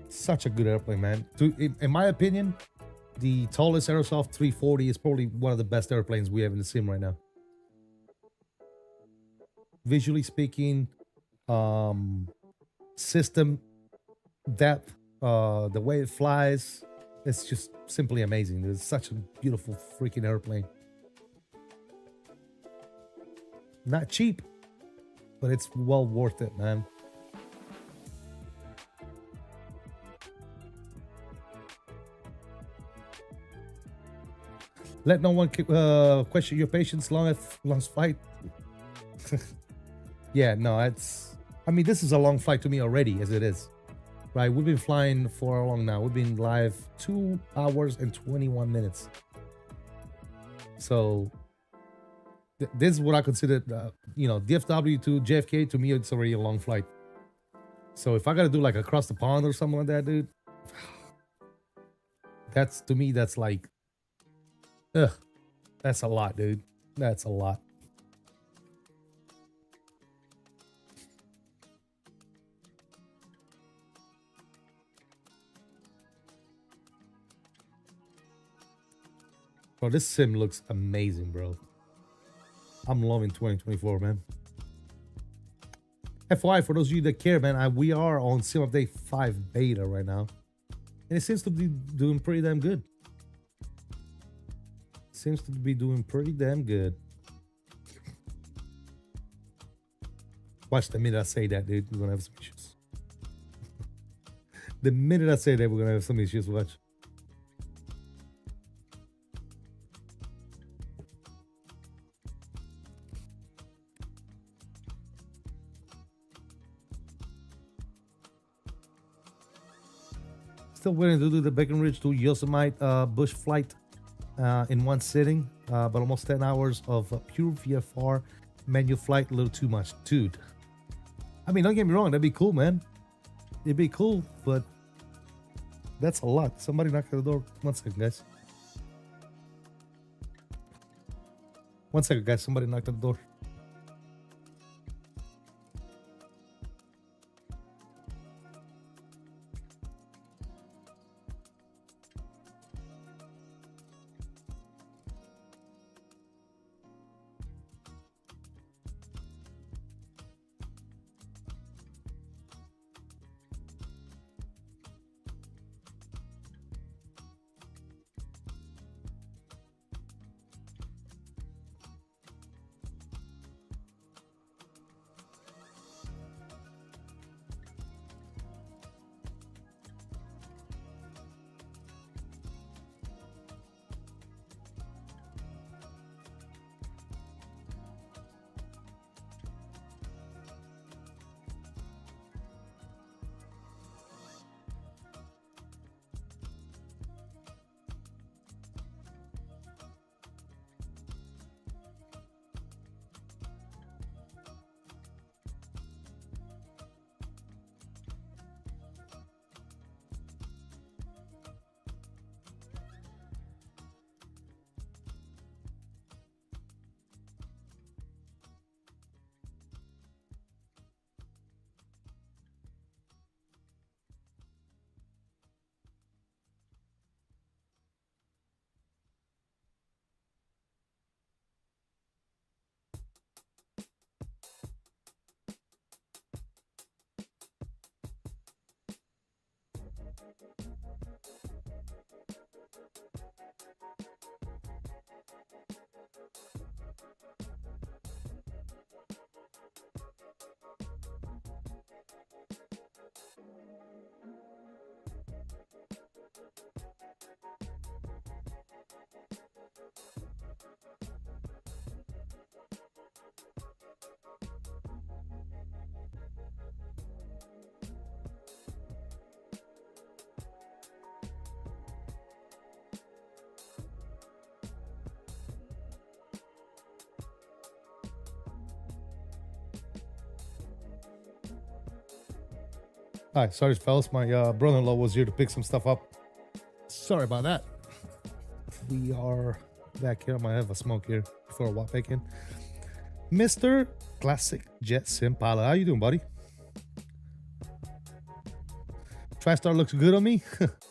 Such a good airplane, man. In my opinion, the tallest Aerosoft 340 is probably one of the best airplanes we have in the sim right now. Visually speaking, system depth, the way it flies, it's just simply amazing. It's such a beautiful freaking airplane. Not cheap, but it's well worth it, man. Let no one question your patience long flight. Yeah, no, I mean, this is a long flight to me already, as it is. Right, we've been flying for how long now? We've been live 2 hours and 21 minutes. So this is what I consider, DFW to JFK, to me, it's already a long flight. So if I got to do like across the pond or something like that, dude, that's, to me, that's like, that's a lot, dude. That's a lot. Bro, this sim looks amazing, bro. I'm loving 2024, man. FYI, for those of you that care, man, we are on Sim Update 5 beta right now. And it seems to be doing pretty damn good. Seems to be doing pretty damn good. Watch, the minute I say that, dude, we're gonna have some issues. The minute I say that, we're gonna have some issues. Watch. Still waiting to do the Breckenridge to Yosemite bush flight in one sitting, but almost 10 hours of pure VFR menu flight, a little too much, dude. I mean, don't get me wrong, that'd be cool, man. It'd be cool, but that's a lot. Somebody knock at the door. 1 second, guys. 1 second, guys. Somebody knocked at the door. Hi, sorry, fellas. My brother-in-law was here to pick some stuff up. Sorry about that. We are back here. I might have a smoke here before I walk back in. Mr. Classic Jet Sim Pilot. How you doing, buddy? TriStar looks good on me.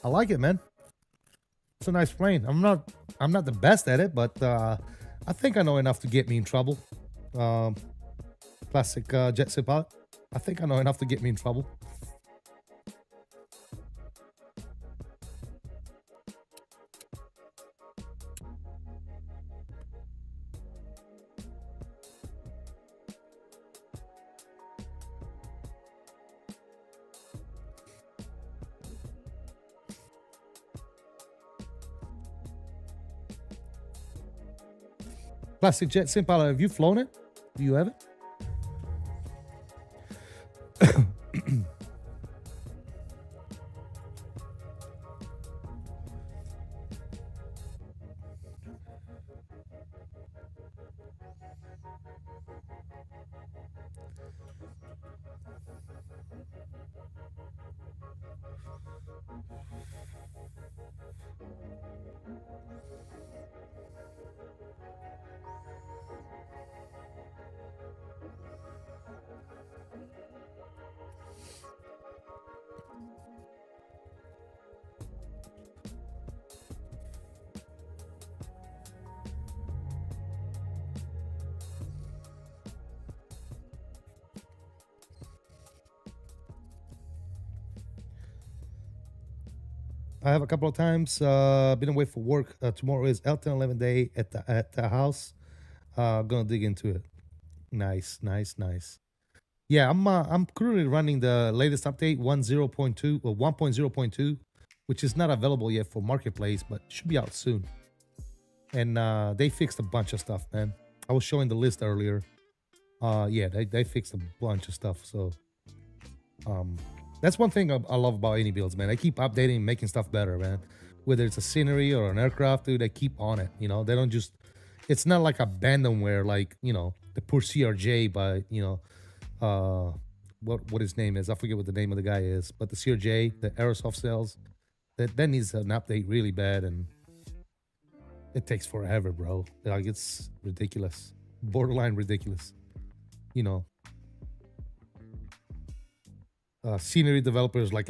I like it, man. It's a nice plane. I'm not the best at it, but I think I know enough to get me in trouble. Classic Jet Sim Pilot. I think I know enough to get me in trouble. Classic jet sim pilot. Have you flown it? Do you have it? I have a couple of times been away for work. Tomorrow is L1011 day at the house. Gonna dig into it. Nice. Yeah, I'm currently running the latest update 1.0.2 or 1.0.2, which is not available yet for marketplace, but should be out soon. And they fixed a bunch of stuff, man. I was showing the list earlier. Yeah, they fixed a bunch of stuff. So that's one thing I love about IniBuilds, man. They keep updating and making stuff better, man. Whether it's a scenery or an aircraft, dude, they keep on it. You know, they don't just. It's not like abandonware, like, you know, the poor CRJ by, you know, what his name is. I forget what the name of the guy is, but the CRJ, the Aerosoft cells, that needs an update really bad, and it takes forever, bro. Like, it's ridiculous, borderline ridiculous. You know, scenery developers like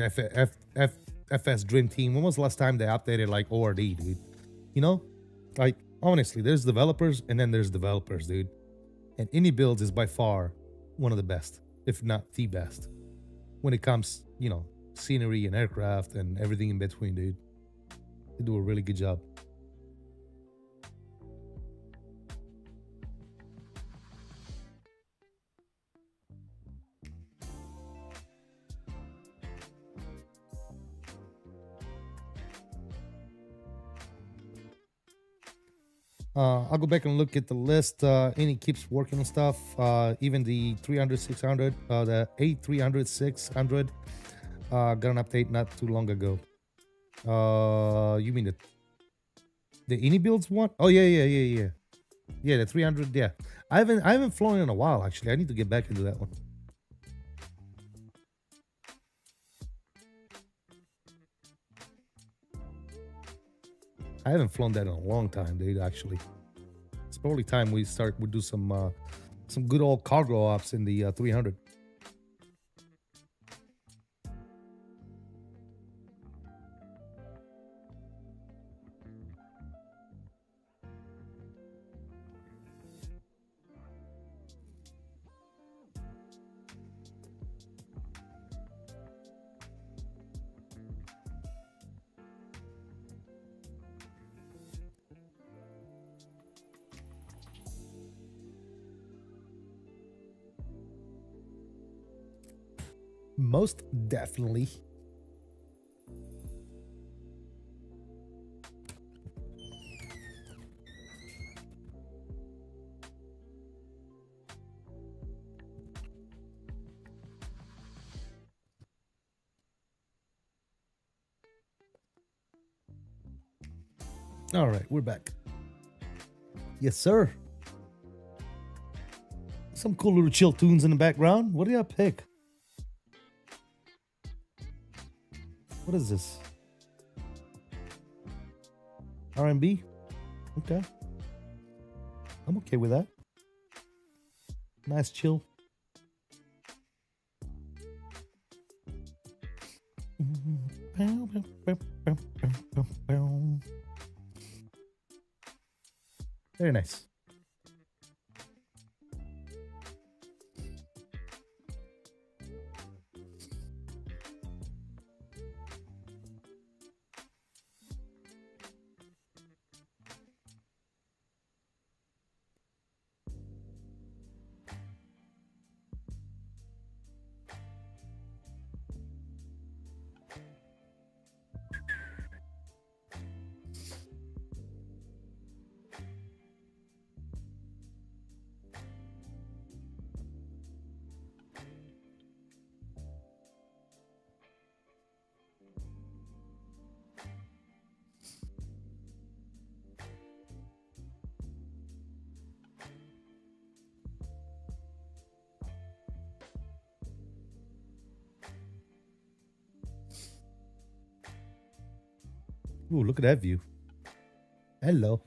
FS Dream Team. When was the last time they updated like ORD, dude? You know, like, honestly, there's developers and then there's developers, dude. And IniBuilds is by far one of the best, if not the best, when it comes, you know, scenery and aircraft and everything in between, dude. They do a really good job. I'll go back and look at the list. Ini keeps working on stuff. Even the 300, 600, the A300, 600 got an update not too long ago. You mean the IniBuilds one? Oh yeah. Yeah, the 300. Yeah, I haven't flown in a while, actually. I need to get back into that one. I haven't flown that in a long time, dude, actually. It's probably time we do some good old cargo ops in the 300. Most definitely. All right, we're back. Yes, sir. Some cool little chill tunes in the background. What did I pick? What is this? R&B? Okay. I'm okay with that. Nice chill. Very nice. Ooh, look at that view. Hello.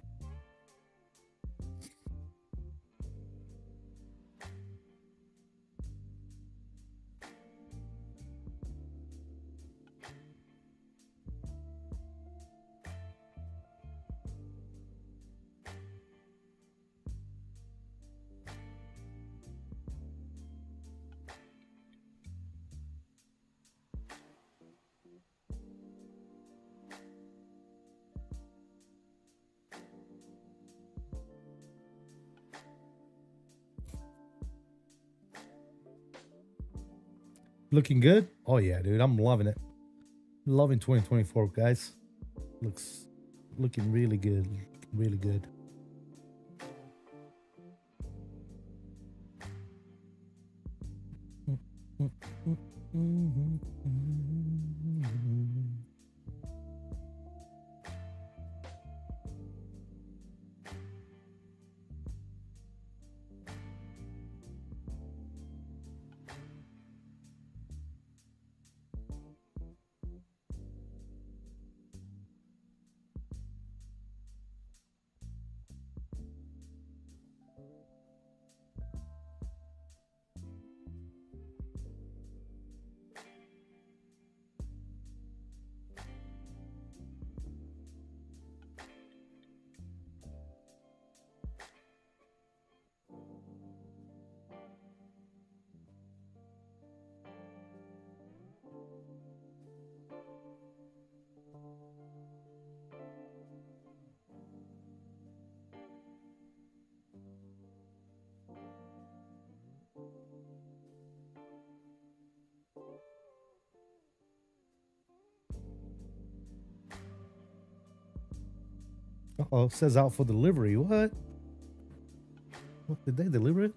Looking good? Oh yeah, dude. I'm loving it. Loving 2024, guys. Looking really good. Really good. Uh-oh, says out for delivery. What? What, did they deliver it?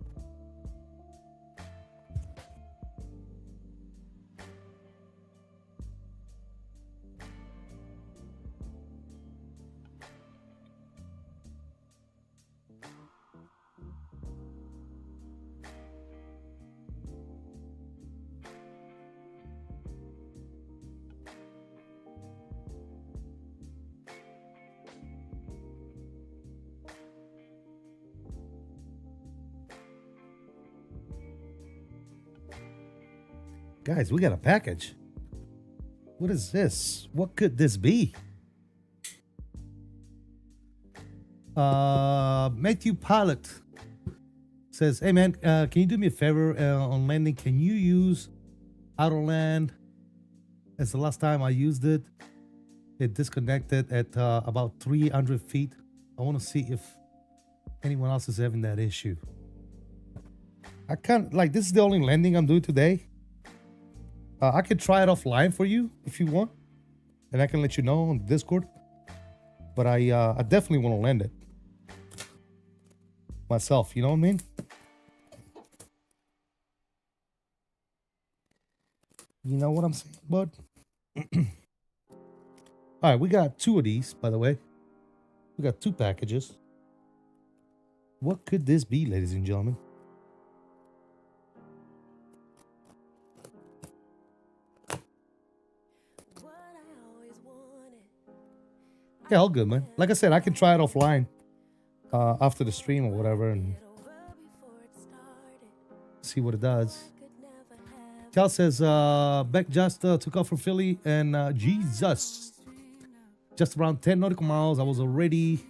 Guys, we got a package. What is this? What could this be? Matthew Pilot says, hey man, can you do me a favor on landing? Can you use Autoland? As the last time I used it, it disconnected at about 300 feet. I want to see if anyone else is having that issue. I can't, like, this is the only landing I'm doing today. I can try it offline for you if you want, and I can let you know on Discord. But I definitely want to land it myself. You know what I mean? You know what I'm saying, bud? All right, we got 2 of these, by the way. We got 2 packages. What could this be, ladies and gentlemen? Yeah, all good, man. Like I said, I can try it offline after the stream or whatever and see what it does. Cal says, Beck just took off from Philly and Jesus. Just around 10 nautical miles, I was already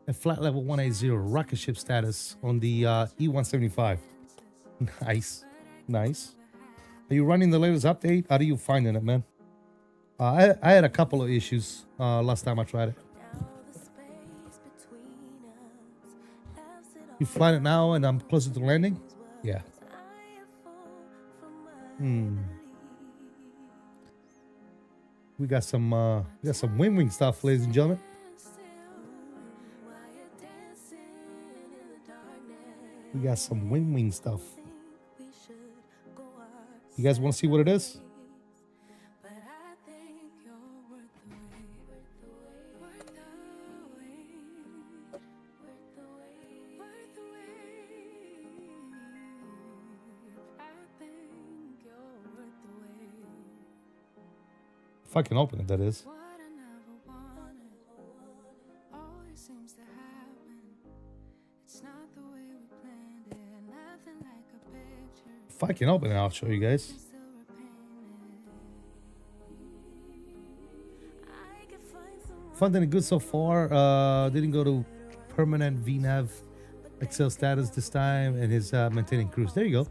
at flight level 180, rocket ship status on the E-175. Nice. Nice. Are you running the latest update? How are you finding it, man? I had a couple of issues last time I tried it. You flying it now and I'm closer to landing? Yeah. We got some wing stuff, ladies and gentlemen. We got some wing stuff. You guys want to see what it is? If I can open it, that is. If I can open it, I'll show you guys. Found any good so far. Didn't go to permanent VNAV Excel status this time, and his maintaining cruise. There you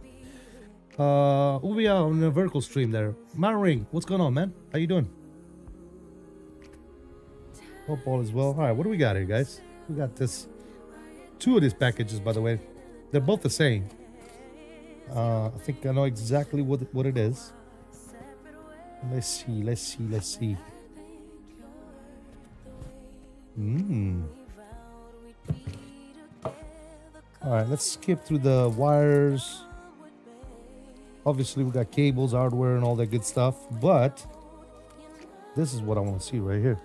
go. We'll be out on a vertical stream there. Ring, what's going on, man? How you doing? Hope all is well. All right, what do we got here, guys? We got this. 2 of these packages, by the way. They're both the same. I think I know exactly what it is. Let's see. All right, let's skip through the wires. Obviously, we got cables, hardware, and all that good stuff. But this is what I want to see right here.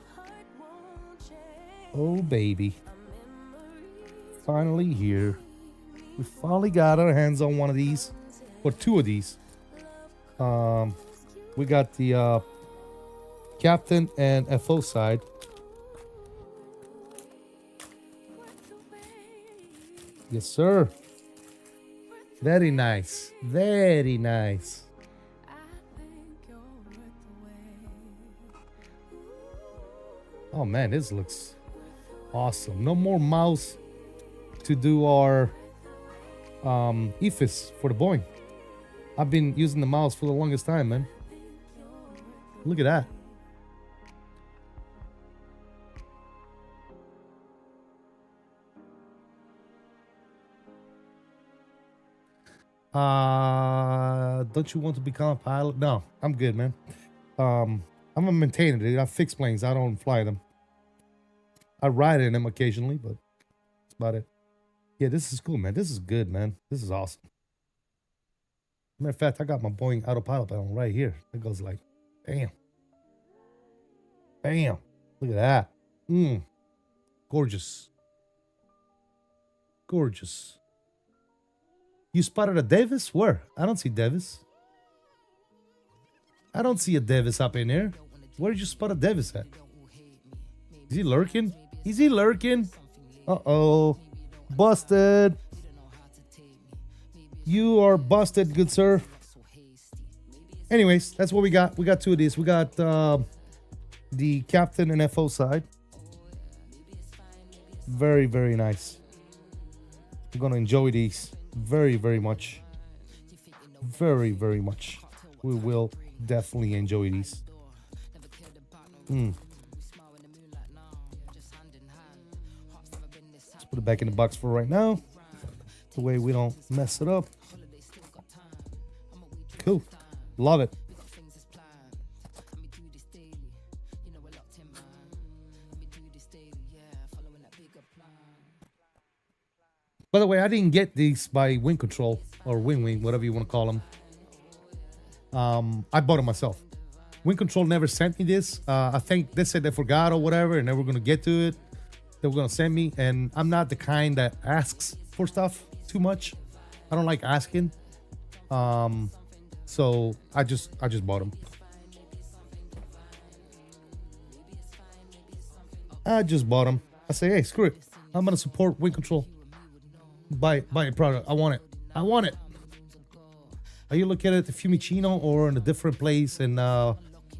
Oh, baby. Finally here. We finally got our hands on one of these. Or 2 of these. We got the captain and FO side. Yes, sir. Very nice. Very nice. Oh, man, this looks awesome. No more mouse to do our EFIS for the Boeing. I've been using the mouse for the longest time, man. Look at that. Don't you want to become a pilot? No, I'm good, man. I'm a maintainer, dude. I fix planes. I don't fly them. I ride in them occasionally, but that's about it. Yeah, this is cool, man. This is good, man. This is awesome. Matter of fact, I got my Boeing autopilot panel right here. It goes like, bam. Bam. Look at that. Gorgeous. Gorgeous. You spotted a Davis? Where? I don't see Davis. I don't see a Davis up in here. Where did you spot a Davis at? Is he lurking? Is he lurking? Uh-oh. Busted. You are busted, good sir. Anyways, that's what we got. We got 2 of these. We got the captain and FO side. Very, very nice. We're going to enjoy these very, very much. Very, very much. We will definitely enjoy these. Let's put it back in the box for right now. The way we don't mess it up. Cool. Love it. By the way, I didn't get these by Wing Control or Wing, whatever you want to call them. I bought them myself. Wing Control never sent me this. I think they said they forgot or whatever, and they were going to get to it. They were going to send me, and I'm not the kind that asks for stuff too much. I don't like asking. So I just bought them. I just bought them. I say, hey, screw it. I'm going to support Wing Control. Buy a product. I want it. I want it. Are you looking at the Fiumicino or in a different place? And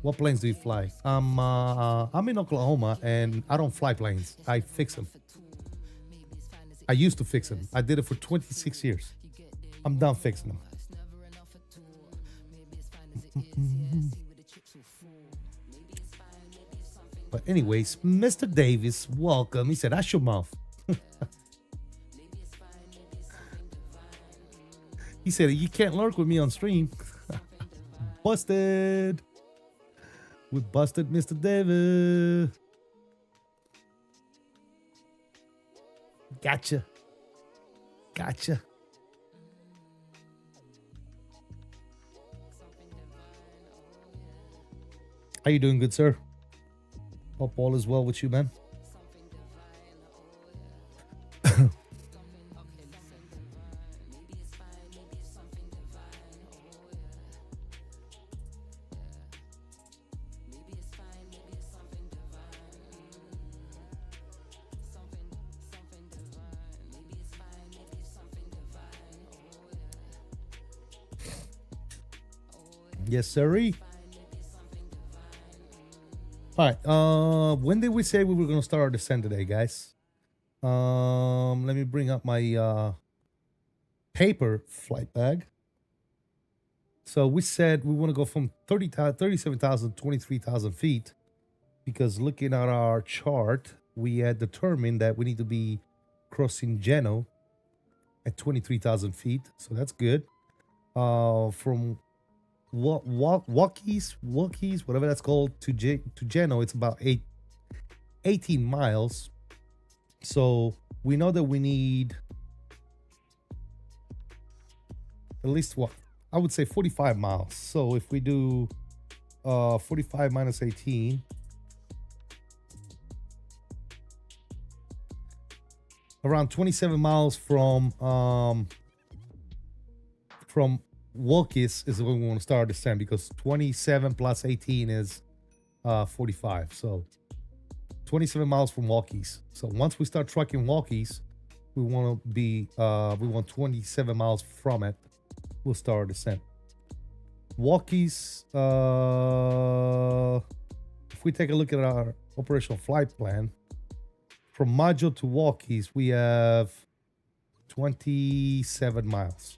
what planes do you fly? I'm in Oklahoma and I don't fly planes. I fix them. I used to fix them. I did it for 26 years. I'm done fixing them. But anyways, Mr. Davis, welcome. He said, "That's your mouth." He said, "You can't lurk with me on stream." Busted. We busted Mr. Davis. Gotcha. Gotcha. How you doing, good sir? Hope all is well with you, man. Yes, sirree. All right. When did we say we were going to start our descent today, guys? Let me bring up my paper flight bag. So we said we want to go from 37,000, 23,000 feet, because looking at our chart, we had determined that we need to be crossing 𝕝𝕚 at 23,000 feet. So that's good. From Walkies, whatever that's called, to 𝕝𝕚, it's about 18 miles. So we know that we need at least, what, I would say 45 miles. So if we do 45 minus 18, around 27 miles from Walkies is when we want to start our descent, because 27 plus 18 is 45. So 27 miles from Walkies. So once we start trucking Walkies, we want to be we want 27 miles from it. We'll start our descent. Walkies, if we take a look at our operational flight plan, from 𝕑𝕆 to Walkies, we have 27 miles.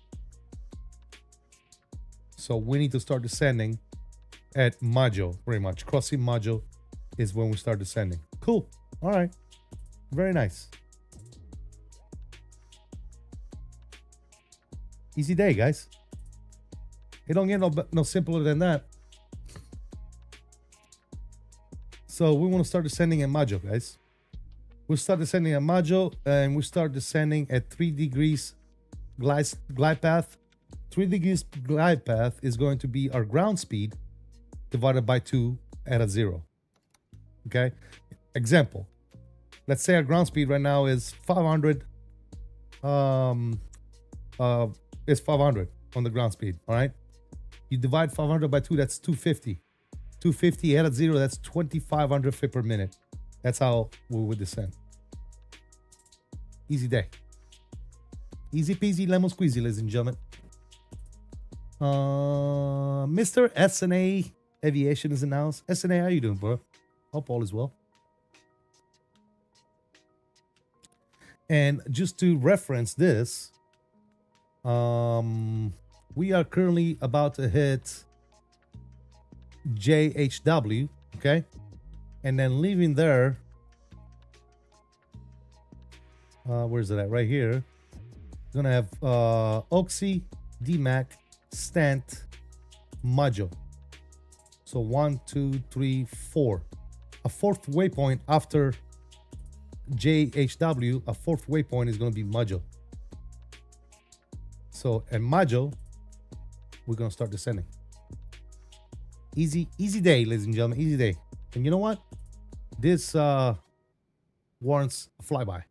So we need to start descending at 𝕑𝕆, pretty much. Crossing 𝕑𝕆 is when we start descending. Cool. All right. Very nice. Easy day, guys. It don't get no simpler than that. So we want to start descending at 𝕑𝕆, guys. We'll start descending at 𝕑𝕆, and we start descending at 3 degrees glide path. 3 degrees glide path is going to be our ground speed divided by 2 at a 0. Okay? Example. Let's say our ground speed right now is 500. Is 500 on the ground speed. All right? You divide 500 by 2, that's 250. 250 at a 0, that's 2,500 feet per minute. That's how we would descend. Easy day. Easy peasy lemon squeezy, ladies and gentlemen. Mr. SNA Aviation is announced. SNA, how you doing, bro? Hope all is well. And just to reference this, we are currently about to hit JHW, okay? And then leaving there, where's it at? Right here. We're gonna have Oxy, DMAC, Stant, 𝕑𝕆. So 1, 2, 3, 4. A fourth waypoint after JHW, a fourth waypoint is gonna be 𝕑𝕆. So at 𝕑𝕆, we're gonna start descending. Easy day, ladies and gentlemen, easy day. And you know what? This warrants a flyby.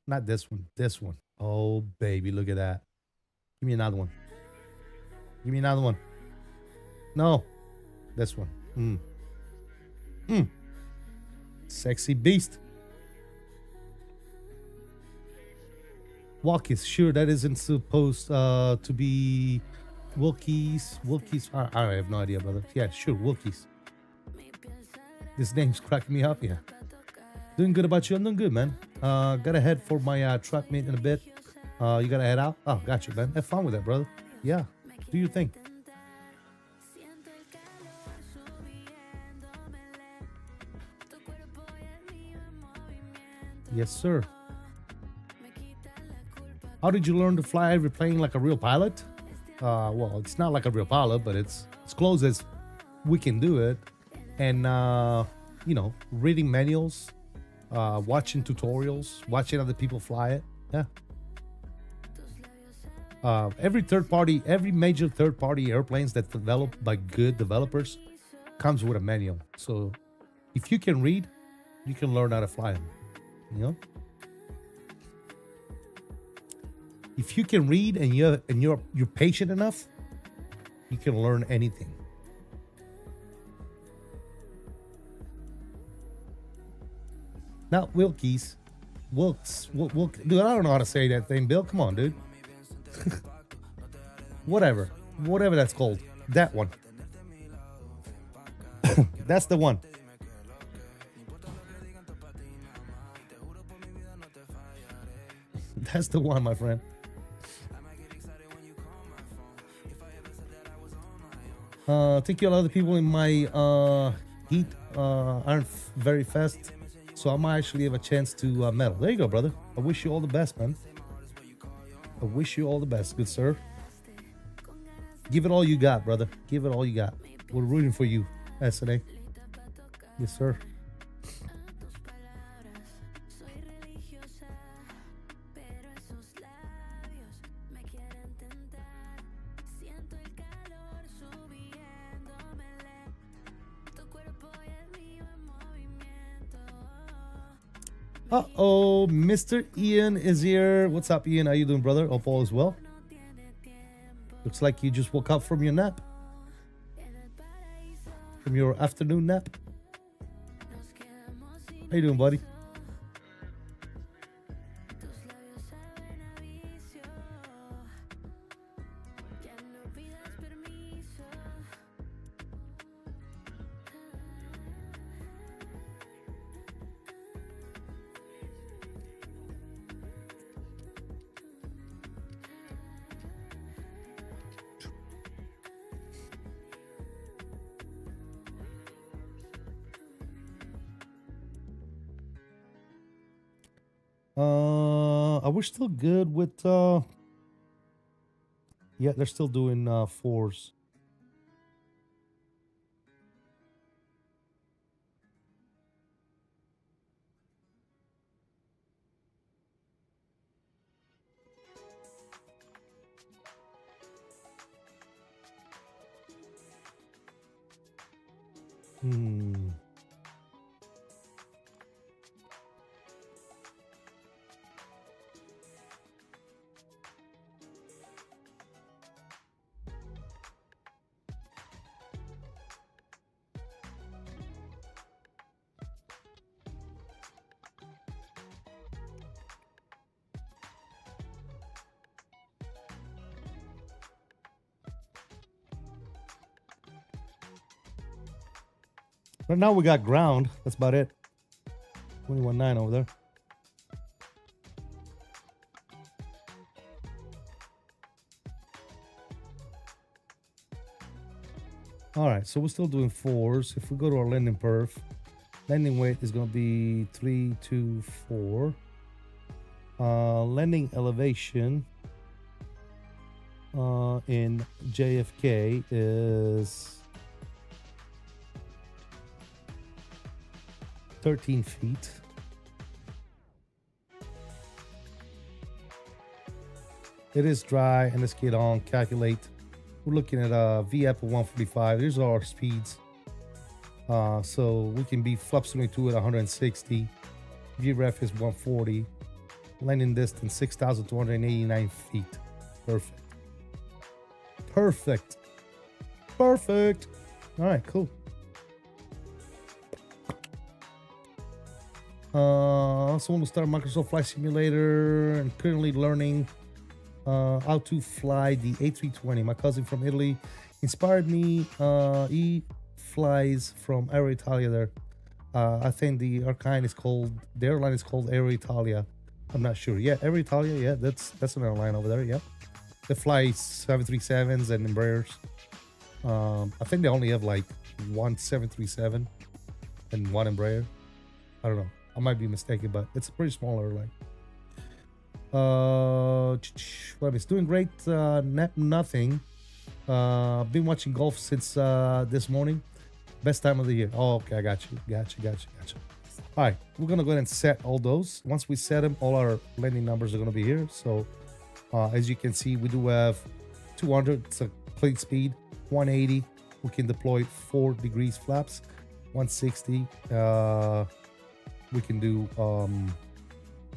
Not this one, this one. Oh, baby, look at that. Give me another one. Give me another one. No, this one. Sexy beast. Walkies, sure, that isn't supposed to be Wilkies. I have no idea, brother. Yeah, sure, Wilkies. This name's cracking me up, yeah. Doing good about you? I'm doing good, man. Gotta head for my truck meet in a bit. You gotta head out? Oh, gotcha, man. Have fun with that, brother. Yeah, do your thing. Yes, sir. How did you learn to fly every plane like a real pilot? Well, it's not like a real pilot, but it's as close as we can do it. And, you know, reading manuals, watching tutorials, watching other people fly it. Yeah. Every major third-party airplanes that's developed by good developers comes with a manual. So if you can read, you can learn how to fly them. You know? If you can read and you're patient enough, you can learn anything. Not Wilkies. Wilkes. Dude, I don't know how to say that thing, Bill. Come on, dude. Whatever. whatever that's called. That one. That's the one. That's the one, my friend. I think a lot of the people in my heat aren't very fast, so I might actually have a chance to medal. There you go, brother. I wish you all the best, man. I wish you all the best, good sir. Give it all you got, brother. Give it all you got. We're rooting for you, SNA. Yes, sir. Uh-oh, Mr. Ian is here. What's up, Ian? How you doing, brother? Hope all is well. Looks like you just woke up from your nap. From your afternoon nap. How you doing, buddy? Are we still good with yeah, they're still doing fours. Right now we got ground. That's about it. 21.9 over there. All right, so we're still doing fours. If we go to our landing perf, landing weight is going to be 324. Landing elevation in JFK is 13 feet. It is dry, and let's get on, calculate. We're looking at a VF of 145. These are our speeds. So we can be flap 22 at 160. VREF is 140. Landing distance 6,289 feet. Perfect. Perfect. Perfect. All right, cool. Also want to start Microsoft Flight Simulator and currently learning how to fly the A320. My cousin from Italy inspired me. He flies from Air Italia there. I think the airline is called Air Italia. I'm not sure. Yeah, Air Italia. Yeah, that's an airline over there. Yeah, they fly 737s and Embraers. I think they only have like one 737 and one Embraer. I don't know. I might be mistaken, but it's a pretty small airline. Well, it's doing great. Nothing. Been watching golf since this morning. Best time of the year. Oh, okay, I got you. All right, we're gonna go ahead and set all those. Once we set them, all our landing numbers are gonna be here. So, as you can see, we do have 200. It's a plate speed. 180. We can deploy 4 degrees flaps. 160. We can do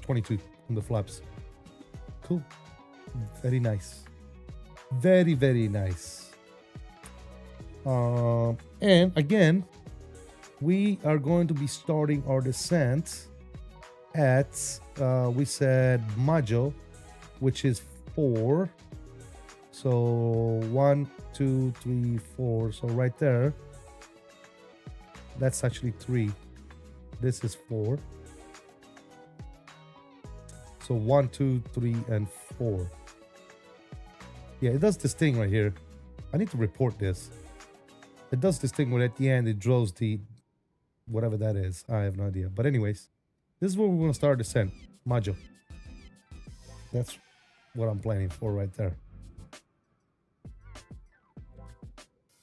22 on the flaps. Cool. Very nice. Very, very nice. And again, we are going to be starting our descent at we said Maggio, which is 4. So 1, 2, 3, 4. So right there, that's actually 3. This is 4. So 1, 2, 3, and 4. Yeah, it does this thing right here. I need to report this. It does this thing where at the end it draws the whatever that is. I have no idea. But anyways, this is where we're going to start descent module. That's what I'm planning for right there.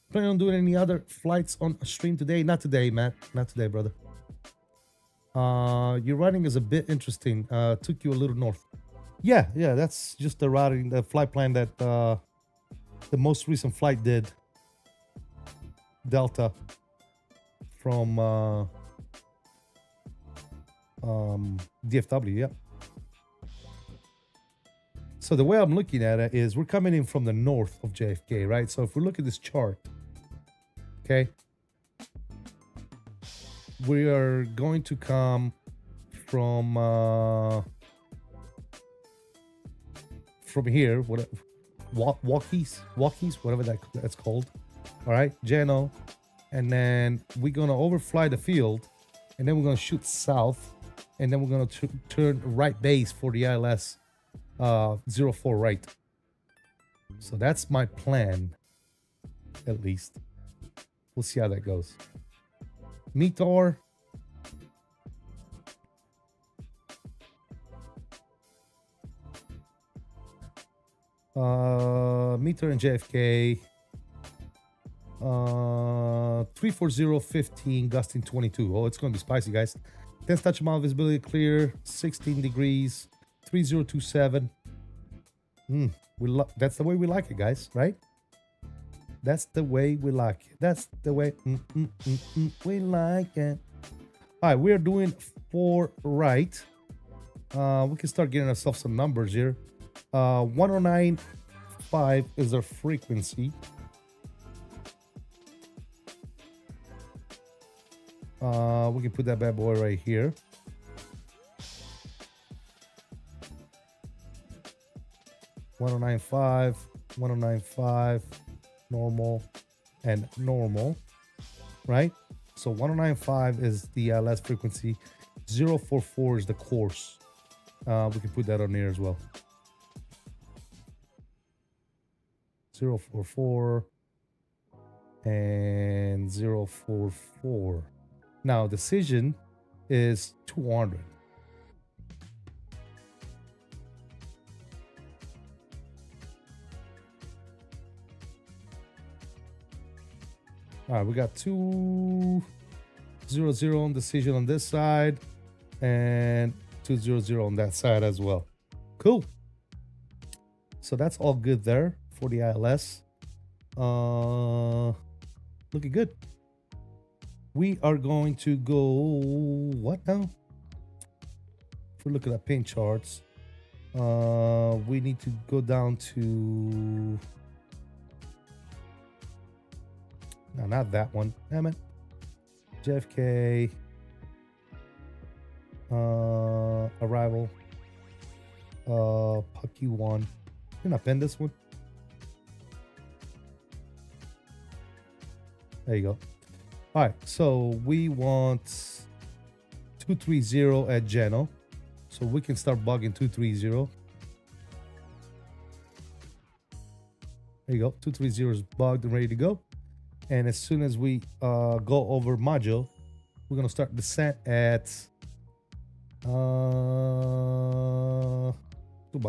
Planning on doing any other flights on stream today? Not today, Matt. Not today, brother. Your routing is a bit interesting. Took you a little north. Yeah, that's just the routing, the flight plan that the most recent flight did. Delta from DFW, yeah. So the way I'm looking at it is we're coming in from the north of JFK, right? So if we look at this chart, okay, we are going to come from here, whatever, walkies, whatever that's called. All right, Jano, and then we're gonna overfly the field, and then we're gonna shoot south, and then we're gonna turn right base for the ILS 04 right. So that's my plan, at least. We'll see how that goes. 𝕂𝕠𝕚. 𝕂𝕠𝕚 and JFK. 340-15, gusting 22. Oh, it's gonna be spicy, guys. 10 touch amount visibility clear, 16 degrees, 3027. That's the way we like it, guys, right? That's the way we like it. That's the way we like it. All right, we're doing 4 right. We can start getting ourselves some numbers here. 109.5 is our frequency. We can put that bad boy right here. $109.5, normal, and normal, right? So 109.5 is the ILS frequency. 044 is the course. We can put that on there as well. 044 and 044. Now, decision is 200. All right, we got 200 on decision on this side and 200 on that side as well. Cool. So that's all good there for the ILS. Looking good. We are going to go, what now? If we look at the pin charts, we need to go down to, no, not that one, damn it. JFK, arrival, Puck U1. Can I pin this one? There you go. All right, so we want 230 at Geno. So we can start bugging 230. There you go. 230 is bugged and ready to go. And as soon as we go over module, we're going to start descent at about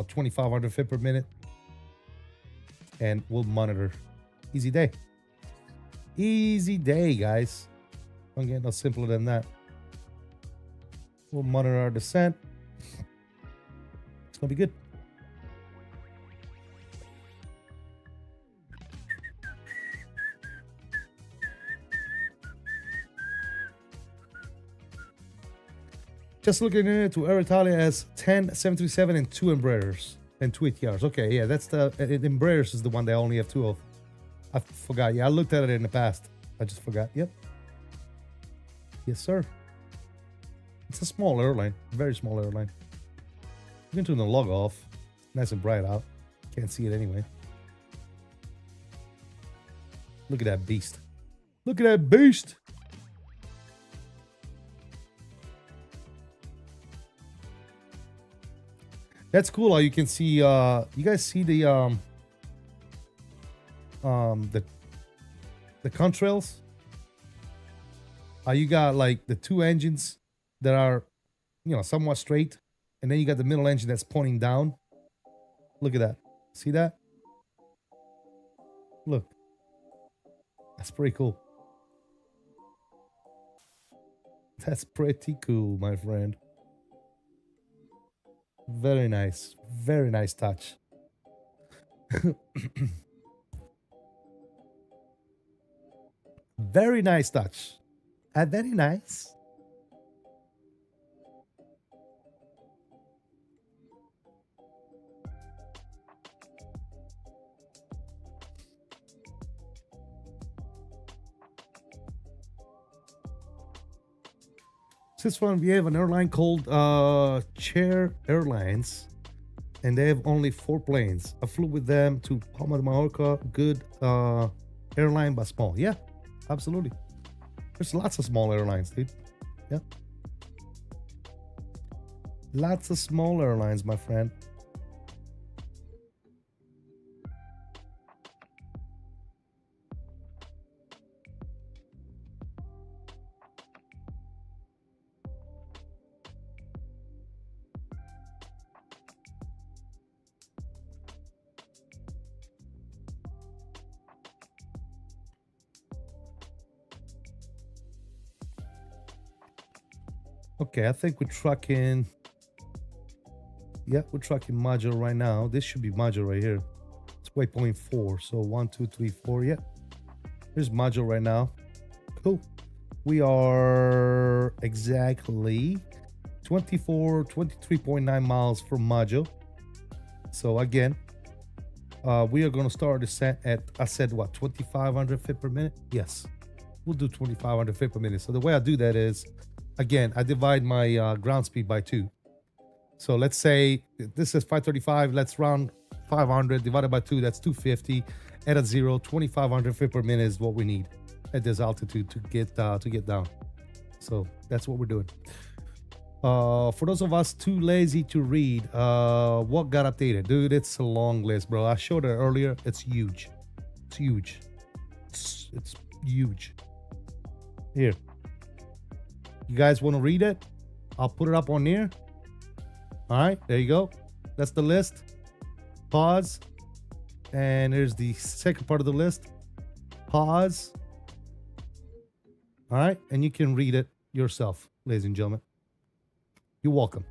2,500 feet per minute. And we'll monitor. Easy day. Easy day, guys. Don't get no simpler than that. We'll monitor our descent. It's gonna be good. Just looking in it, to Air Italia has 10 737 and 2 Embraers and 2 ATRs. Okay, yeah, that's the Embraers is the one they only have 2 of. I forgot. Yeah, I looked at it in the past. I just forgot. Yep. Yes, sir. It's a small airline. Very small airline. You can turn the log off. Nice and bright out. Can't see it anyway. Look at that beast. Look at that beast. That's cool how you can see you guys see the contrails. You got like the two engines that are, you know, somewhat straight, and then you got the middle engine that's pointing down. Look at that. See that? Look. That's pretty cool. That's pretty cool, my friend. Very nice. Very nice touch. Very nice touch. Very nice. This one, we have an airline called Chair Airlines, and they have only 4 planes. I flew with them to Palma de Mallorca. Good airline, but small. Yeah, absolutely. There's lots of small airlines, dude. Yeah. Lots of small airlines, my friend. Okay, I think we're trucking. Yeah, we're trucking module right now. This should be module right here. It's waypoint 4. So 1, 2, 3, 4. Yeah. Here's module right now. Cool. We are exactly 23.9 miles from module. So again, we are going to start descent at, I said what, 2,500 feet per minute? Yes, we'll do 2,500 feet per minute. So the way I do that is, again, I divide my ground speed by 2. So let's say this is 535. Let's round 500 divided by 2. That's 250. Add a 0. 2,500 feet per minute is what we need at this altitude to get down. So that's what we're doing. For those of us too lazy to read, what got updated, dude? It's a long list, bro. I showed it earlier. It's huge. It's huge. It's huge. Here. You guys want to read it? I'll put it up on here. All right, there you go. That's the list. Pause. And here's the second part of the list. Pause. All right, and you can read it yourself, ladies and gentlemen. You're welcome.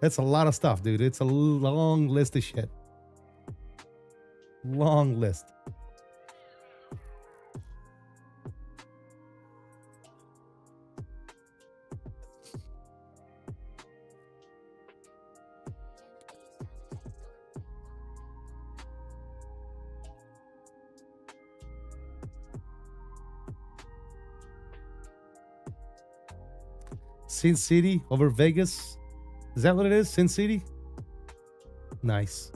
That's a lot of stuff, dude. It's a long list of shit. Long list. Sin City over Vegas. Is that what it is? Sin City? Nice.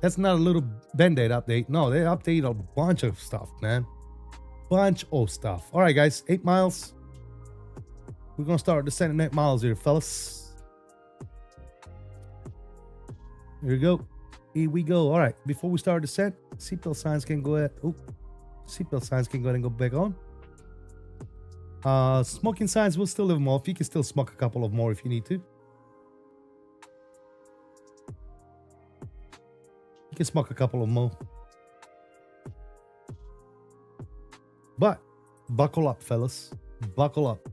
That's not a little Band-Aid update. No, they update a bunch of stuff, man. Bunch of stuff. All right, guys. 8 miles. We're going to start descending 8 miles here, fellas. Here we go. Here we go. All right. Before we start descent, seatbelt signs can go ahead. Oh, seatbelt signs can go ahead and go back on. Smoking signs, we'll still leave them off. You can still smoke a couple of more if you need to. You can smoke a couple of more. But buckle up, fellas. Buckle up.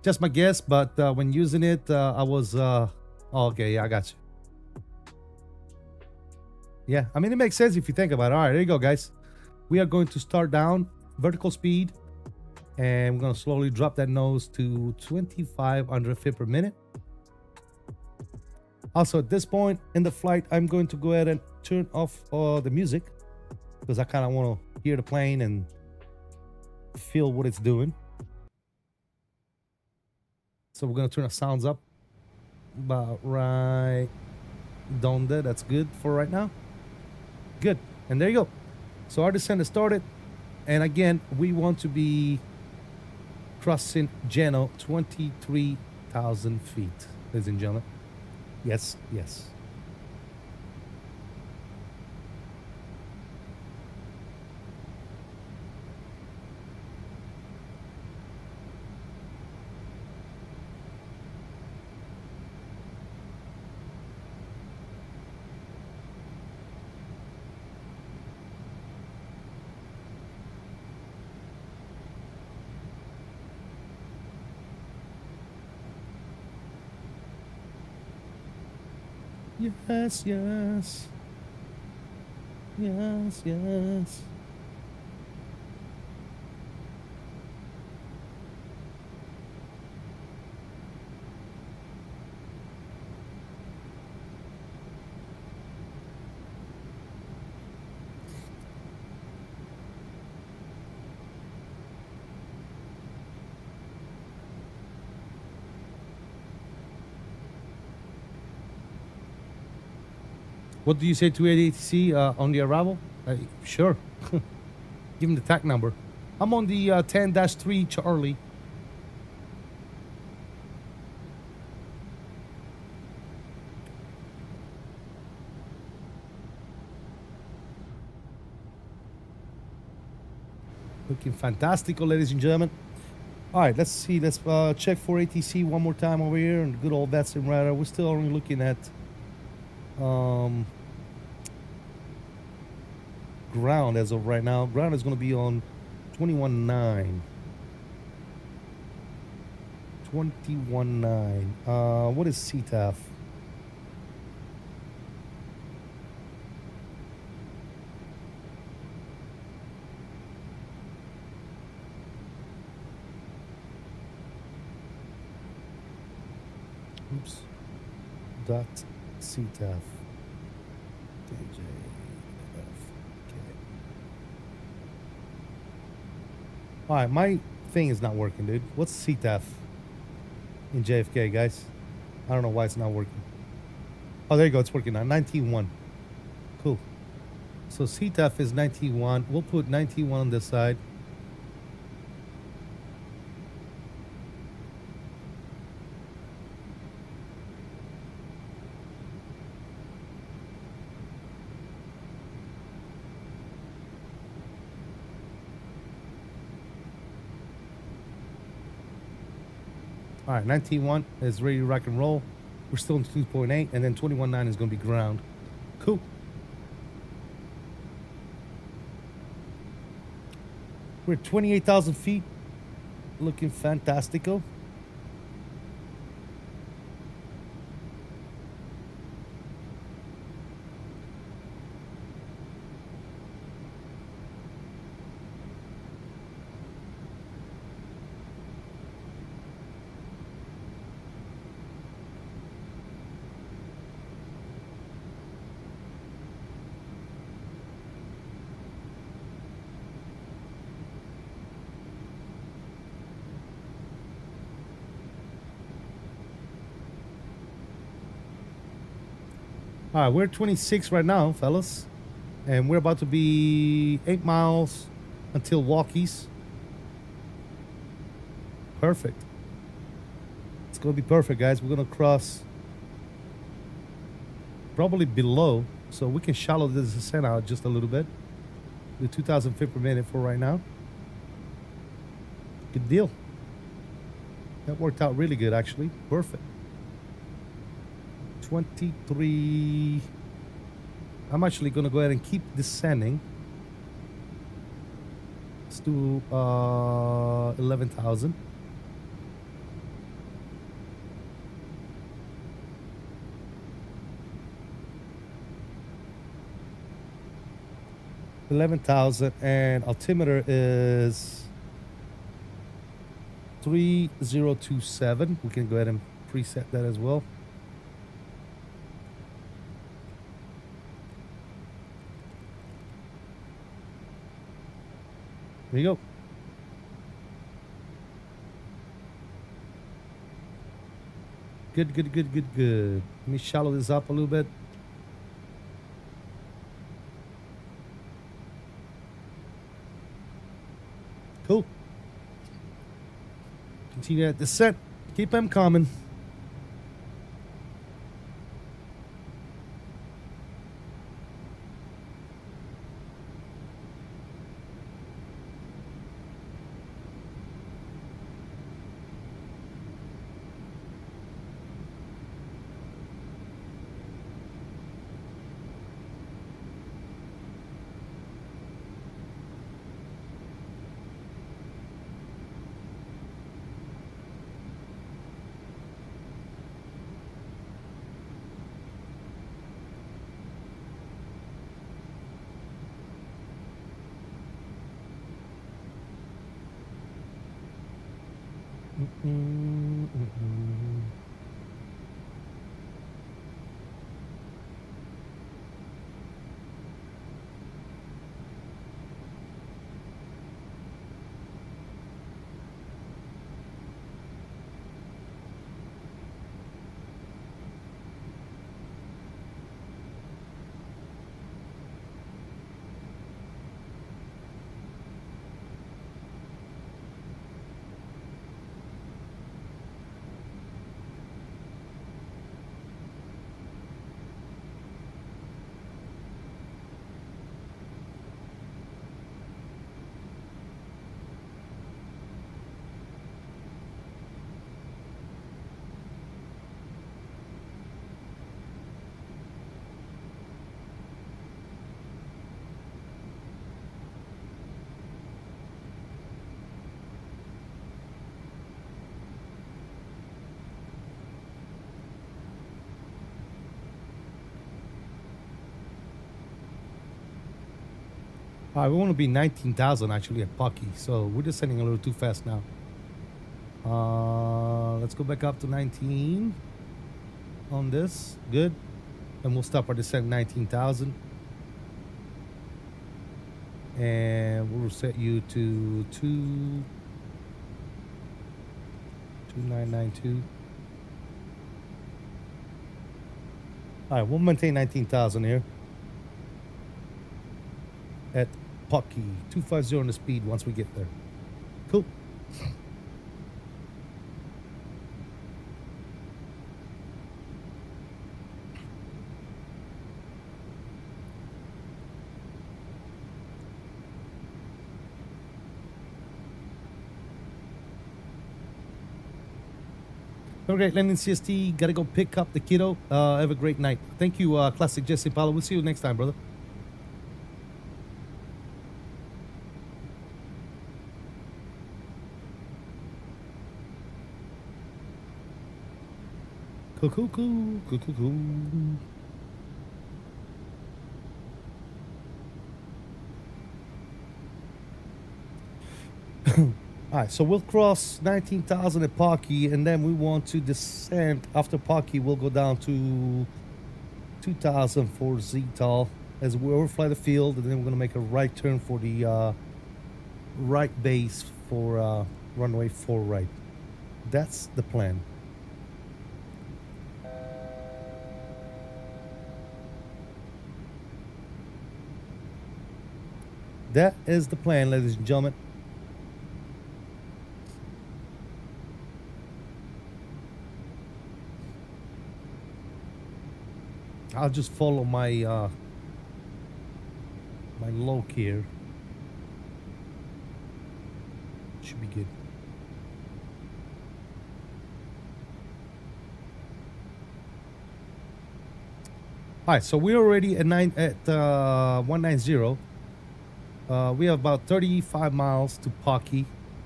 Just my guess, but when using it, I was... oh, okay, yeah, I got you. Yeah, I mean, it makes sense if you think about it. All right, there you go, guys. We are going to start down vertical speed, and we're going to slowly drop that nose to 2,500 feet per minute. Also, at this point in the flight, I'm going to go ahead and turn off the music because I kind of want to hear the plane and feel what it's doing. So we're going to turn the sounds up about right down there. That's good for right now. Good. And there you go. So our descent is started. And again, we want to be crossing Genoa 23,000 feet, ladies and gentlemen. Yes, yes. Yes, yes. Yes, yes. What do you say to ATC on the arrival? Sure. Give him the TAC number. I'm on the 10-3 Charlie. Looking fantastical, ladies and gentlemen. All right, let's see. Let's check for ATC one more time over here on good old VATSIM radar. We're still only looking at ground as of right now. Ground is going to be on 21.9. 21.9. What is CTAF? Oops. Dot CTAF. KJFK. All right, my thing is not working, dude. What's CTAF in JFK, guys? I don't know why it's not working. Oh, there you go. It's working now. 19.1. Cool. So CTAF is 19.1. We'll put 19.1 on this side. All right, 19.1 is ready to rock and roll. We're still in 2.8, and then 21.9 is going to be ground. Cool. We're at 28,000 feet. Looking fantastical. All right, we're at 26 right now, fellas. And we're about to be 8 miles until Walkies. Perfect. It's going to be perfect, guys. We're going to cross probably below, so we can shallow this descent out just a little bit. The 2,000 feet per minute for right now. Good deal. That worked out really good, actually. Perfect. 23. I'm actually going to go ahead and keep descending. Let's do 11,000. And altimeter is 3027. We can go ahead and preset that as well. There you go. Good, good, good, good, good. Let me shallow this up a little bit. Cool. Continue that descent. Keep them coming. All right, we want to be 19,000 actually at Pocky, so we're descending a little too fast now. Let's go back up to 19 on this. Good. And we'll stop our descent 19,000. And we'll set you to 2992. All right, we'll maintain 19,000 here at Pocky. 250 on the speed once we get there. Cool. Okay, landing CST. Gotta go pick up the kiddo. Have a great night. Thank you, Classic Jesse Paulo. We'll see you next time, brother. Cool, cool, cool, cool, cool, cool. All right, so we'll cross 19,000 at Pocky, and then we want to descend. After Pocky, we'll go down to 2,000 for 𝕬𝕐 as we overfly the field, and then we're going to make a right turn for the right base for runway 4 right. That's the plan. That is the plan, ladies and gentlemen. I'll just follow my my loc here. Should be good. All right, so we're already at 190. We have about 35 miles to Pocky.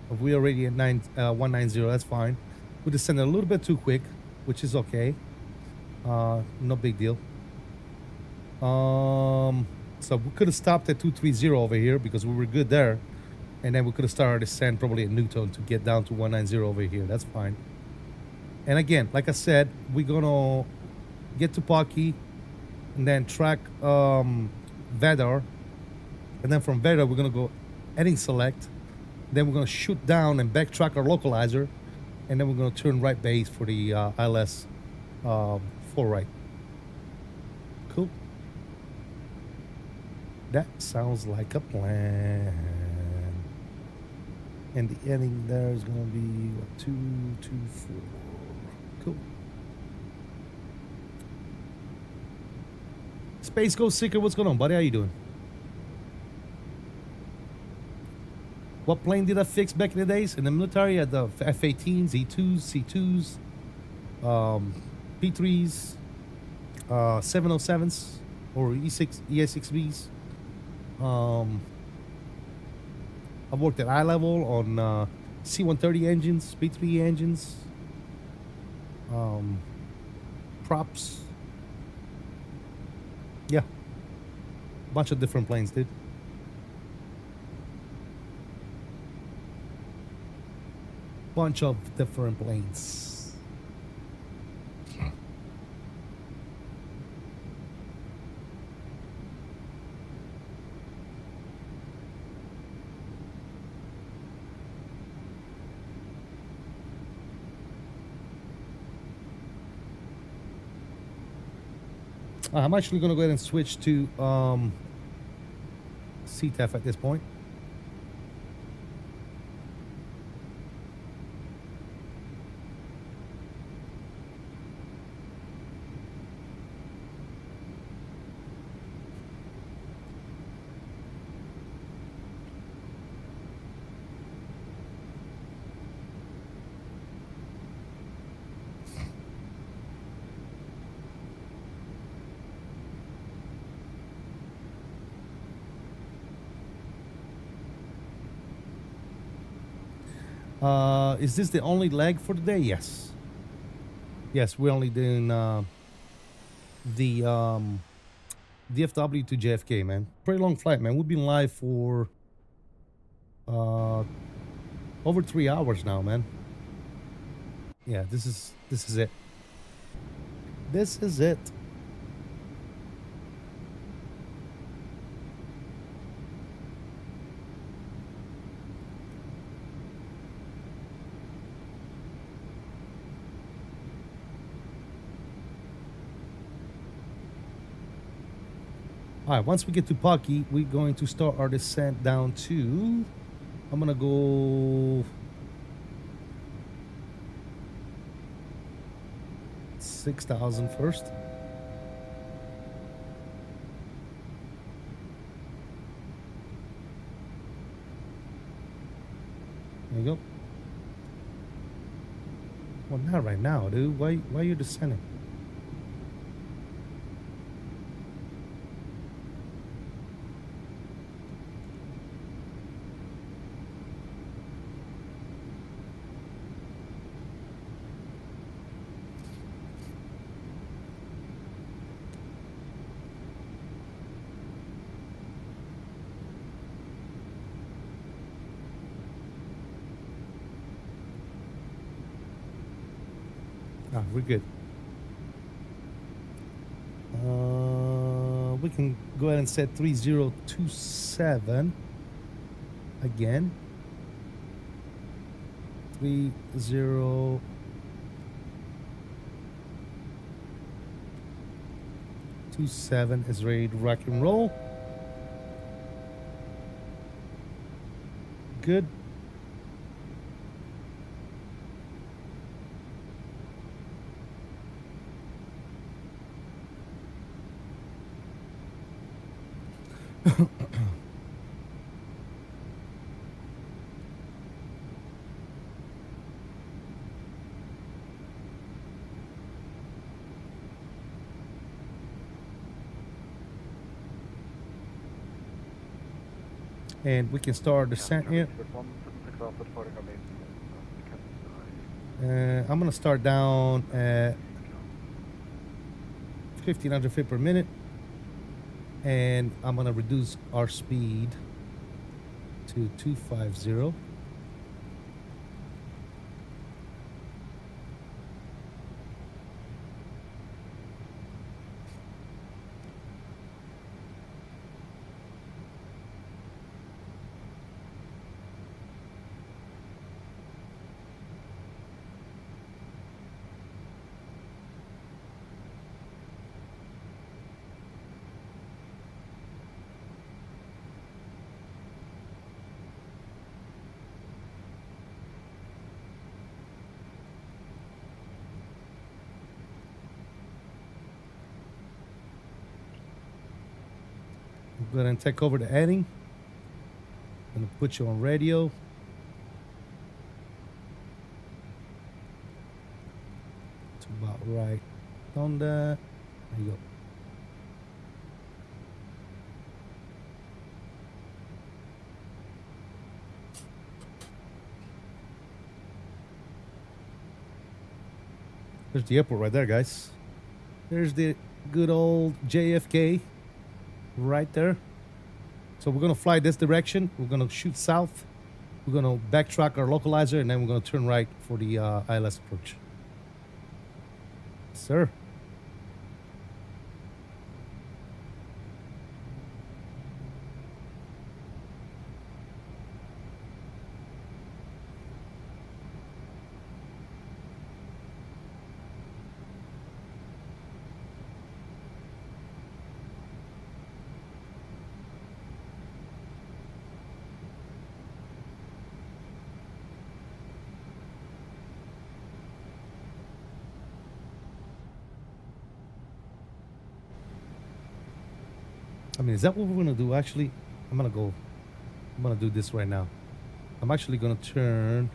We're already at 190. That's fine. We descended a little bit too quick, which is okay. No big deal. So we could have stopped at 230 over here because we were good there, and then we could have started our descent probably at Newton to get down to 190 over here. That's fine. And again, like I said, we're gonna get to Pocky and then track VATR, and then from VATR we're gonna go heading select. Then we're gonna shoot down and backtrack our localizer, and then we're gonna turn right base for the ILS Full right. Cool. That sounds like a plan. And the ending there is gonna be what, 224. Cool. Space Ghost Seeker, what's going on, buddy? How you doing? What plane did I fix back in the days? In the military, I had the F-18s, E2s, C2s, P3s, 707s, or ES6Bs. I've worked at eye level on C-130 engines, P3 engines, props. Yeah. Bunch of different planes, dude. Bunch of different planes. I'm actually going to go ahead and switch to CTEF at this point. Is this the only leg for the day? Yes. Yes, we're only doing the DFW to JFK, man. Pretty long flight, man. We've been live for over 3 hours now, man. Yeah, this is it. This is it. All right, once we get to Pocky, we're going to start our descent down to, I'm gonna go 6,000 first. There you go. Well, not right now, dude. Why are you descending? Ah, we're good. We can go ahead and set 3027 again. 3027 is ready to rock and roll. Good. And we can start descent here. I'm gonna start down at 1,500 feet per minute, and I'm gonna reduce our speed to 250. Go ahead and take over the heading. Gonna put you on radio. It's about right on that. There you go. There's the airport right there, guys. There's the good old JFK right there. So we're going to fly this direction. We're going to shoot south. We're going to backtrack our localizer, and then we're going to turn right for the ILS approach. Sir. I mean, is that what we're gonna do? Actually, I'm gonna do this right now. I'm actually gonna turn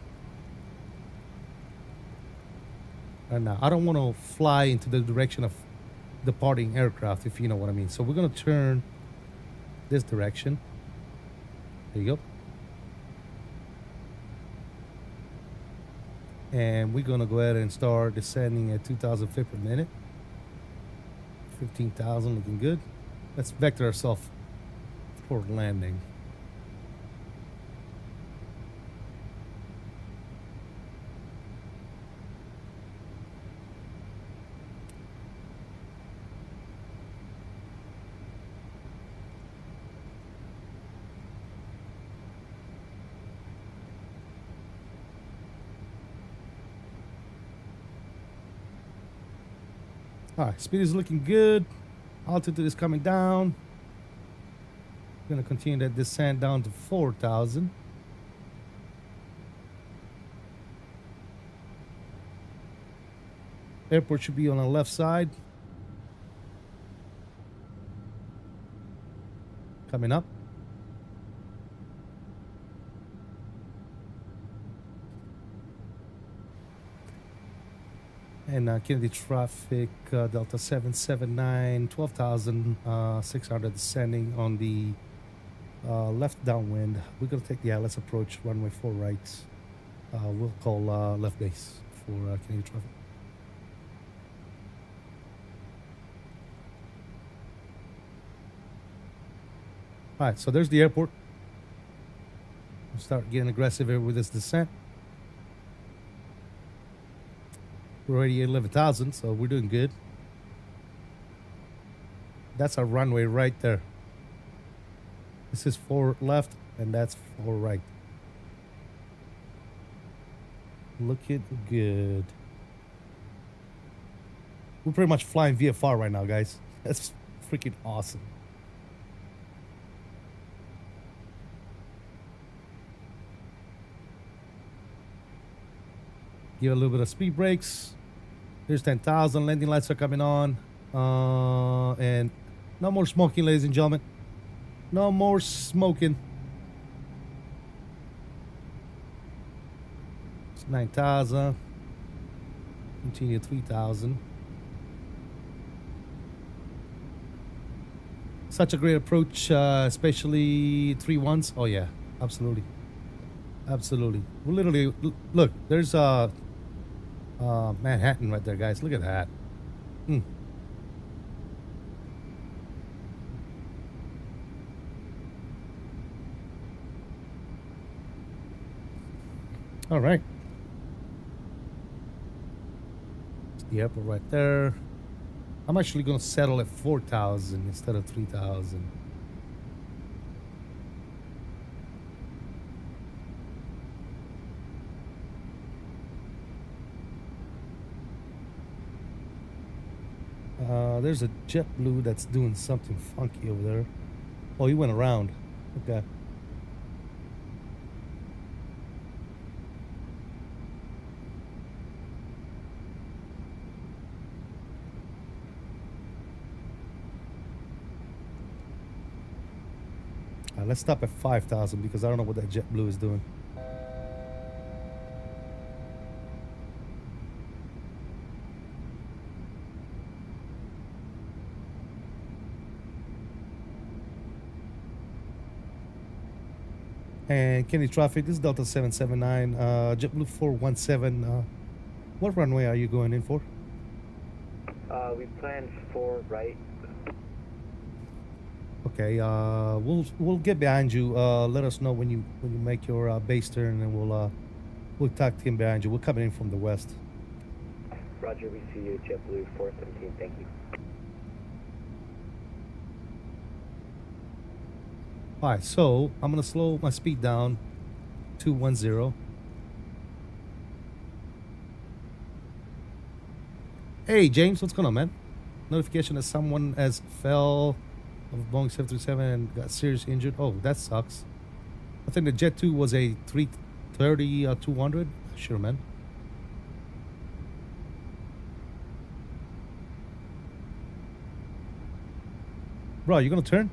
right now. I don't want to fly into the direction of departing aircraft, if you know what I mean. So we're gonna turn this direction. There you go. And we're gonna go ahead and start descending at 2,000 feet per minute. 15,000, looking good. Let's vector ourselves for landing. All right, speed is looking good. Altitude is coming down. Gonna continue that descent down to 4,000. Airport should be on the left side. Coming up. And Kennedy traffic, Delta 779, 12,600 descending on the left downwind. We're going to take the ILS approach, runway 4 right. We'll call left base for Kennedy traffic. All right, so there's the airport. We'll start getting aggressive here with this descent. We're already at 11,000, so we're doing good. That's our runway right there. This is 4 left, and that's 4 right. Looking good. We're pretty much flying VFR right now, guys. That's freaking awesome. Give a little bit of speed brakes. Here's 10,000. Landing lights are coming on. And no more smoking, ladies and gentlemen. No more smoking. It's 9,000. Continue 3,000. Such a great approach, especially 3-1s. Oh, yeah. Absolutely. Absolutely. We're literally... Look, there's Manhattan right there, guys. Look at that. All right. It's the airport right there. I'm actually going to settle at 4,000 instead of 3,000. There's a JetBlue that's doing something funky over there. Oh, he went around. Okay. let's stop at 5,000 because I don't know what that JetBlue is doing. And Kennedy traffic, this is Delta 779, JetBlue 417. What runway are you going in for? We planned 4 right. Okay, we'll get behind you. Let us know when you make your base turn, and we'll tuck in behind you. We're coming in from the west. Roger, we see you, JetBlue 417, thank you. All right, so I'm gonna slow my speed down to 10. Hey James, what's going on, man? Notification that someone has fell of Boeing 737 and got seriously injured. Oh, that sucks. I think the Jet 2 was a 330 200. Sure, man. Bro, you gonna turn?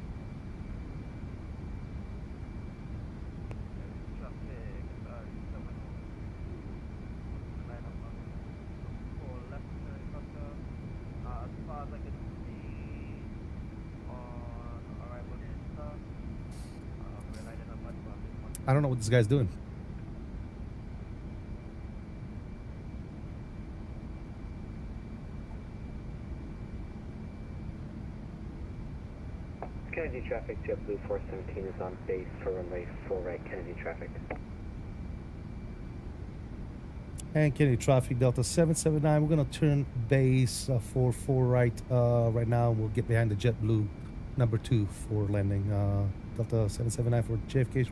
I don't know what this guy's doing. Kennedy traffic, JetBlue 417 is on base for runway 4 right, Kennedy traffic. And Kennedy traffic, Delta 779. We're gonna turn base for 4 right right now. We'll get behind the JetBlue number 2 for landing. Delta 779 for JFK.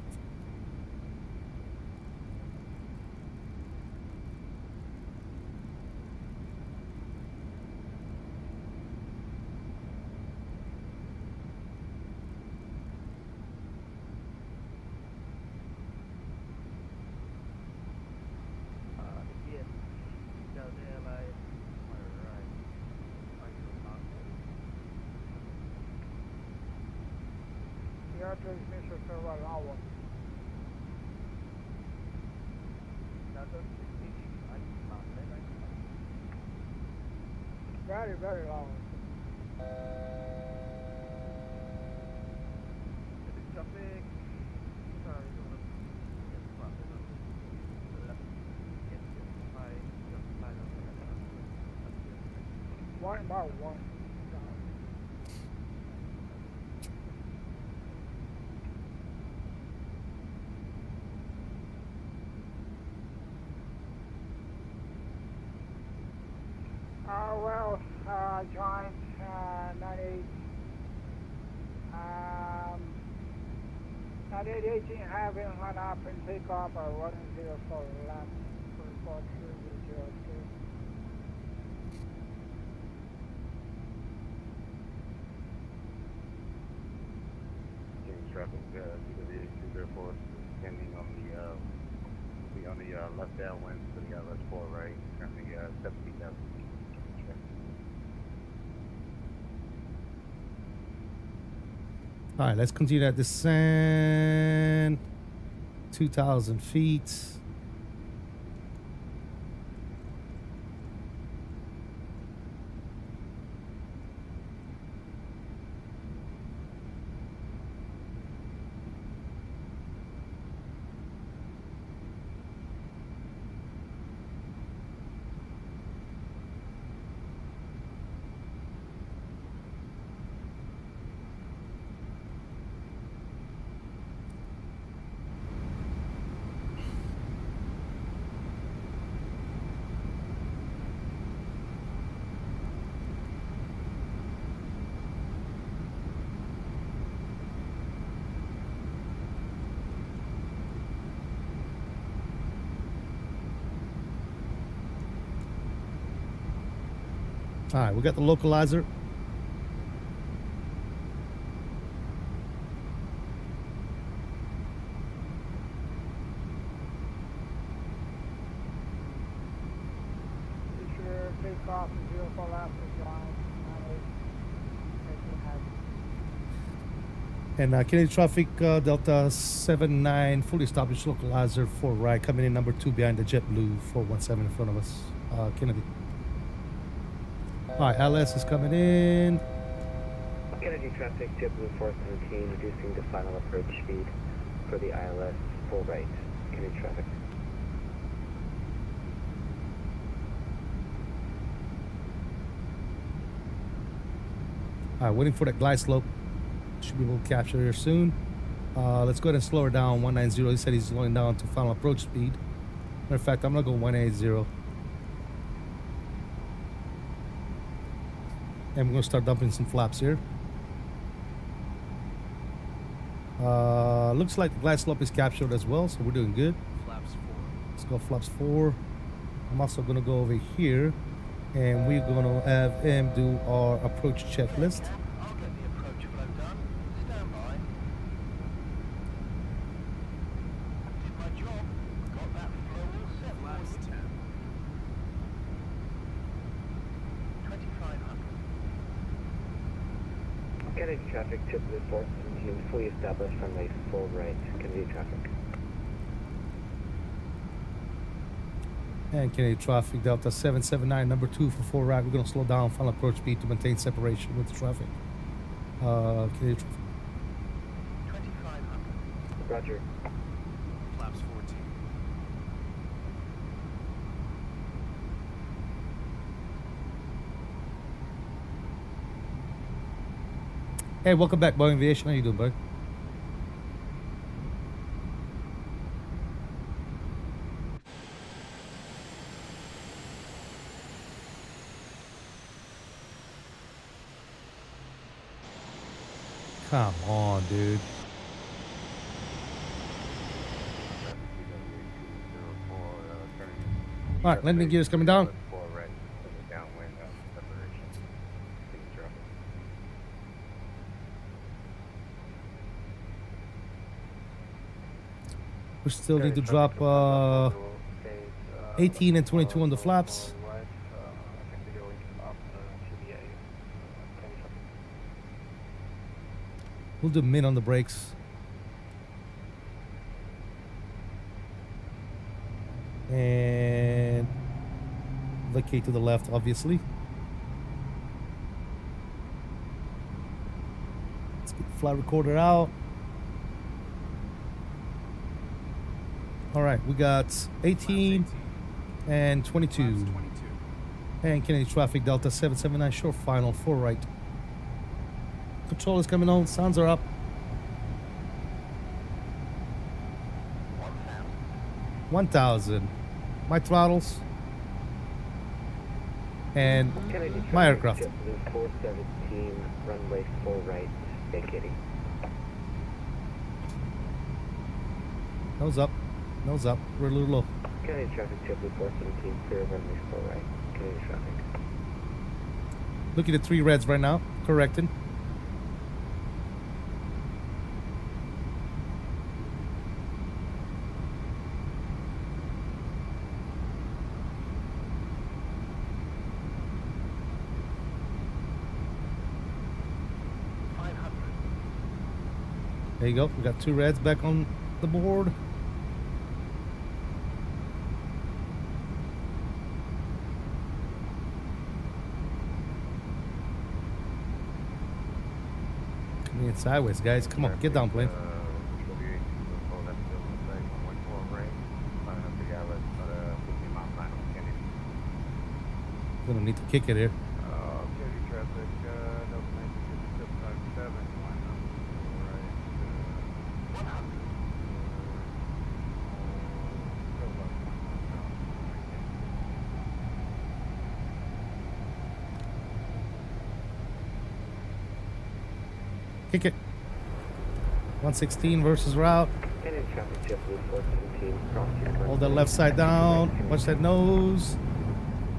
Very, very long. Traffic. One about one. Well, joined 9818 having run up and take off or 104 left for 4302. James traffic, PW 204, standing on the left downwind to the left 4 right, currently 70,000 feet. All right, let's continue that descent. 2,000 feet. All right, we got the localizer. Takeoff and 04 left is line 9818 heavy. And Kennedy traffic, Delta 79, fully established localizer for right, coming in number 2 behind the JetBlue 417 in front of us. Kennedy. All right, LS is coming in. Kennedy traffic, JetBlue 417, reducing the final approach speed for the ILS, full right. Kennedy traffic. All right, waiting for that glide slope. Should be able to capture here soon. Let's go ahead and slow her down. 190. He said he's slowing down to final approach speed. Matter of fact, I'm gonna go 180. And we're gonna start dumping some flaps here. Looks like the glide slope is captured as well, so we're doing good. Flaps 4. Let's go flaps 4. I'm also gonna go over here, and we're gonna have him do our approach checklist. I'll get the approach flow done. Stand by. Did my job. Got that flow all set. Flaps 10. 2500. Kennedy traffic, JetBlue 417, fully established runway, full right. Kennedy traffic. And Kennedy traffic, Delta 779, number 2 for 4 right. We're going to slow down final approach speed to maintain separation with the traffic. Kennedy traffic. 2500. Roger. Flaps 14. Hey, welcome back, Boeing Aviation. How you doing, bud? Come on, dude. All right, landing gears coming down. We still need to drop 18 and 22 on the flaps. We'll do min on the brakes. And the K to the left, obviously. Let's get the flight recorder out. All right, we got 18 and 22. And Kennedy traffic, Delta 779, short final, 4 right. Control is coming on, sounds are up. 1,000. My throttles. And Kennedy my traffic, aircraft. JetBlue 417, runway, full right. Vacating. Nose up. Nose up. We're a little low. Kennedy traffic, JetBlue 417, clear runway, full right. Kennedy traffic. Looking at 3 reds right now. Correcting. There you go. We got 2 reds back on the board. Coming in sideways, guys. Come on, get down, plane. Gonna need to kick it here. Kick it. 116 versus route. Kennedy traffic, JetBlue 417, cross your Hold that left side down. Watch that nose.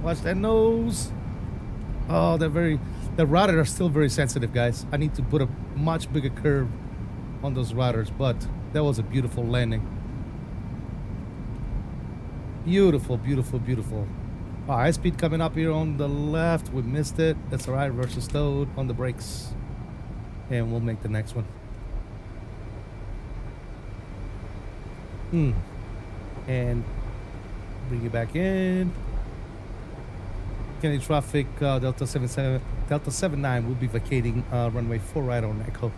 Watch that nose. Oh, the routers are still very sensitive, guys. I need to put a much bigger curve on those routers, but that was a beautiful landing. Beautiful, beautiful, beautiful. All right, high speed coming up here on the left. We missed it. That's all right. Versus towed on the brakes. And we'll make the next one. And bring it back in. Kennedy traffic, Delta 79 will be vacating runway 4 right on Echo.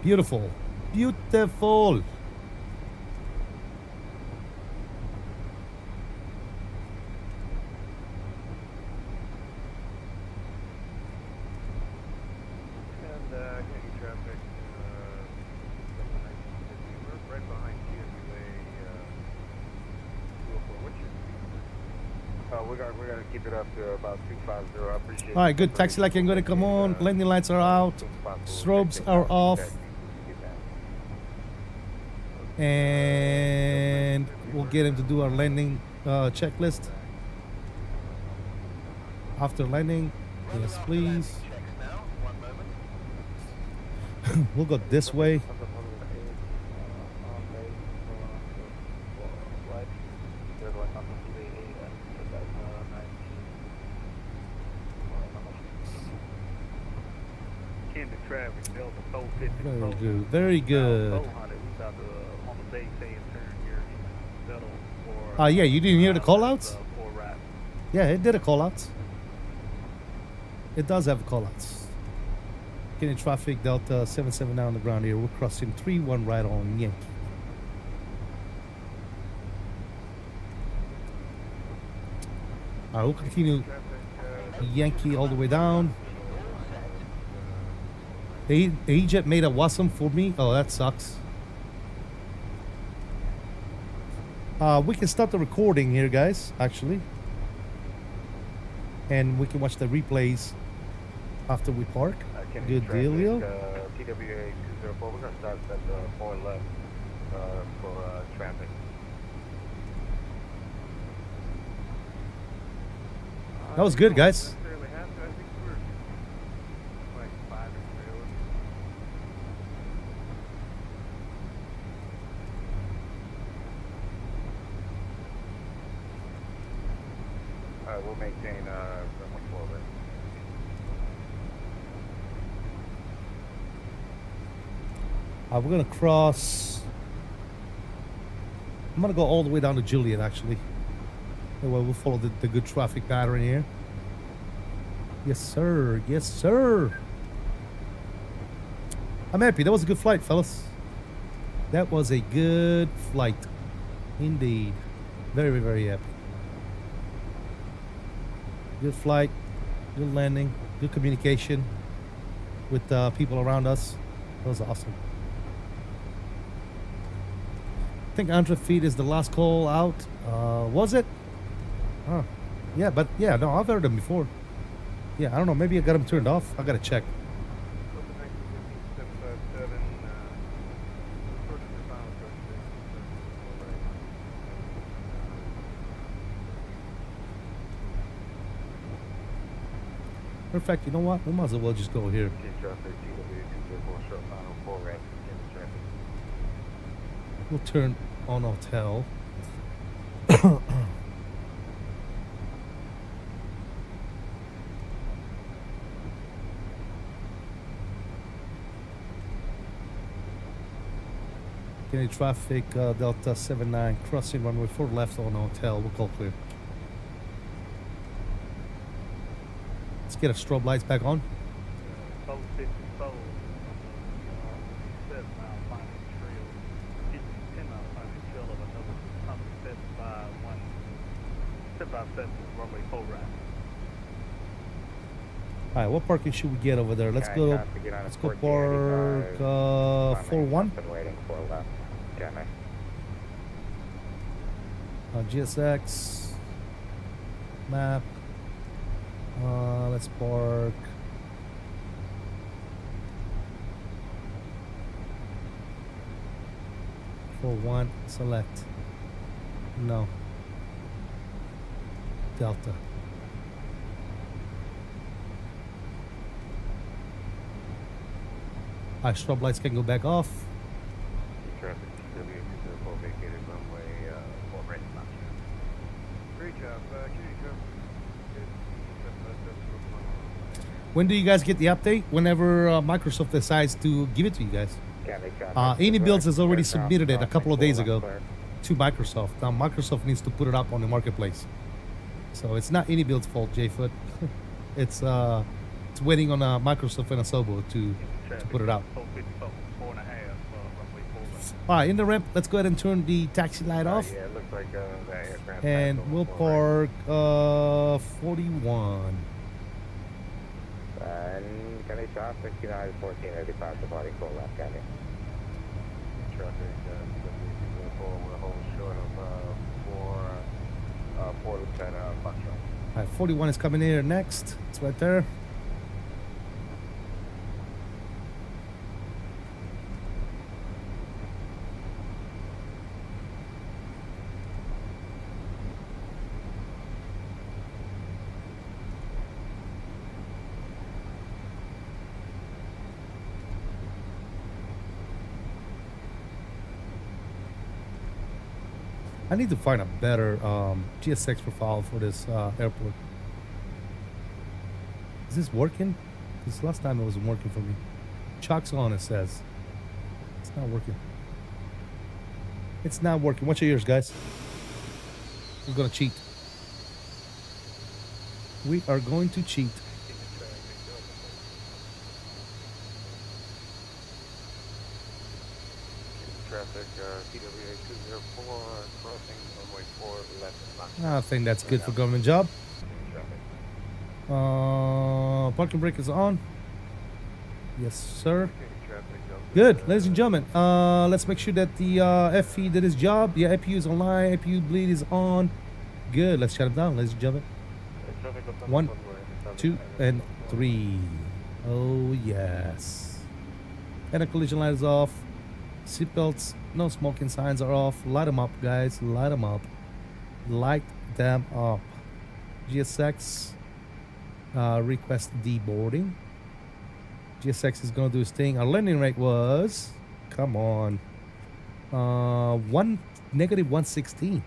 Beautiful. Beautiful. And Kennedy traffic, we're right behind TWA 204. What's your speed? We're gonna keep it up to about 250. I appreciate it. All right, good. Taxi light can go to come on. Landing lights are out. Strobes are off. And we'll get him to do our landing checklist. After landing, yes, please. Checks now. 1 moment. We'll go this way. Kennedy traffic, Delta 450. Very good. Very good. 400. We about to on the bay saying turn here. Settle for. Yeah, you didn't hear the call outs? 4 right. Yeah, it did a call out. It does have call outs. Getting traffic, Delta 779 on the ground here. We're crossing 3-1 right on Yankee. Alright, we'll continue Yankee all the way down. The agent made a wasm for me. Oh, that sucks. We can stop the recording here, guys, actually. And we can watch the replays after we park. Kennedy Good traffic, dealio. TWA 204. We're gonna start at the 4 left for traffic. That was good, guys. Necessarily have to. I think we're like 5 and 3. Alright, we'll maintain runway 4 left. We're gonna cross. I'm gonna go all the way down to Juliet, actually. Anyway, we'll follow the good traffic pattern here. Yes, sir. Yes, sir. I'm happy. That was a good flight, fellas. That was a good flight. Indeed. Very, very happy. Good flight. Good landing. Good communication with people around us. That was awesome. I think 100 feet is the last call out. Was it? Huh. Yeah, but yeah, no, I've heard them before. Yeah, I don't know. Maybe I got them turned off. I gotta check. In fact, you know what? We might as well just go here. We'll turn on hotel. Any traffic, Delta 79 crossing runway 4 left on hotel. We'll call clear. Let's get our strobe lights back on. 454. 7 mile final trail. 10 mile final trail of another company 757 runway 4 right. All right, what parking should we get over there? Let's go. Let's go park 4-1. GSX map. Let's park. For 1, select. No. Delta. Our strobe lights can go back off. Traffic, TWA 204 vacated runway 4 right. Great job. Kennedy traffic. When do you guys get the update? Whenever Microsoft decides to give it to you guys. IniBuilds has already submitted it a couple of days ago to Microsoft. Now Microsoft needs to put it up on the marketplace. So it's not IniBuilds' fault, J-Foot. it's waiting on Microsoft and Asobo to put it out. 4.5, runway 4 left. All right, in the ramp, let's go ahead and turn the taxi light off. Yeah, it looks like the aircraft. And we'll park 41. And County Shop 6914 ready pass departing 4 left County. Traffic, we're holding short of 4 Lieutenant Foxtrot. All right, 41 is coming here next. It's right there. I need to find a better GSX profile for this airport. Is this working? Because last time it wasn't working for me. Chalk's on, it says. It's not working. It's not working. Watch your ears, guys. We're going to cheat. We are going to cheat. Traffic, TWA 204, crossing runway 4 left and left. I think that's good for government job. Parking brake is on. Yes, sir. Good, ladies and gentlemen. Let's make sure that the FE did his job. Yeah, APU is online. APU bleed is on. Good. Let's shut him down, ladies and gentlemen. 1, 2, and 3. Oh yes. And the collision light is off. Seatbelts, no smoking signs are off. Light them up, guys. Light them up. Light them up. GSX. Request deboarding. GSX is gonna do his thing. Our landing rate was, come on, -116.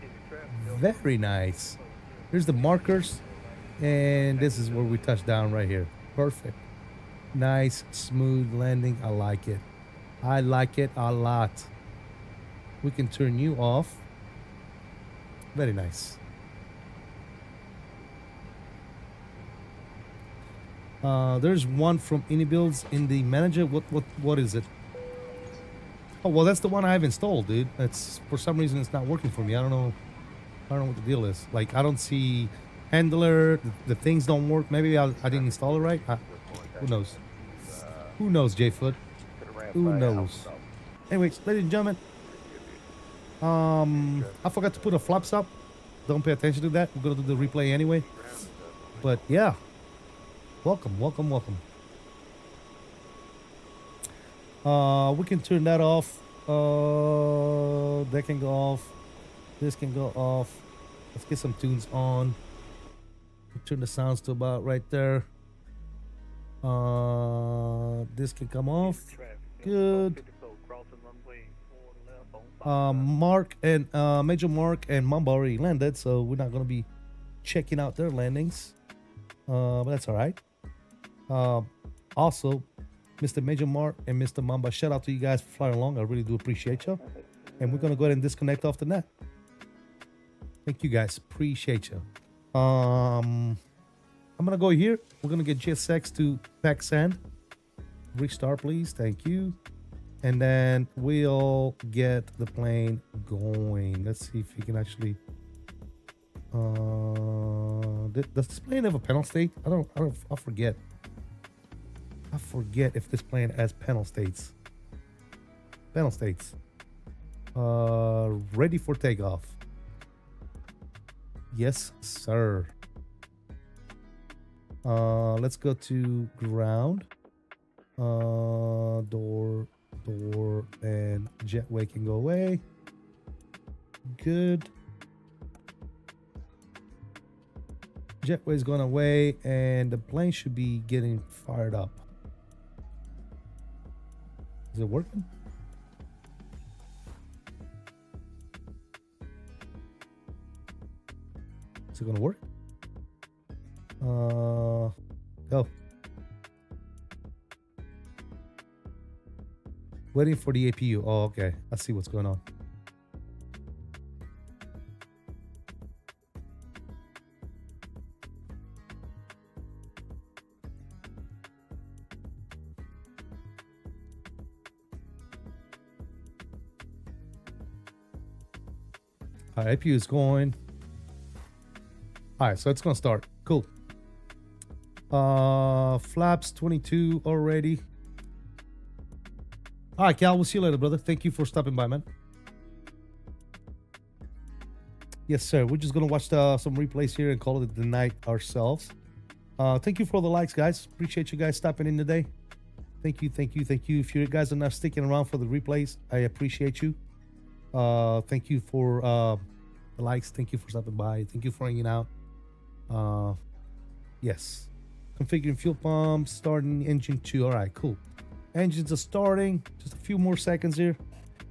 Very nice. Here's the markers, and this is where we touch down right here. Perfect. Nice, smooth landing. I like it. I like it a lot. We can turn you off. Very nice. There's one from IniBuilds in the manager. What is it? Oh well, that's the one I have installed, dude. It's for some reason it's not working for me. I don't know what the deal is. Like I don't see handler. The things don't work. Maybe I didn't install it right. Who knows? Who knows, J-Foot? Who knows? Anyways, ladies and gentlemen, I forgot to put the flaps up. Don't pay attention to that. We're gonna do the replay anyway. But yeah. Welcome, welcome, welcome. We can turn that off. That can go off. This can go off. Let's get some tunes on. Turn the sounds to about right there. This can come off. Good. Mark and Major Mark and Mamba already landed, so we're not gonna be checking out their landings. But that's all right. Also, Mr. Major Mark and Mr. Mamba, shout out to you guys for flying along. I really do appreciate you. And we're gonna go ahead and disconnect off the net. Thank you guys, appreciate you. I'm gonna go here. We're gonna get GSX to pack sand. Restart, please. Thank you. And then we'll get the plane going. Let's see if we can actually. Does this plane have a panel state? I forget. I forget if this plane has panel states. Panel states. Ready for takeoff. Yes, sir. Let's go to ground. Door, and jetway can go away. Good. Jetway's going away, and the plane should be getting fired up. Is it working? Is it gonna work? Go. Waiting for the APU. Oh, okay. I see what's going on. All right, APU is going. All right, so it's gonna start. Cool. Flaps 22 already. All right, Cal, we'll see you later, brother. Thank you for stopping by, man. Yes, sir. We're just gonna watch some replays here and call it the night ourselves. Thank you for all the likes, guys. Appreciate you guys stopping in today. Thank you, thank you, thank you. If you guys are not sticking around for the replays, I appreciate you. Thank you for the likes. Thank you for stopping by. Thank you for hanging out. Yes. Configuring fuel pump, starting engine 2. All right, cool. Engines are starting. Just a few more seconds here,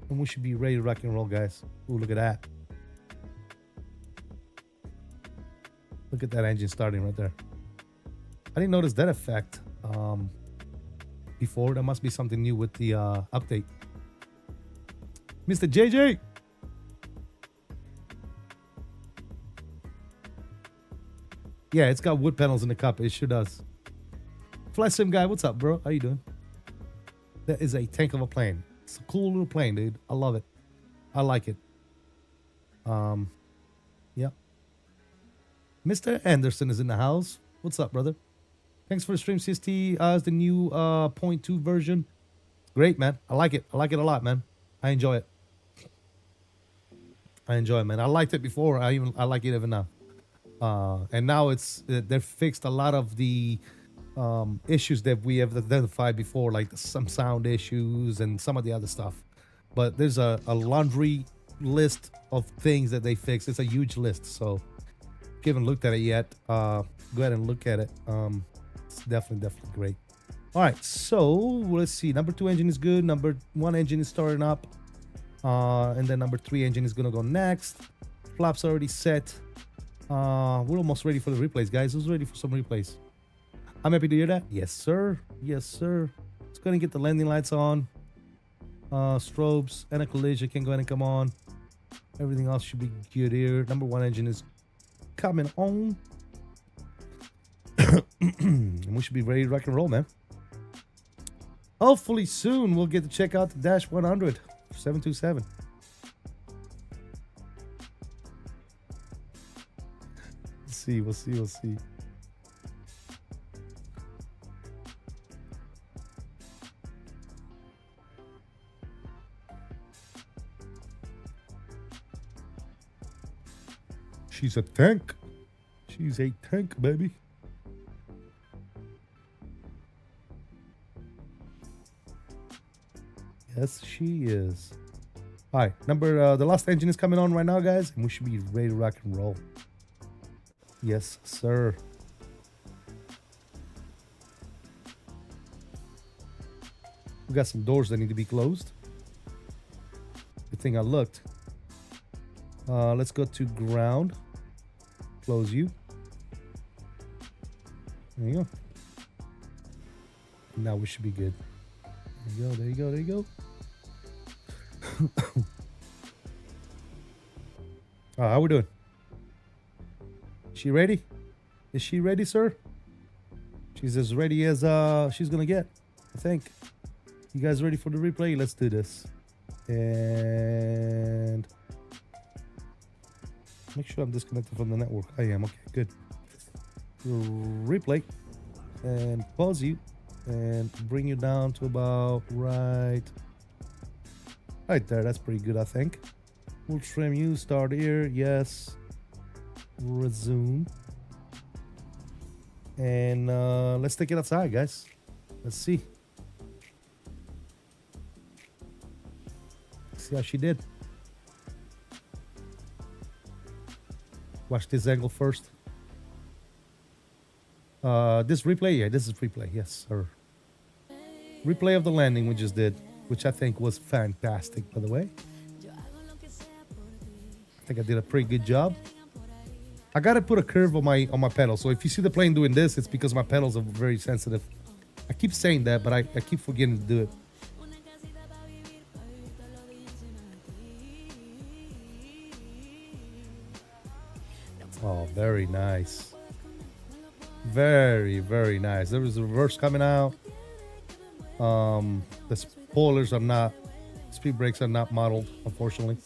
and we should be ready to rock and roll, guys. Ooh, look at that. Look at that engine starting right there. I didn't notice that effect before. That must be something new with the update. Mr. JJ. Yeah, it's got wood panels in the cup. It sure does. Fly Sim guy, what's up, bro? How you doing? That is a tank of a plane. It's a cool little plane, dude. I love it. I like it. Yeah. Mr. Anderson is in the house. What's up, brother? Thanks for the stream, CST. It's the new 0.2 version. Great, man. I like it. I like it a lot, man. I enjoy it. I enjoy it, man. I liked it before. I like it even now. And now they've fixed a lot of the issues that we have identified before, like some sound issues and some of the other stuff. But there's a laundry list of things that they fixed. It's a huge list. So if you haven't looked at it yet, go ahead and look at it. It's definitely great. All right, so let's see. Number 2 engine is good. Number 1 engine is starting up. And then number 3 engine is gonna go next. Flaps already set. We're almost ready for the replays, guys. Who's ready for some replays? I'm happy to hear that. Yes, sir. Yes, sir. Let's go ahead and get the landing lights on. Strobes and a collision can go ahead and come on. Everything else should be good here. Number 1 engine is coming on. And we should be ready to rock and roll, man. Hopefully soon we'll get to check out the Dash 100 727. We'll see. She's a tank. She's a tank, baby. Yes, she is. All right, the last engine is coming on right now, guys, and we should be ready to rock and roll. Yes, sir. We got some doors that need to be closed. Good thing I looked. Let's go to ground. Close you. There you go. Now we should be good. There you go. How we doing? She ready? Is she ready, sir? She's as ready as she's gonna get, I think. You guys ready for the replay? Let's do this. And make sure I'm disconnected from the network. I am. Okay, good. Replay and pause you and bring you down to about right there. That's pretty good, I think. We'll trim you. Start here. Yes. Resume. And let's take it outside, guys. Let's see. See how she did. Watch this angle first. This replay, yeah, this is replay. Yes, sir. Replay of the landing we just did, which I think was fantastic, by the way. I think I did a pretty good job. I gotta put a curve on my pedal. So if you see the plane doing this, it's because my pedals are very sensitive. I keep saying that, but I keep forgetting to do it. Oh, very nice. Very, very nice. There was a reverse coming out. The spoilers are not, speed brakes are not modeled, unfortunately,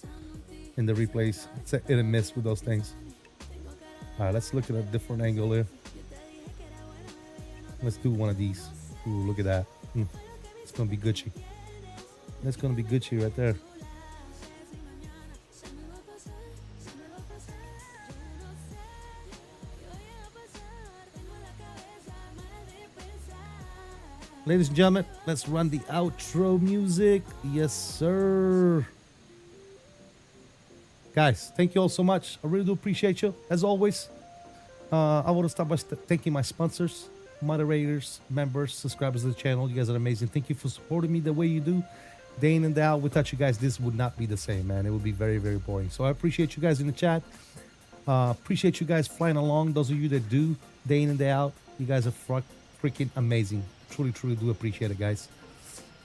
in the replays. It's a hit and miss with those things. All right, let's look at a different angle here. Let's do one of these. Ooh, look at that. It's gonna be Gucci. That's gonna be Gucci right there. Ladies and gentlemen, let's run the outro music. Yes, sir. Guys, thank you all so much. I really do appreciate you. As always, I want to start by thanking my sponsors, moderators, members, subscribers to the channel. You guys are amazing. Thank you for supporting me the way you do. Day in and day out. Without you guys, this would not be the same, man. It would be very, very boring. So I appreciate you guys in the chat. Appreciate you guys flying along. Those of you that do day in and day out, you guys are freaking amazing. Truly, truly do appreciate it, guys.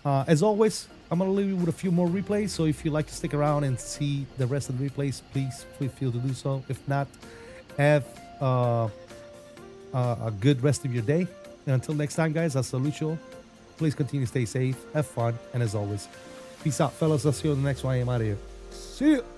As always, I'm going to leave you with a few more replays. So if you'd like to stick around and see the rest of the replays, please feel free to do so. If not, have a good rest of your day. And until next time, guys, I salute you all. Please continue to stay safe, have fun, and as always, peace out, fellas. I'll see you on the next one. I am out of here. See you.